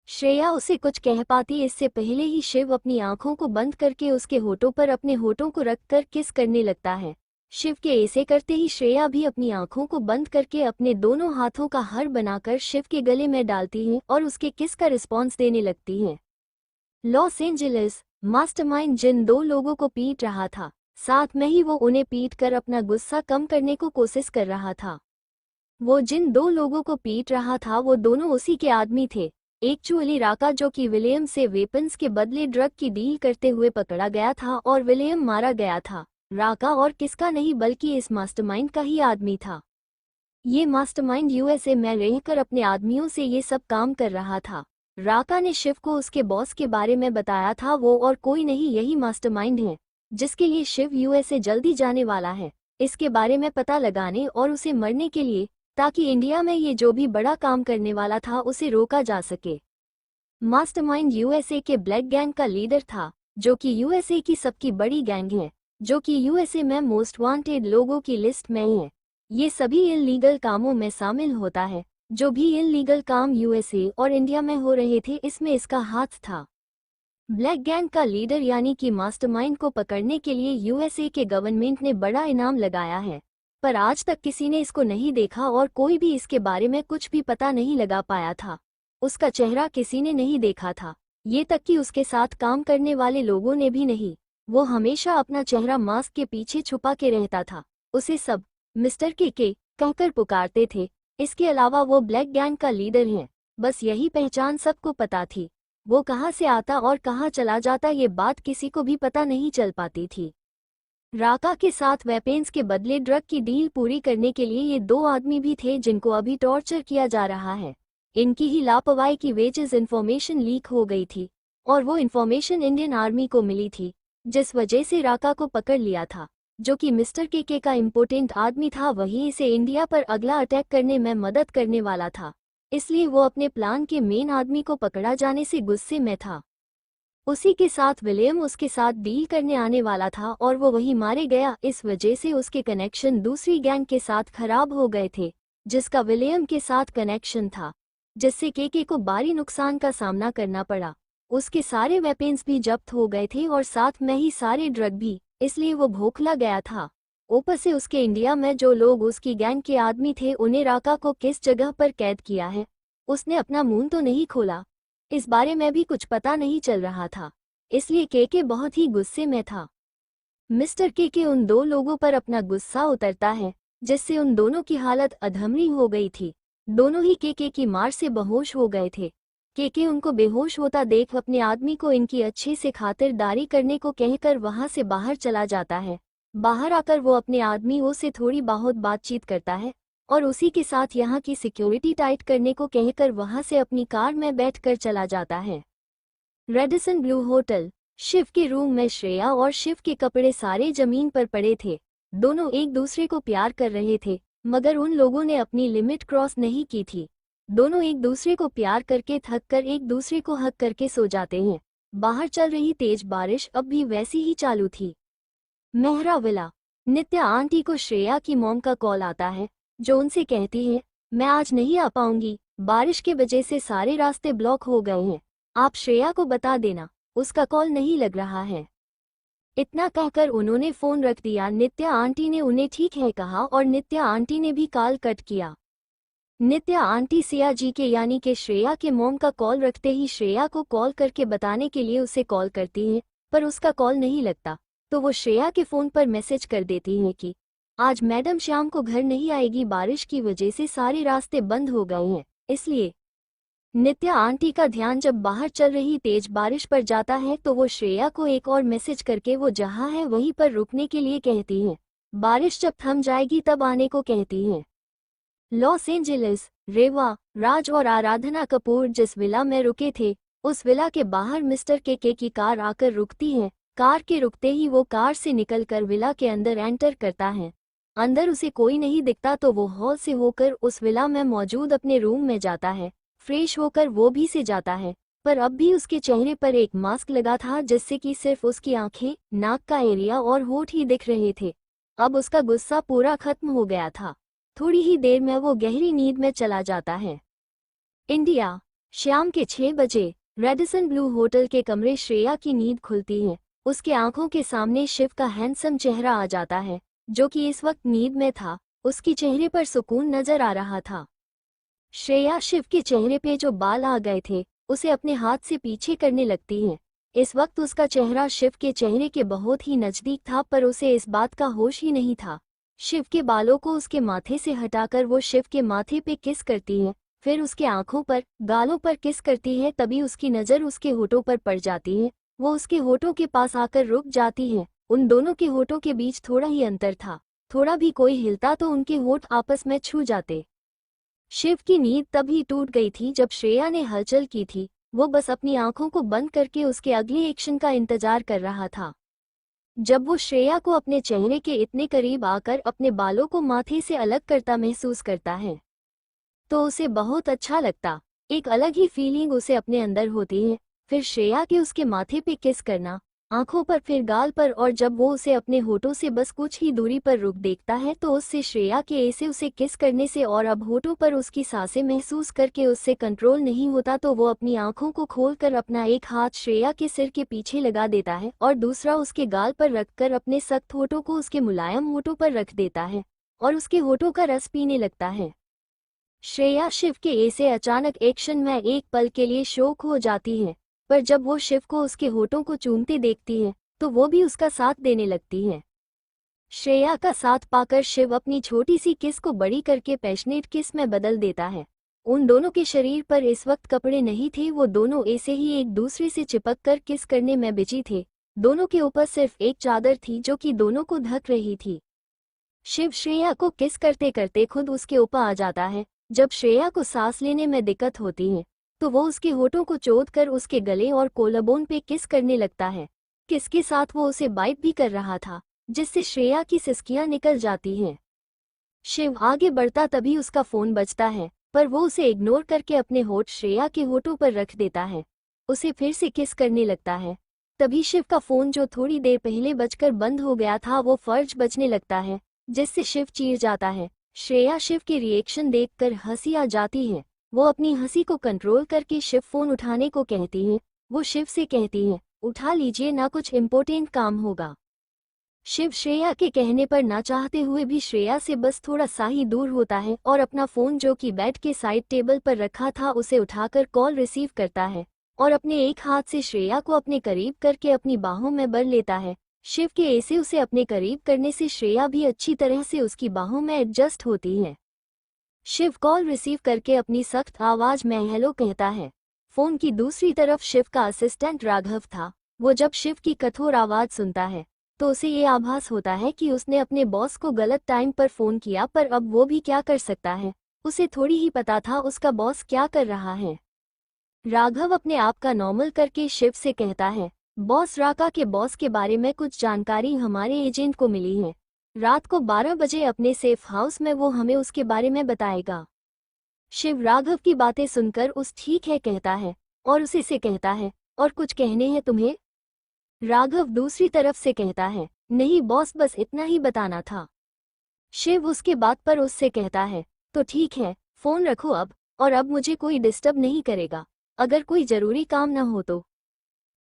श्रेया उसे कुछ कह पाती इससे पहले ही शिव अपनी आंखों को बंद करके उसके होठों पर अपने होठों को रखकर किस करने लगता है। शिव के ऐसे करते ही श्रेया भी अपनी आंखों को बंद करके अपने दोनों हाथों का हार बनाकर शिव के गले में डालती है और उसके किस का रिस्पॉन्स देने लगती है। लॉस एंजलिस मास्टरमाइंड जिन दो लोगों को पीट रहा था, साथ में ही वो उन्हें पीट कर अपना गुस्सा कम करने को कोशिश कर रहा था। वो जिन दो लोगों को पीट रहा था वो दोनों उसी के आदमी थे। एक्चुअली राका, जो कि विलियम से वेपन्स के बदले ड्रग की डील करते हुए पकड़ा गया था और विलियम मारा गया था, राका और किसका नहीं बल्कि इस मास्टरमाइंड का ही आदमी था। ये मास्टरमाइंड यूएसए में रहकर अपने आदमियों से ये सब काम कर रहा था। राका ने शिव को उसके बॉस के बारे में बताया था, वो और कोई नहीं यही मास्टरमाइंड है जिसके लिए शिव यूएसए जल्दी जाने वाला है, इसके बारे में पता लगाने और उसे मरने के लिए, ताकि इंडिया में ये जो भी बड़ा काम करने वाला था उसे रोका जा सके। मास्टरमाइंड यूएसए के ब्लैक गैंग का लीडर था, जो कि यूएसए की सबकी बड़ी गैंग है, जो कि यूएसए में मोस्ट वांटेड लोगों की लिस्ट में है। ये सभी इल्लीगल कामों में शामिल होता है। जो भी इल्लीगल काम यूएसए और इंडिया में हो रहे थे इसमें इसका हाथ था। ब्लैक गैंग का लीडर यानी कि मास्टरमाइंड को पकड़ने के लिए यूएसए के गवर्नमेंट ने बड़ा इनाम लगाया है, पर आज तक किसी ने इसको नहीं देखा और कोई भी इसके बारे में कुछ भी पता नहीं लगा पाया था। उसका चेहरा किसी ने नहीं देखा था, ये तक कि उसके साथ काम करने वाले लोगों ने भी नहीं। वो हमेशा अपना चेहरा मास्क के पीछे छुपा के रहता था। उसे सब मिस्टर के कहकर पुकारते थे। इसके अलावा वो ब्लैक गैंग का लीडर है, बस यही पहचान सबको पता थी। वो कहाँ से आता और कहाँ चला जाता ये बात किसी को भी पता नहीं चल पाती थी। राका के साथ वेपन्स के बदले ड्रग की डील पूरी करने के लिए ये दो आदमी भी थे जिनको अभी टॉर्चर किया जा रहा है। इनकी ही लापरवाही की वजह से इन्फॉर्मेशन लीक हो गई थी और वो इन्फॉर्मेशन इंडियन आर्मी को मिली थी, जिस वजह से राका को पकड़ लिया था, जो कि मिस्टर के का इम्पोर्टेंट आदमी था। वही इसे इंडिया पर अगला अटैक करने में मदद करने वाला था, इसलिए वो अपने प्लान के मेन आदमी को पकड़ा जाने से गुस्से में था। उसी के साथ विलियम उसके साथ डील करने आने वाला था और वो वही मारे गया। इस वजह से उसके कनेक्शन दूसरी गैंग के साथ खराब हो गए थे, जिसका विलियम के साथ कनेक्शन था, जिससे के को भारी नुकसान का सामना करना पड़ा। उसके सारे वेपन्स भी जब्त हो गए थे और साथ में ही सारे ड्रग भी, इसलिए वो भोखला गया था। ऊपर से उसके इंडिया में जो लोग उसकी गैंग के आदमी थे उन्हें राका को किस जगह पर कैद किया है, उसने अपना मुंह तो नहीं खोला, इस बारे में भी कुछ पता नहीं चल रहा था, इसलिए के बहुत ही गुस्से में था। मिस्टर के उन दो लोगों पर अपना गुस्सा उतरता है, जिससे उन दोनों की हालत अधमरी हो गई थी। दोनों ही के की मार से बेहोश हो गए थे। के उनको बेहोश होता देख अपने आदमी को इनकी अच्छे से खातिरदारी करने को कहकर वहां से बाहर चला जाता है। बाहर आकर वो अपने आदमियों से थोड़ी बहुत बातचीत करता है और उसी के साथ यहाँ की सिक्योरिटी टाइट करने को कहकर वहां से अपनी कार में बैठकर चला जाता है। Radisson Blu hotel. शिव के रूम में श्रेया और शिव के कपड़े सारे जमीन पर पड़े थे। दोनों एक दूसरे को प्यार कर रहे थे, मगर उन लोगों ने अपनी लिमिट क्रॉस नहीं की थी। दोनों एक दूसरे को प्यार करके थक कर एक दूसरे को हक करके सो जाते हैं। बाहर चल रही तेज बारिश अब भी वैसी ही चालू थी। मेहरा विला। नित्या आंटी को श्रेया की मॉम का कॉल आता है, जो उनसे कहती है, मैं आज नहीं आ पाऊंगी, बारिश के वजह से सारे रास्ते ब्लॉक हो गए हैं, आप श्रेया को बता देना, उसका कॉल नहीं लग रहा है। इतना कहकर उन्होंने फोन रख दिया। नित्या आंटी ने उन्हें ठीक है कहा और नित्या आंटी ने भी कॉल कट किया। नित्या आंटी सिया जी के यानी कि श्रेया के मॉम का कॉल रखते ही श्रेया को कॉल करके बताने के लिए उसे कॉल करती हैं, पर उसका कॉल नहीं लगता, तो वो श्रेया के फ़ोन पर मैसेज कर देती हैं कि आज मैडम शाम को घर नहीं आएगी, बारिश की वजह से सारे रास्ते बंद हो गए हैं। इसलिए नित्या आंटी का ध्यान जब बाहर चल रही तेज बारिश पर जाता है तो वो श्रेया को एक और मैसेज करके वो जहाँ है वहीं पर रुकने के लिए कहती हैं। बारिश जब थम जाएगी तब आने को कहती हैं। Los Angeles. रेवा, राज और आराधना कपूर जिस विला में रुके थे, उस विला के बाहर मिस्टर के की कार आकर रुकती है। कार के रुकते ही वो कार से निकलकर विला के अंदर एंटर करता है। अंदर उसे कोई नहीं दिखता तो वो हॉल से होकर उस विला में मौजूद अपने रूम में जाता है। फ्रेश होकर वो भी से जाता है, पर अब भी उसके चेहरे पर एक मास्क लगा था जिससे कि सिर्फ उसकी आंखें, नाक का एरिया और होठ ही दिख रहे थे। अब उसका गुस्सा पूरा खत्म हो गया था। थोड़ी ही देर में वो गहरी नींद में चला जाता है। इंडिया। शाम के 6 बजे रेडिसन ब्लू होटल के कमरे। श्रेया की नींद खुलती है। उसके आंखों के सामने शिव का हैंडसम चेहरा आ जाता है, जो कि इस वक्त नींद में था। उसके चेहरे पर सुकून नजर आ रहा था। श्रेया शिव के चेहरे पे जो बाल आ गए थे उसे अपने हाथ से पीछे करने लगती है। इस वक्त उसका चेहरा शिव के चेहरे के बहुत ही नजदीक था, पर उसे इस बात का होश ही नहीं था। शिव के बालों को उसके माथे से हटाकर वो शिव के माथे पे किस करती है, फिर उसके आंखों पर, गालों पर किस करती है। तभी उसकी नज़र उसके होठों पर पड़ जाती है। वो उसके होठों के पास आकर रुक जाती है। उन दोनों के होठों के बीच थोड़ा ही अंतर था। थोड़ा भी कोई हिलता तो उनके होठ आपस में छू जाते। शिव की नींद तभी टूट गई थी जब श्रेया ने हलचल की थी। वो बस अपनी आंखों को बंद करके उसके अगले एक्शन का इंतजार कर रहा था। जब वो श्रेया को अपने चेहरे के इतने करीब आकर अपने बालों को माथे से अलग करता महसूस करता है, तो उसे बहुत अच्छा लगता। एक अलग ही फीलिंग उसे अपने अंदर होती है। फिर श्रेया के उसके माथे पे किस करना, आंखों पर, फिर गाल पर, और जब वो उसे अपने होठों से बस कुछ ही दूरी पर रुक देखता है तो उससे श्रेया के ऐसे उसे किस करने से और अब होठों पर उसकी सांसें महसूस करके उससे कंट्रोल नहीं होता, तो वो अपनी आंखों को खोलकर अपना एक हाथ श्रेया के सिर के पीछे लगा देता है और दूसरा उसके गाल पर रखकर अपने सख्त होठों को उसके मुलायम होठों पर रख देता है और उसके होठों का रस पीने लगता है। श्रेया शिव के ऐसे अचानक एक्शन में एक पल के लिए शॉक हो जाती है, पर जब वो शिव को उसके होठों को चूमते देखती है तो वो भी उसका साथ देने लगती है। श्रेया का साथ पाकर शिव अपनी छोटी सी किस को बड़ी करके पैशनेट किस में बदल देता है। उन दोनों के शरीर पर इस वक्त कपड़े नहीं थे, वो दोनों ऐसे ही एक दूसरे से चिपक कर किस करने में बिजी थे। दोनों के ऊपर सिर्फ एक चादर थी जो कि दोनों को ढक रही थी। शिव श्रेया को किस करते करते खुद उसके ऊपर आ जाता है। जब श्रेया को सांस लेने में दिक्कत होती है तो वो उसके होठों को चोद कर उसके गले और कोलाबोन पे किस करने लगता है। किसके साथ वो उसे बाइट भी कर रहा था, जिससे श्रेया की सिसकियां निकल जाती हैं। शिव आगे बढ़ता तभी उसका फोन बजता है, पर वो उसे इग्नोर करके अपने होठ श्रेया के होठों पर रख देता है। उसे फिर से किस करने लगता है। तभी शिव का फोन जो थोड़ी देर पहले बजकर बंद हो गया था वो फर्ज बजने लगता है, जिससे शिव चीर जाता है। श्रेया शिव के रिएक्शन देखकर हंसी आ जाती है। वो अपनी हंसी को कंट्रोल करके शिव फोन उठाने को कहती है। वो शिव से कहती है, उठा लीजिए ना, कुछ इम्पोर्टेंट काम होगा। शिव श्रेया के कहने पर ना चाहते हुए भी श्रेया से बस थोड़ा सा ही दूर होता है और अपना फोन जो कि बेड के साइड टेबल पर रखा था उसे उठाकर कॉल रिसीव करता है और अपने एक हाथ से श्रेया को अपने करीब करके अपनी बाहों में भर लेता है। शिव के ऐसे उसे अपने करीब करने से श्रेया भी अच्छी तरह से उसकी बाहों में एडजस्ट होती है। शिव कॉल रिसीव करके अपनी सख्त आवाज में हेलो कहता है। फोन की दूसरी तरफ शिव का असिस्टेंट राघव था। वो जब शिव की कठोर आवाज सुनता है तो उसे ये आभास होता है कि उसने अपने बॉस को गलत टाइम पर फोन किया, पर अब वो भी क्या कर सकता है। उसे थोड़ी ही पता था उसका बॉस क्या कर रहा है। राघव अपने आप का नॉर्मल करके शिव से कहता है, बॉस राका के बॉस के बारे में कुछ जानकारी हमारे एजेंट को मिली है। रात को 12 बजे अपने सेफ हाउस में वो हमें उसके बारे में बताएगा। शिव राघव की बातें सुनकर उस ठीक है कहता है और उसे से कहता है, और कुछ कहने हैं तुम्हें। राघव दूसरी तरफ से कहता है, नहीं बॉस, बस इतना ही बताना था। शिव उसके बात पर उससे कहता है, तो ठीक है, फोन रखो अब, और अब मुझे कोई डिस्टर्ब नहीं करेगा, अगर कोई जरूरी काम ना हो तो।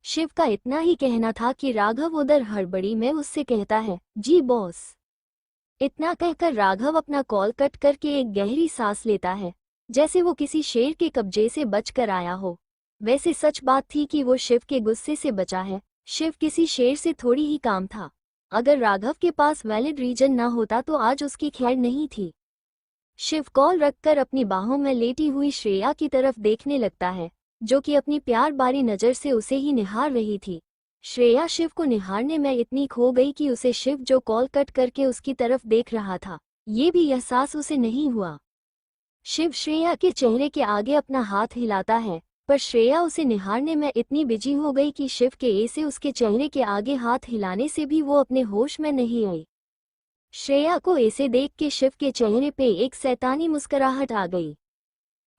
शिव का इतना ही कहना था कि राघव उधर हड़बड़ी में उससे कहता है, जी बॉस। इतना कहकर राघव अपना कॉल कट करके एक गहरी सांस लेता है, जैसे वो किसी शेर के कब्जे से बचकर आया हो। वैसे सच बात थी कि वो शिव के गुस्से से बचा है। शिव किसी शेर से थोड़ी ही काम था। अगर राघव के पास वैलिड रीजन ना होता तो आज उसकी खैर नहीं थी। शिव कॉल रखकर अपनी बाहों में लेटी हुई श्रेया की तरफ देखने लगता है, जो कि अपनी प्यार बारी नज़र से उसे ही निहार रही थी। श्रेया शिव को निहारने में इतनी खो गई कि उसे शिव जो कॉल कट करके उसकी तरफ देख रहा था, ये भी एहसास उसे नहीं हुआ। शिव श्रेया के चेहरे के आगे अपना हाथ हिलाता है, पर श्रेया उसे निहारने में इतनी बिजी हो गई कि शिव के ऐसे उसके चेहरे के आगे हाथ हिलाने से भी वो अपने होश में नहीं आई। श्रेया को ऐसे देख के शिव के चेहरे पे एक शैतानी मुस्कुराहट आ गई।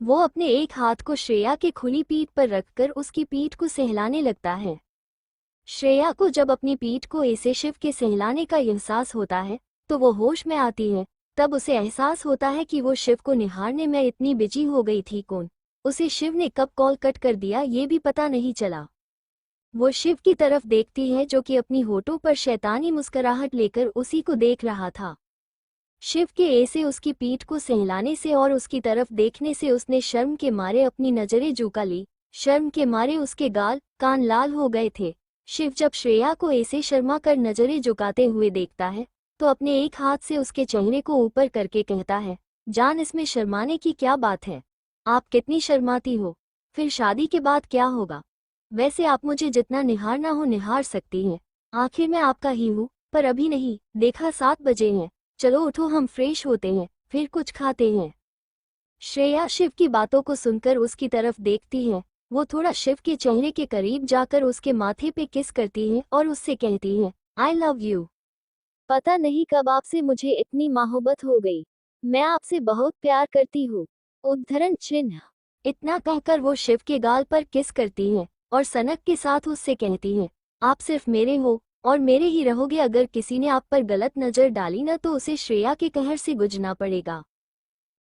वो अपने एक हाथ को श्रेया के खुली पीठ पर रखकर उसकी पीठ को सहलाने लगता है। श्रेया को जब अपनी पीठ को ऐसे शिव के सहलाने का एहसास होता है तो वो होश में आती है। तब उसे एहसास होता है कि वो शिव को निहारने में इतनी बिजी हो गई थी। कौन उसे शिव ने कब कॉल कट कर दिया ये भी पता नहीं चला। वो शिव की तरफ देखती है जो कि अपनी होठों पर शैतानी मुस्कुराहट लेकर उसी को देख रहा था। शिव के ऐसे उसकी पीठ को सहलाने से और उसकी तरफ देखने से उसने शर्म के मारे अपनी नजरें झुका ली। शर्म के मारे उसके गाल कान लाल हो गए थे। शिव जब श्रेया को ऐसे शर्मा कर नजरें झुकाते हुए देखता है तो अपने एक हाथ से उसके चेहरे को ऊपर करके कहता है, जान इसमें शर्माने की क्या बात है, आप कितनी शर्माती हो, फिर शादी के बाद क्या होगा। वैसे आप मुझे जितना निहारना हो निहार सकती हैं, आखिर मैं आपका ही हूँ, पर अभी नहीं, देखा 7 बजे हैं, चलो उठो हम फ्रेश होते हैं, फिर कुछ खाते हैं। श्रेया शिव की बातों को सुनकर उसकी तरफ देखती है। वो थोड़ा शिव के चेहरे के करीब जाकर उसके माथे पे किस करती है और उससे कहती है, आई लव यू। पता नहीं कब आपसे मुझे इतनी मोहब्बत हो गई, मैं आपसे बहुत प्यार करती हूँ। उद्धरण चिन्ह। इतना कहकर वो शिव के गाल पर किस करती है और सनक के साथ उससे कहती है, आप सिर्फ मेरे हो और मेरे ही रहोगे। अगर किसी ने आप पर गलत नजर डाली ना तो उसे श्रेया के कहर से गुजरना पड़ेगा।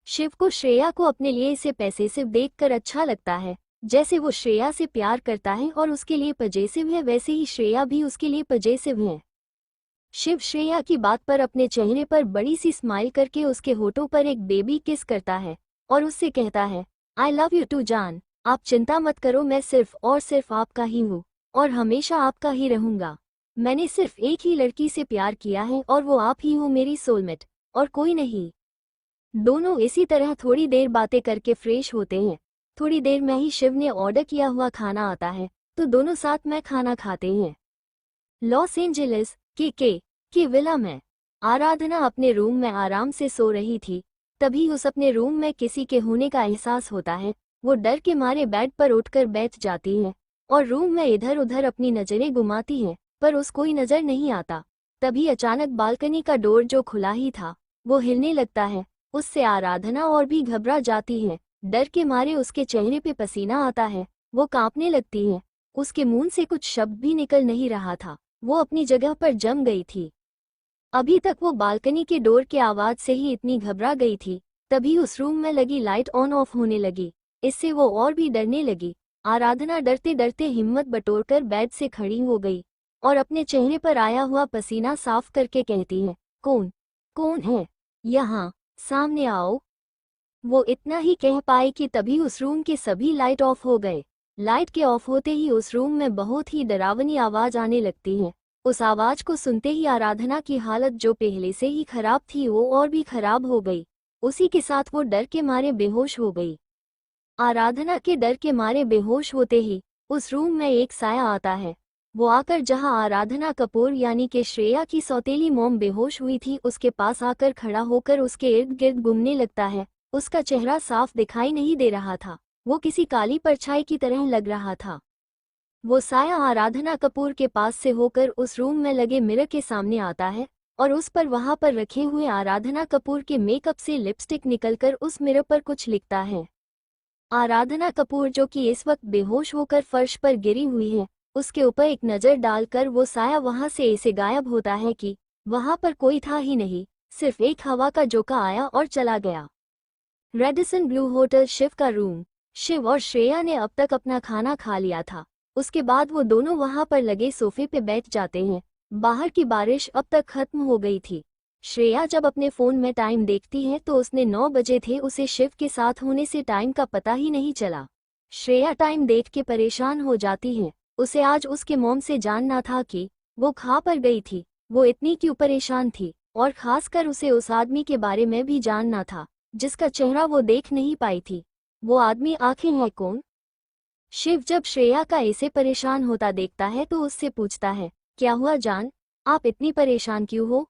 शिव को श्रेया को अपने लिए इसे पैसे से देखकर अच्छा लगता है। जैसे वो श्रेया से प्यार करता है और उसके लिए पजेसिव है, वैसे ही श्रेया भी उसके लिए पजेसिव है। शिव श्रेया की बात पर अपने चेहरे पर बड़ी सी स्माइल करके उसके होठों पर एक बेबी किस करता है और उससे कहता है, आई लव यू टू जान, आप चिंता मत करो, मैं सिर्फ और सिर्फ आपका ही हूँ और हमेशा आपका ही रहूंगा। मैंने सिर्फ एक ही लड़की से प्यार किया है और वो आप ही हो, मेरी सोलमेट और कोई नहीं। दोनों इसी तरह थोड़ी देर बातें करके फ्रेश होते हैं। थोड़ी देर में ही शिव ने ऑर्डर किया हुआ खाना आता है तो दोनों साथ में खाना खाते हैं। लॉस एंजलिस के विला में आराधना अपने रूम में आराम से सो रही थी। तभी उस अपने रूम में किसी के होने का एहसास होता है। वो डर के मारे बेड पर उठकर बैठ जाती है और रूम में इधर उधर अपनी नजरें घुमाती है, पर उस कोई नजर नहीं आता। तभी अचानक बालकनी का डोर जो खुला ही था वो हिलने लगता है। उससे आराधना और भी घबरा जाती है। डर के मारे उसके चेहरे पे पसीना आता है, वो कांपने लगती है। उसके मुंह से कुछ शब्द भी निकल नहीं रहा था। वो अपनी जगह पर जम गई थी। अभी तक वो बालकनी के डोर के आवाज से ही इतनी घबरा गई थी। तभी उस रूम में लगी लाइट ऑन ऑफ होने लगी। इससे वो और भी डरने लगी। आराधना डरते डरते हिम्मत बटोरकर बेड से खड़ी हो गई और अपने चेहरे पर आया हुआ पसीना साफ करके कहती है, कौन कौन है यहाँ, सामने आओ। वो इतना ही कह पाए कि तभी उस रूम के सभी लाइट ऑफ हो गए। लाइट के ऑफ होते ही उस रूम में बहुत ही डरावनी आवाज आने लगती है। उस आवाज को सुनते ही आराधना की हालत जो पहले से ही खराब थी वो और भी खराब हो गई। उसी के साथ वो डर के मारे बेहोश हो गई। आराधना के डर के मारे बेहोश होते ही उस रूम में एक साया आता है। वो आकर जहां आराधना कपूर यानी कि श्रेया की सौतेली मॉम बेहोश हुई थी उसके पास आकर खड़ा होकर उसके इर्द गिर्द घूमने लगता है। उसका चेहरा साफ दिखाई नहीं दे रहा था, वो किसी काली परछाई की तरह लग रहा था। वो साया आराधना कपूर के पास से होकर उस रूम में लगे मिरर के सामने आता है और उस पर वहां पर रखे हुए आराधना कपूर के मेकअप से लिपस्टिक निकलकर उस मिरर पर कुछ लिखता है। आराधना कपूर जो कि इस वक्त बेहोश होकर फर्श पर गिरी हुई है, उसके ऊपर एक नज़र डालकर वो साया वहां से ऐसे गायब होता है कि वहां पर कोई था ही नहीं, सिर्फ एक हवा का झोंका आया और चला गया। रेडिसन ब्लू होटल शिव का रूम। शिव और श्रेया ने अब तक अपना खाना खा लिया था। उसके बाद वो दोनों वहां पर लगे सोफे पे बैठ जाते हैं। बाहर की बारिश अब तक खत्म हो गई थी। श्रेया जब अपने फोन में टाइम देखती है तो उसने 9 बजे थे। उसे शिव के साथ होने से टाइम का पता ही नहीं चला। श्रेया टाइम देख के परेशान हो जाती है। उसे आज उसके मॉम से जानना था कि वो कहाँ पर गई थी, वो इतनी क्यों परेशान थी, और खासकर उसे उस आदमी के बारे में भी जानना था जिसका चेहरा वो देख नहीं पाई थी। वो आदमी आखिर है कौन? शिव जब श्रेया का ऐसे परेशान होता देखता है तो उससे पूछता है, क्या हुआ जान, आप इतनी परेशान क्यों हो?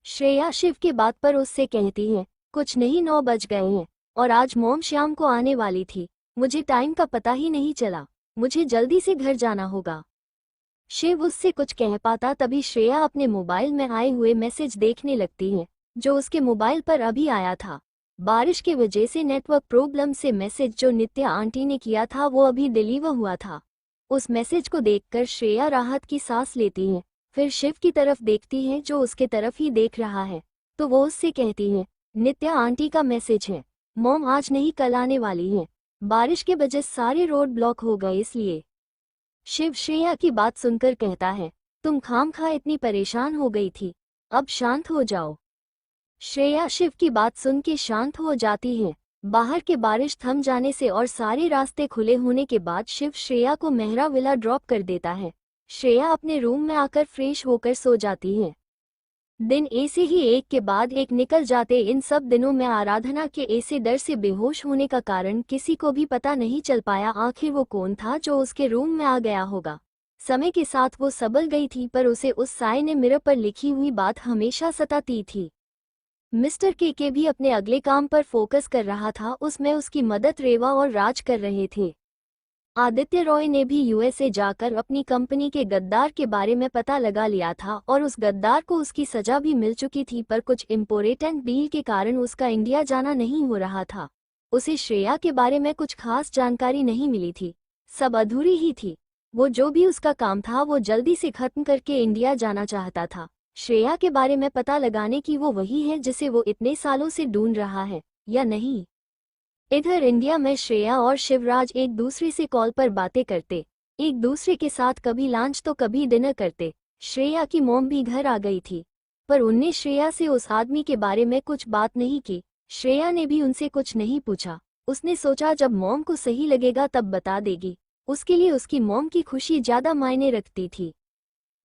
श्रेया शिव की बात पर उससे कहती है, कुछ नहीं, 9 बज गए हैं और आज मॉम शाम को आने वाली थी। मुझे टाइम का पता ही नहीं चला, मुझे जल्दी से घर जाना होगा। शिव उससे कुछ कह पाता तभी श्रेया अपने मोबाइल में आए हुए मैसेज देखने लगती है जो उसके मोबाइल पर अभी आया था। बारिश की वजह से नेटवर्क प्रॉब्लम से मैसेज जो नित्या आंटी ने किया था वो अभी डिलीवर हुआ था। उस मैसेज को देखकर श्रेया राहत की सांस लेती है। फिर शिव की तरफ देखती है जो उसके तरफ ही देख रहा है, तो वो उससे कहती है, नित्या आंटी का मैसेज है, मॉम आज नहीं कल आने वाली है। बारिश के वजह सारे रोड ब्लॉक हो गए इसलिए। शिव श्रेया की बात सुनकर कहता है, तुम खामखा इतनी परेशान हो गई थी, अब शांत हो जाओ। श्रेया शिव की बात सुन के शांत हो जाती है। बाहर के बारिश थम जाने से और सारे रास्ते खुले होने के बाद शिव श्रेया को मेहरा विला ड्रॉप कर देता है। श्रेया अपने रूम में आकर फ्रेश होकर सो जाती है। दिन ऐसे ही एक के बाद एक निकल जाते। इन सब दिनों में आराधना के ऐसे डर से बेहोश होने का कारण किसी को भी पता नहीं चल पाया। आखिर वो कौन था जो उसके रूम में आ गया होगा। समय के साथ वो संभल गई थी पर उसे उस साए ने मिरर पर लिखी हुई बात हमेशा सताती थी। मिस्टर के भी अपने अगले काम पर फोकस कर रहा था। उसमें उसकी मदद रेवा और राज कर रहे थे। आदित्य रॉय ने भी यूएसए जाकर अपनी कंपनी के गद्दार के बारे में पता लगा लिया था और उस गद्दार को उसकी सजा भी मिल चुकी थी, पर कुछ इम्पोर्टेंट डील के कारण उसका इंडिया जाना नहीं हो रहा था। उसे श्रेया के बारे में कुछ खास जानकारी नहीं मिली थी, सब अधूरी ही थी। वो जो भी उसका काम था वो जल्दी से खत्म करके इंडिया जाना चाहता था। श्रेया के बारे में पता लगाने की वो वही है जिसे वो इतने सालों से ढूंढ रहा है या नहीं। इधर इंडिया में श्रेया और शिवराज एक दूसरे से कॉल पर बातें करते, एक दूसरे के साथ कभी लंच तो कभी डिनर करते। श्रेया की मॉम भी घर आ गई थी, पर उनने श्रेया से उस आदमी के बारे में कुछ बात नहीं की। श्रेया ने भी उनसे कुछ नहीं पूछा। उसने सोचा जब मॉम को सही लगेगा तब बता देगी। उसके लिए उसकी मॉम की खुशी ज्यादा मायने रखती थी।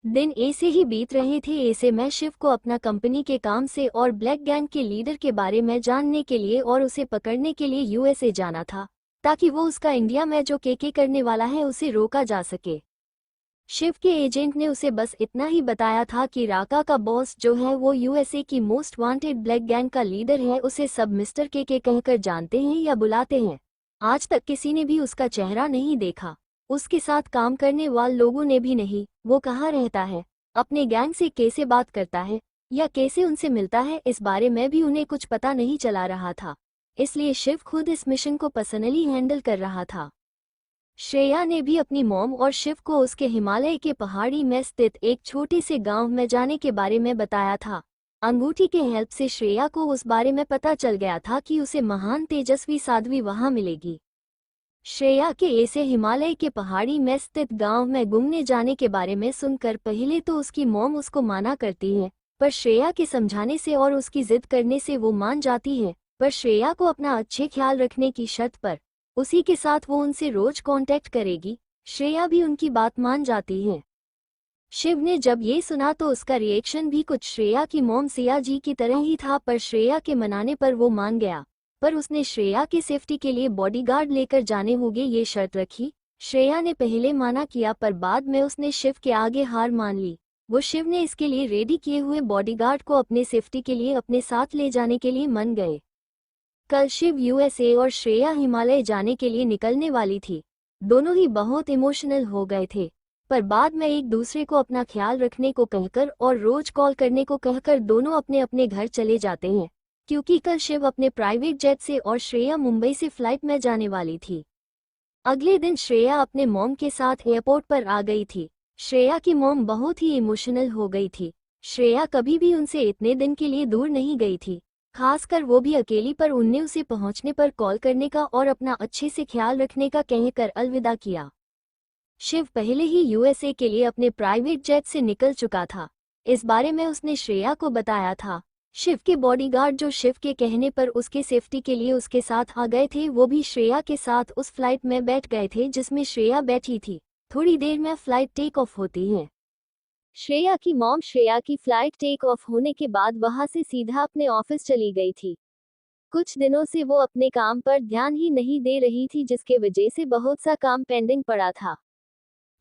दिन ऐसे ही बीत रहे थे। ऐसे में शिव को अपना कंपनी के काम से और ब्लैक गैंग के लीडर के बारे में जानने के लिए और उसे पकड़ने के लिए यूएसए जाना था, ताकि वो उसका इंडिया में जो केके करने वाला है उसे रोका जा सके। शिव के एजेंट ने उसे बस इतना ही बताया था कि राका का बॉस जो है वो यूएसए की मोस्ट वांटेड ब्लैक गैंग का लीडर है, उसे सब मिस्टर के कहकर जानते हैं या बुलाते हैं। आज तक किसी ने भी उसका चेहरा नहीं देखा, उसके साथ काम करने वाले लोगों ने भी नहीं। वो कहाँ रहता है, अपने गैंग से कैसे बात करता है या कैसे उनसे मिलता है, इस बारे में भी उन्हें कुछ पता नहीं चला रहा था। इसलिए शिव खुद इस मिशन को पर्सनली हैंडल कर रहा था। श्रेया ने भी अपनी मॉम और शिव को उसके हिमालय के पहाड़ी में स्थित एक छोटे से गांव में जाने के बारे में बताया था। अंगूठी के हेल्प से श्रेया को उस बारे में पता चल गया था कि उसे महान तेजस्वी साध्वी वहां मिलेगी। श्रेया के ऐसे हिमालय के पहाड़ी में स्थित गांव में घूमने जाने के बारे में सुनकर पहले तो उसकी मॉम उसको माना करती है, पर श्रेया के समझाने से और उसकी जिद करने से वो मान जाती है, पर श्रेया को अपना अच्छे ख्याल रखने की शर्त पर। उसी के साथ वो उनसे रोज कांटेक्ट करेगी। श्रेया भी उनकी बात मान जाती है। शिव ने जब ये सुना तो उसका रिएक्शन भी कुछ श्रेया की मॉम सिया जी की तरह ही था, पर श्रेया के मनाने पर वो मान गया। पर उसने श्रेया की सेफ्टी के लिए बॉडीगार्ड लेकर जाने होंगे ये शर्त रखी। श्रेया ने पहले माना किया, पर बाद में उसने शिव के आगे हार मान ली। वो शिव ने इसके लिए रेडी किए हुए बॉडीगार्ड को अपने सेफ्टी के लिए अपने साथ ले जाने के लिए मान गए। कल शिव यूएसए और श्रेया हिमालय जाने के लिए निकलने वाली थी। दोनों ही बहुत इमोशनल हो गए थे, पर बाद में एक दूसरे को अपना ख्याल रखने को कहकर और रोज कॉल करने को कहकर दोनों अपने अपने घर चले जाते हैं, क्योंकि कल शिव अपने प्राइवेट जेट से और श्रेया मुंबई से फ्लाइट में जाने वाली थी। अगले दिन श्रेया अपने मॉम के साथ एयरपोर्ट पर आ गई थी। श्रेया की मॉम बहुत ही इमोशनल हो गई थी। श्रेया कभी भी उनसे इतने दिन के लिए दूर नहीं गई थी, खासकर वो भी अकेली, पर उनने उसे पहुंचने पर कॉल करने का और अपना अच्छे से ख्याल रखने का कहकर अलविदा किया। शिव पहले ही यूएसए के लिए अपने प्राइवेट जेट से निकल चुका था। इस बारे में उसने श्रेया को बताया था। शिव के बॉडीगार्ड जो शिव के कहने पर उसके सेफ्टी के लिए उसके साथ आ गए थे, वो भी श्रेया के साथ उस फ्लाइट में बैठ गए थे जिसमें श्रेया बैठी थी। थोड़ी देर में फ्लाइट टेक ऑफ होती है। श्रेया की मॉम श्रेया की फ्लाइट टेक ऑफ होने के बाद वहां से सीधा अपने ऑफिस चली गई थी। कुछ दिनों से वो अपने काम पर ध्यान ही नहीं दे रही थी, जिसके वजह से बहुत सा काम पेंडिंग पड़ा था।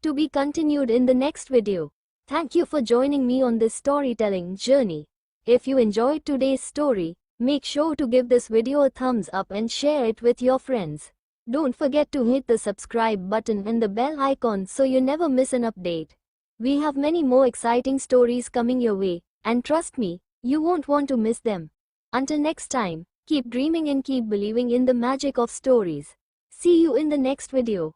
To be continued in the next video. Thank you for joining me on this storytelling journey. If you enjoyed today's story, make sure to give this video a thumbs up and share it with your friends. Don't forget to hit the subscribe button and the bell icon so you never miss an update. We have many more exciting stories coming your way, and trust me, you won't want to miss them. Until next time, keep dreaming and keep believing in the magic of stories. See you in the next video.